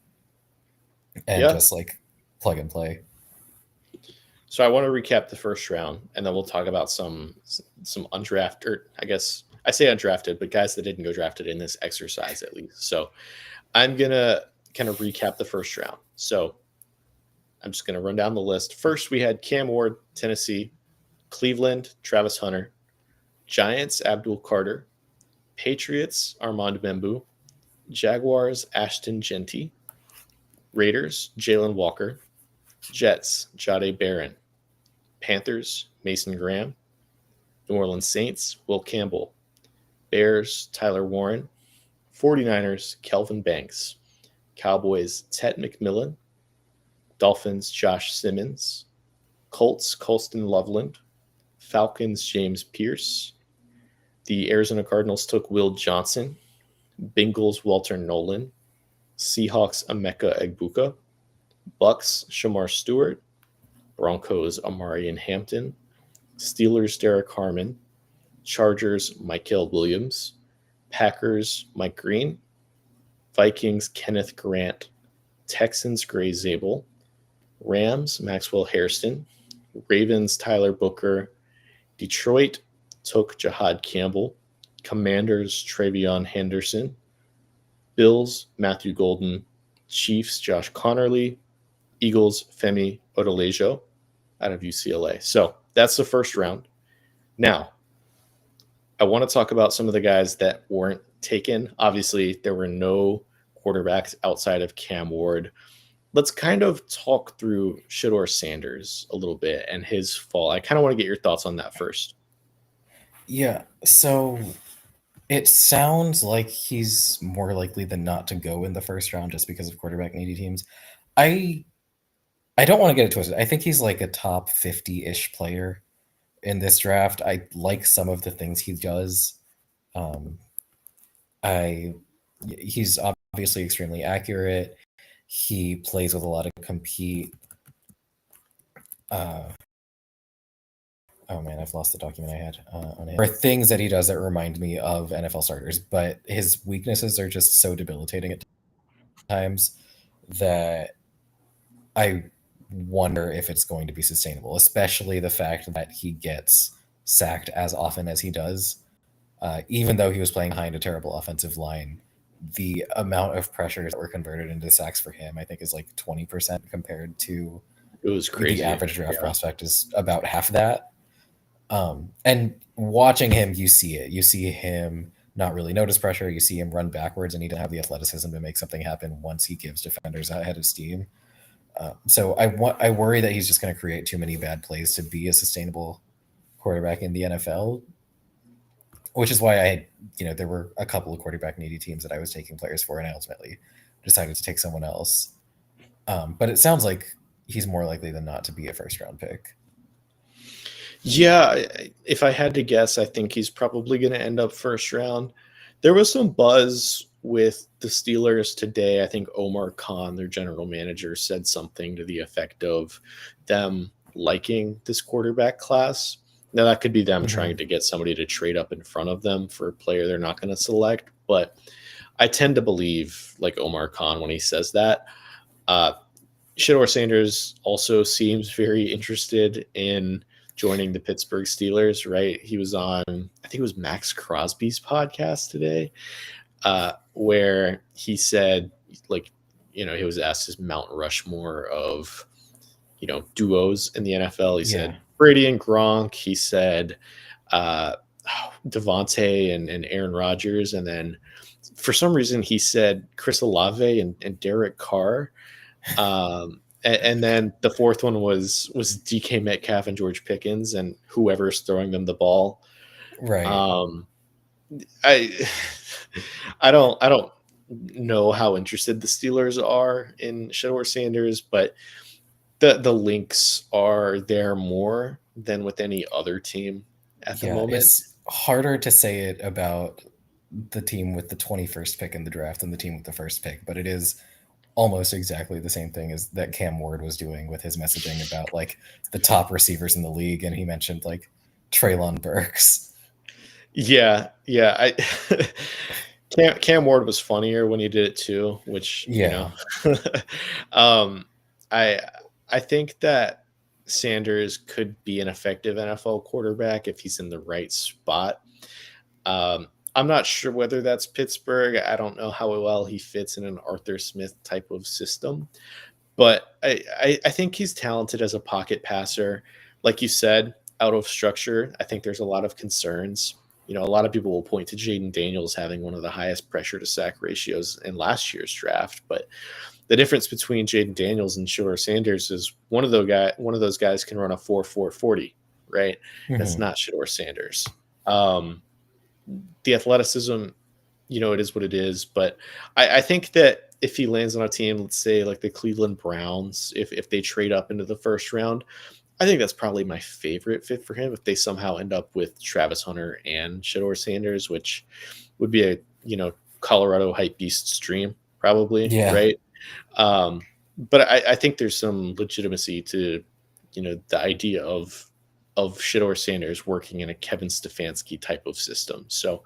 [SPEAKER 2] and
[SPEAKER 1] Yeah.
[SPEAKER 2] just like plug and play.
[SPEAKER 1] So I want to recap the first round, and then we'll talk about some undrafted, or I guess I say undrafted, but guys that didn't go drafted in this exercise at least. So I'm gonna kind of recap the first round. So I'm just gonna run down the list. First, we had Cam Ward, Tennessee; Cleveland, Travis Hunter; Giants, Abdul Carter; Patriots, Armand Bembou; Jaguars, Ashton Genty; Raiders, Jalen Walker; Jets, Jade Barron; Panthers, Mason Graham; New Orleans Saints, Will Campbell; Bears, Tyler Warren; 49ers, Kelvin Banks; Cowboys, Ted McMillan; Dolphins, Josh Simmons; Colts, Colston Loveland; Falcons, James Pierce; the Arizona Cardinals took Will Johnson; Bengals, Walter Nolan; Seahawks, Emeka Egbuka; Bucks, Shamar Stewart; Broncos, Amarian Hampton; Steelers, Derek Harmon; Chargers, Michael Williams; Packers, Mike Green; Vikings, Kenneth Grant; Texans, Gray Zabel; Rams, Maxwell Hairston; Ravens, Tyler Booker; Detroit took Jahad Campbell; Commanders, Travion Henderson; Bills, Matthew Golden; Chiefs, Josh Connerly; Eagles, Femi Odelejo out of UCLA. So that's the first round. Now, I want to talk about some of the guys that weren't taken. Obviously, there were no quarterbacks outside of Cam Ward. Let's kind of talk through Shador Sanders a little bit and his fall. I kind of want to get your thoughts on that first.
[SPEAKER 2] Yeah, so it sounds like he's more likely than not to go in the first round just because of quarterback needy teams. I I don't want to get it twisted. I think he's like a top 50-ish player in this draft. I like some of the things he does. Um, I he's obviously extremely accurate. He plays with a lot of compete. Uh, oh man, I've lost the document I had on him. There are things that he does that remind me of NFL starters, but his weaknesses are just so debilitating at times that I wonder if it's going to be sustainable, especially the fact that he gets sacked as often as he does. Even though he was playing behind a terrible offensive line, the amount of pressures that were converted into sacks for him, I think, is like 20% compared to
[SPEAKER 1] It was
[SPEAKER 2] the
[SPEAKER 1] crazy.
[SPEAKER 2] average draft
[SPEAKER 1] Yeah.
[SPEAKER 2] prospect is about half that. And watching him, you see it. You see him not really notice pressure. You see him run backwards, and he doesn't have the athleticism to make something happen once he gives defenders a head of steam. So I worry that he's just going to create too many bad plays to be a sustainable quarterback in the NFL. which is why there were a couple of quarterback needy teams that I was taking players for, and I ultimately decided to take someone else. But it sounds like he's more likely than not to be a first round pick.
[SPEAKER 1] Yeah, if I had to guess, I think he's probably going to end up first round. There was some buzz with the Steelers today. I think Omar Khan, their general manager, said something to the effect of them liking this quarterback class. Now, that could be them
[SPEAKER 2] Hmm.
[SPEAKER 1] trying to get somebody to trade up in front of them for a player they're not going to select. But I tend to believe, like Omar Khan, when he says that. Uh, Shador Sanders also seems very interested in joining the Pittsburgh Steelers, right? He was on, I think it was Max Crosby's podcast today, where he said, like, he was asked his Mount Rushmore of, duos in the NFL. He
[SPEAKER 2] Yeah.
[SPEAKER 1] said Brady and Gronk. He said uh, Devontae and Aaron Rodgers. And then for some reason, he said Chris Olave and Derek Carr. And then the fourth one was DK Metcalf and George Pickens and whoever's throwing them the ball.
[SPEAKER 2] Right.
[SPEAKER 1] Um, I I don't know how interested the Steelers are in Shador Sanders, but the links are there more than with any other team at the
[SPEAKER 2] Yeah.
[SPEAKER 1] moment.
[SPEAKER 2] It's harder to say it about the team with the 21st pick in the draft than the team with the first pick, but it is almost exactly the same thing as that Cam Ward was doing with his messaging about like the top receivers in the league, and he mentioned like Traylon Burks.
[SPEAKER 1] Yeah, yeah. I Cam Ward was funnier when he did it too, which
[SPEAKER 2] Yeah.
[SPEAKER 1] um, I I think that Sanders could be an effective NFL quarterback if he's in the right spot. Um, I'm not sure whether that's Pittsburgh. I don't know how well he fits in an Arthur Smith type of system, but I think he's talented as a pocket passer. Like you said, out of structure, I think there's a lot of concerns. A lot of people will point to Jaden Daniels having one of the highest pressure to sack ratios in last year's draft, but the difference between Jaden Daniels and Shore Sanders is one of those guys can run a 4.40, right? That's
[SPEAKER 2] Hmm.
[SPEAKER 1] not Shore Sanders. Um, the athleticism, it is what it is. But I think that if he lands on a team, let's say like the Cleveland Browns, if they trade up into the first round, I think that's probably my favorite fit for him. If they somehow end up with Travis Hunter and Shador Sanders, which would be a Colorado hype beast stream, probably,
[SPEAKER 2] Yeah.
[SPEAKER 1] right? But I think there's some legitimacy to the idea of Shador Sanders working in a Kevin Stefanski type of system. So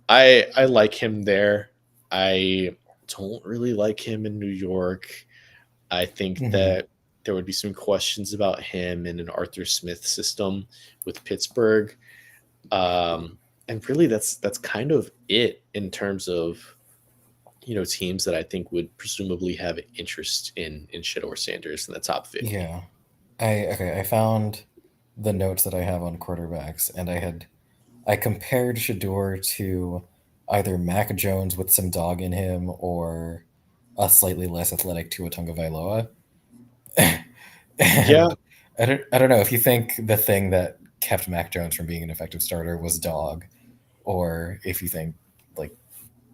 [SPEAKER 1] I like him there. I don't really like him in New York. I think
[SPEAKER 2] Hmm.
[SPEAKER 1] that there would be some questions about him in an Arthur Smith system with Pittsburgh. And really that's kind of it in terms of teams that I think would presumably have interest in Shador Sanders in the top 50.
[SPEAKER 2] Yeah. I found the notes that I have on quarterbacks, and I compared Shador to either Mac Jones with some dog in him or a slightly less athletic Tua Tagovailoa.
[SPEAKER 1] Yeah,
[SPEAKER 2] And I don't know if you think the thing that kept Mac Jones from being an effective starter was dog, or if you think like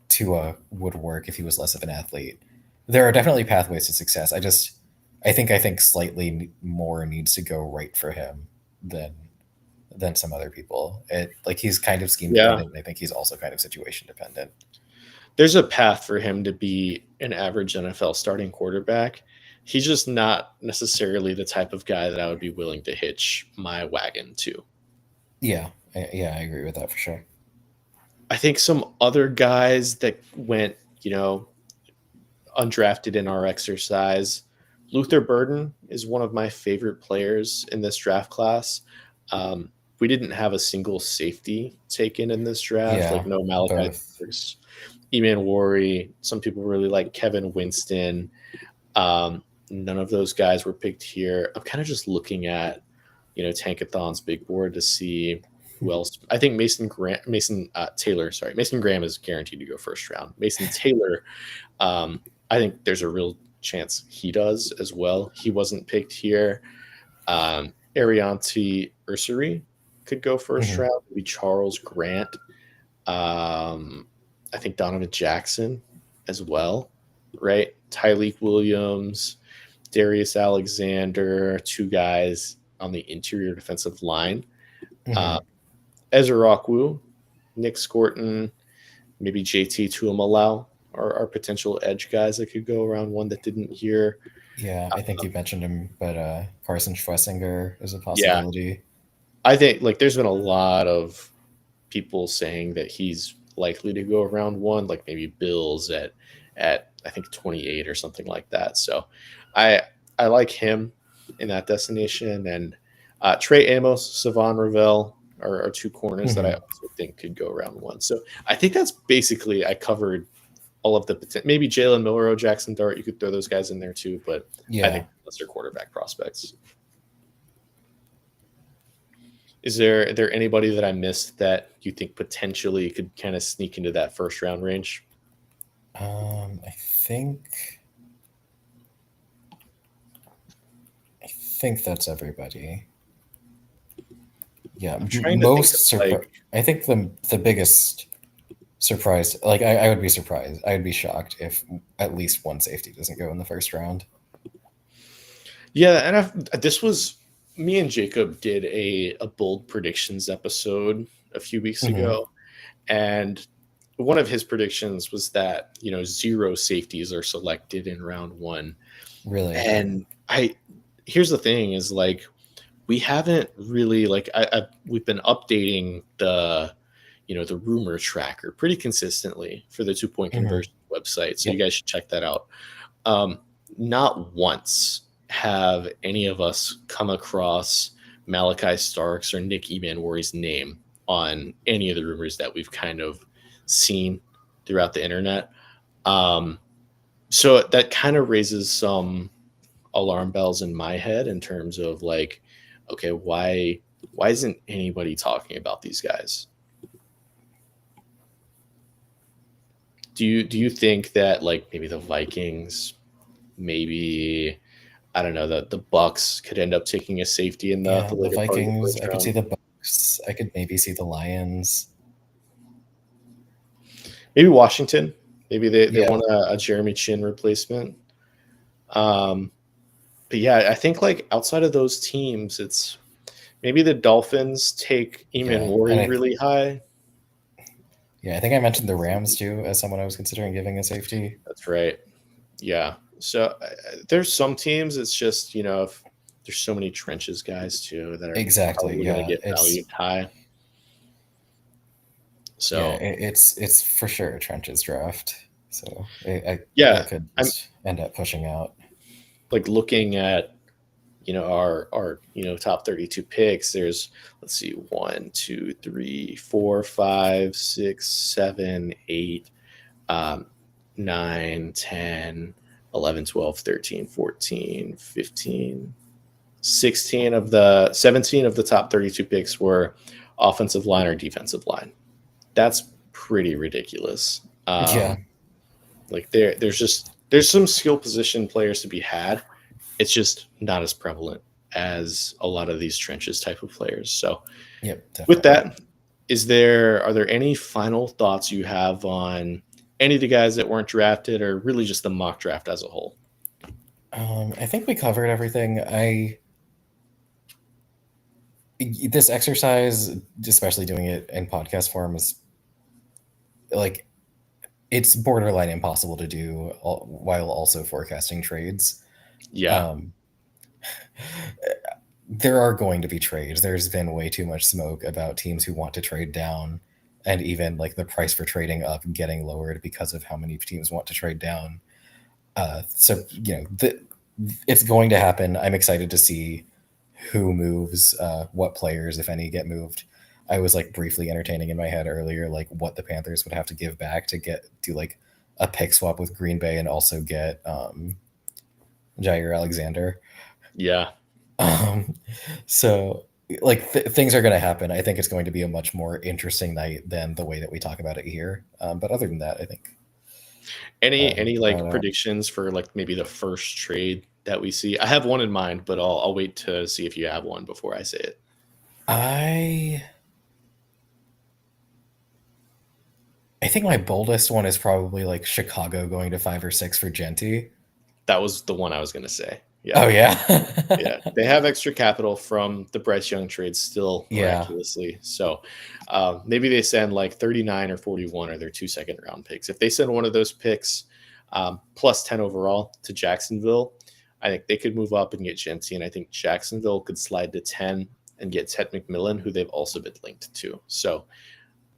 [SPEAKER 2] Tua would work if he was less of an athlete. There are definitely pathways to success. I think slightly more needs to go right for him than some other people. Like he's kind of scheme
[SPEAKER 1] yeah.
[SPEAKER 2] dependent, and I think he's also kind of situation dependent.
[SPEAKER 1] There's a path for him to be an average NFL starting quarterback. He's just not necessarily the type of guy that I would be willing to hitch my wagon to.
[SPEAKER 2] Yeah, I agree with that for sure.
[SPEAKER 1] I think some other guys that went, you know, undrafted in our exercise. Luther Burden is one of my favorite players in this draft class. We didn't have a single safety taken in this draft, like
[SPEAKER 2] Yeah,
[SPEAKER 1] no Malachi
[SPEAKER 2] both.
[SPEAKER 1] Three, Eman Wari. Some people really like Kevin Winston. None of those guys were picked here. I'm kind of just looking at, Tankathon's big board to see who else. I think Mason Taylor. Sorry, Mason Graham is guaranteed to go first round. Mason Taylor. Um, I think there's a real chance he does as well. He wasn't picked here. Arianti Ursary could go first
[SPEAKER 2] Hmm.
[SPEAKER 1] round. Maybe Charles Grant. I think Donovan Jackson as well, right? Tyleek Williams, Darius Alexander, two guys on the interior defensive line. Uh,
[SPEAKER 2] Mhm.
[SPEAKER 1] Ezra Rockwu, Nick Scorton, maybe JT Tuamalau are potential edge guys that could go around one that didn't hear.
[SPEAKER 2] Yeah, I think you mentioned him, but Carson Schwessinger is a
[SPEAKER 1] Yeah,
[SPEAKER 2] possibility.
[SPEAKER 1] I think like there's been a lot of people saying that he's likely to go around one, like maybe Bills at I think 28 or something like that. So I I like him in that destination, and Trey Amos, Savon Ravel are two corners that I
[SPEAKER 2] Mhm.
[SPEAKER 1] also think could go around one. So I think that's basically I covered all of the maybe Jalen Milrow, Jackson Dart. You could throw those guys in there too, but I
[SPEAKER 2] Yeah.
[SPEAKER 1] think lesser quarterback prospects. Is there anybody that I missed that you think potentially could kind of sneak into that first round range?
[SPEAKER 2] I think that's everybody. Yeah,
[SPEAKER 1] I'm trying to think of like
[SPEAKER 2] I think the biggest surprise, like I would be surprised. I would be shocked if at least one safety doesn't go in the first round.
[SPEAKER 1] yeah, and this was me and Jacob did a bold predictions episode a few weeks
[SPEAKER 2] Hmm.
[SPEAKER 1] ago, and one of his predictions was that zero safeties are selected in round one,
[SPEAKER 2] Really?
[SPEAKER 1] and I here's the thing is like we haven't really like we've been updating the rumor tracker pretty consistently for the 2 point
[SPEAKER 2] Hmm.
[SPEAKER 1] conversion website, so you
[SPEAKER 2] Yep.
[SPEAKER 1] guys should check that out. um, Not once have any of us come across Malachi Starks or Nick Emanwari's name on any of the rumors that we've kind of seen throughout the internet. um, so that kind of raises some alarm bells in my head in terms of like, okay, why isn't anybody talking about these guys? Do you think that like maybe the Vikings, maybe I don't know, the Bucks could end up taking a safety in the
[SPEAKER 2] Yeah, the
[SPEAKER 1] later part of the
[SPEAKER 2] Vikings.
[SPEAKER 1] first
[SPEAKER 2] I could see
[SPEAKER 1] round?
[SPEAKER 2] the Bucks. I could maybe see the Lions.
[SPEAKER 1] Maybe Washington. Maybe they
[SPEAKER 2] Yeah.
[SPEAKER 1] want a Jeremy Chin replacement. Um, but yeah, I think like outside of those teams, it's maybe the Dolphins take Eamon
[SPEAKER 2] Yeah, and
[SPEAKER 1] Wari really high.
[SPEAKER 2] I think I mentioned the Rams too as someone I was considering giving a safety.
[SPEAKER 1] That's right. Yeah. So there's some teams. It's just if there's so many trenches guys too that are
[SPEAKER 2] Exactly.
[SPEAKER 1] probably going to
[SPEAKER 2] Yeah,
[SPEAKER 1] get valued high. So
[SPEAKER 2] it's for sure a trenches draft. So I
[SPEAKER 1] yeah,
[SPEAKER 2] could
[SPEAKER 1] I'm
[SPEAKER 2] just end up pushing out.
[SPEAKER 1] like looking at our top 32 picks. There's, let's see, 1 2 3 4 5 6 7 8 um 9 10 11 12 13 14 15 16 of the 17 of the top 32 picks were offensive line or defensive line. That's pretty ridiculous.
[SPEAKER 2] Yeah.
[SPEAKER 1] Like there's some skill position players to be had. It's just not as prevalent as a lot of these trenches type of players. So
[SPEAKER 2] Yep.
[SPEAKER 1] with
[SPEAKER 2] Definitely.
[SPEAKER 1] that, are there any final thoughts you have on any of the guys that weren't drafted, or really just the mock draft as a whole?
[SPEAKER 2] I think we covered everything. I This exercise, especially doing it in podcast form, is like it's borderline impossible to do while also forecasting trades.
[SPEAKER 1] Yeah,
[SPEAKER 2] Um, there are going to be trades. There's been way too much smoke about teams who want to trade down, and even like the price for trading up getting lowered because of how many teams want to trade down. So it's going to happen. I'm excited to see who moves, what players, if any, get moved. I was like briefly entertaining in my head earlier, like what the Panthers would have to give back to do like a pick swap with Green Bay and also get Jair Alexander.
[SPEAKER 1] yeah.
[SPEAKER 2] Um, so like things are going to happen. I think it's going to be a much more interesting night than the way that we talk about it here. But other than that, I think
[SPEAKER 1] Any
[SPEAKER 2] about
[SPEAKER 1] like predictions for like maybe the first trade that we see? I have one in mind, but I'll wait to see if you have one before I say it.
[SPEAKER 2] I I think my boldest one is probably like Chicago going to 5 or 6 for Genty.
[SPEAKER 1] That was the one I was going to say. Yeah.
[SPEAKER 2] Oh yeah.
[SPEAKER 1] Yeah. They have extra capital from the Bryce Young trade still
[SPEAKER 2] Yeah.
[SPEAKER 1] miraculously. So maybe they send like 39 or 41 or their 2 second round picks. If they send one of those picks plus 10 overall to Jacksonville, I think they could move up and get Genty. And I think Jacksonville could slide to 10 and get Ted McMillan, who they've also been linked to. So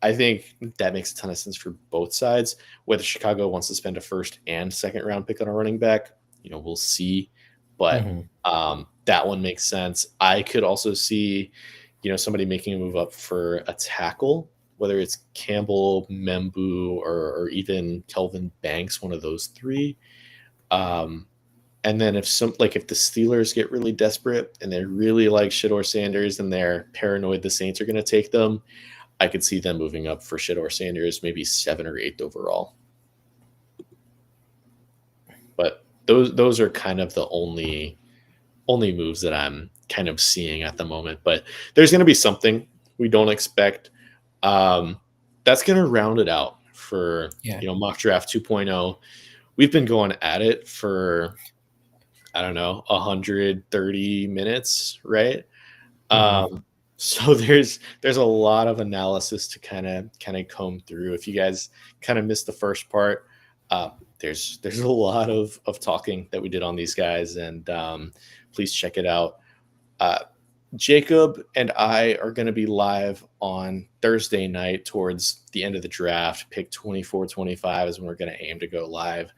[SPEAKER 1] I think that makes a ton of sense for both sides. Whether Chicago wants to spend a first and second round pick on a running back, we'll see. But
[SPEAKER 2] Mhm.
[SPEAKER 1] that one makes sense. I could also see, somebody making a move up for a tackle, whether it's Campbell, Membu, or even Kelvin Banks, one of those three. Um, and then if the Steelers get really desperate and they really like Shador Sanders and they're paranoid the Saints are going to take them, I could see them moving up for Shador Sanders, maybe 7 or 8 overall. But those are kind of the only moves that I'm kind of seeing at the moment. But there's going to be something we don't expect. That's going to round it out for
[SPEAKER 2] Yeah.
[SPEAKER 1] mock draft 2.0. We've been going at it for I don't know 130 minutes, right?
[SPEAKER 2] Mhm.
[SPEAKER 1] So there's a lot of analysis to kind of comb through. If you guys kind of missed the first part, uh, there's a lot of talking that we did on these guys, and please check it out. Uh, Jacob and I are going to be live on Thursday night towards the end of the draft. Pick 24, 25 is when we're going to aim to go live.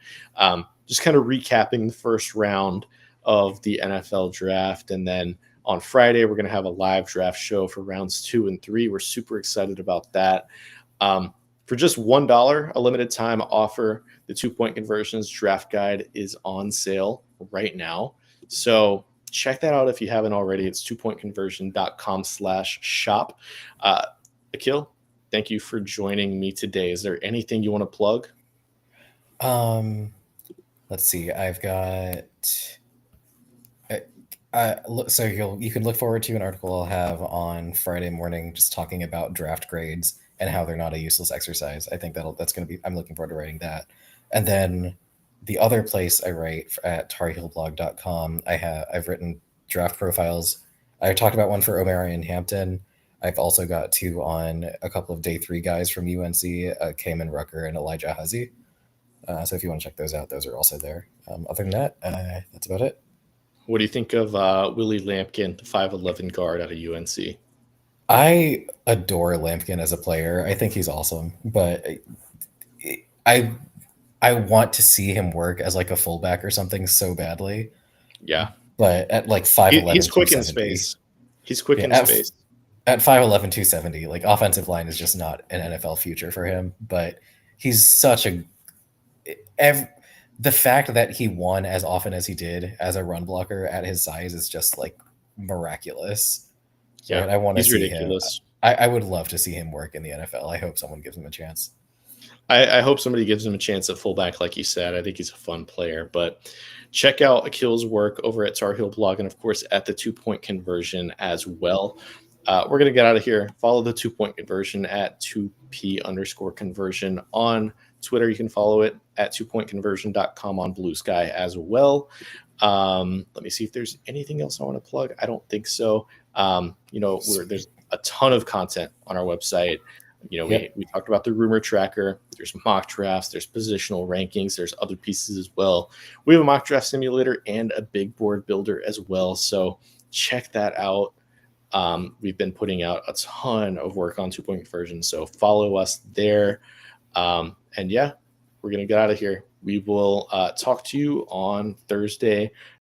[SPEAKER 1] Just kind of recapping the first round of the NFL draft. And then on Friday, we're going to have a live draft show for rounds 2 and 3. We're super excited about that. For just $1, a limited time offer, the 2 point conversions draft guide is on sale right now. So check that out if you haven't already. It's 2pointconversion.com/shop. Akil, thank you for joining me today. Is there anything you want to plug?
[SPEAKER 2] Um, let's see. I've got. So you can look forward to an article I'll have on Friday morning, just talking about draft grades and how they're not a useless exercise. I think that's going to be. I'm looking forward to writing that, and then the other place I write at tarheelblog.com, I've written draft profiles. I talked about one for Omarion Hampton. I've also got two on a couple of day 3 guys from UNC, Cayman Rucker and Elijah Huzzy. So if you want to check those out, those are also there. Other than that, that's about it.
[SPEAKER 1] What do you think of Willie Lampkin, the 5'11" guard out of UNC?
[SPEAKER 2] I adore Lampkin as a player. I think he's awesome, but I I want to see him work as like a fullback or something so badly.
[SPEAKER 1] Yeah,
[SPEAKER 2] But at like
[SPEAKER 1] he's
[SPEAKER 2] 5'11",
[SPEAKER 1] quick in
[SPEAKER 2] 270,
[SPEAKER 1] space. He's quick
[SPEAKER 2] yeah,
[SPEAKER 1] in space.
[SPEAKER 2] at 5'11", 270, like offensive line is just not an NFL future for him. But he's such a ev- the fact that he won as often as he did as a run blocker at his size is just like miraculous,
[SPEAKER 1] Yeah,
[SPEAKER 2] right? I want to
[SPEAKER 1] he's
[SPEAKER 2] see him.
[SPEAKER 1] ridiculous.
[SPEAKER 2] I would love to see him work in the NFL. I hope someone gives him a chance.
[SPEAKER 1] I hope somebody gives him a chance at fullback, like you said. I think he's a fun player. But check out Akil's work over at Tar Heel Blog and, of course, at the 2 point conversion as well. We're going to get out of here. Follow the 2 point conversion at 2p_conversion on Twitter. You can follow it at 2pointconversion.com on Blue Sky as well. Let me see if there's anything else I want to plug. I don't think so. There's a ton of content on our website.
[SPEAKER 2] Yep.
[SPEAKER 1] We talked about the rumor tracker. There's mock drafts. There's positional rankings. There's other pieces as well. We have a mock draft simulator and a big board builder as well. So check that out. We've been putting out a ton of work on 2 point conversion. So follow us there. And yeah, we're going to get out of here. We will talk to you on Thursday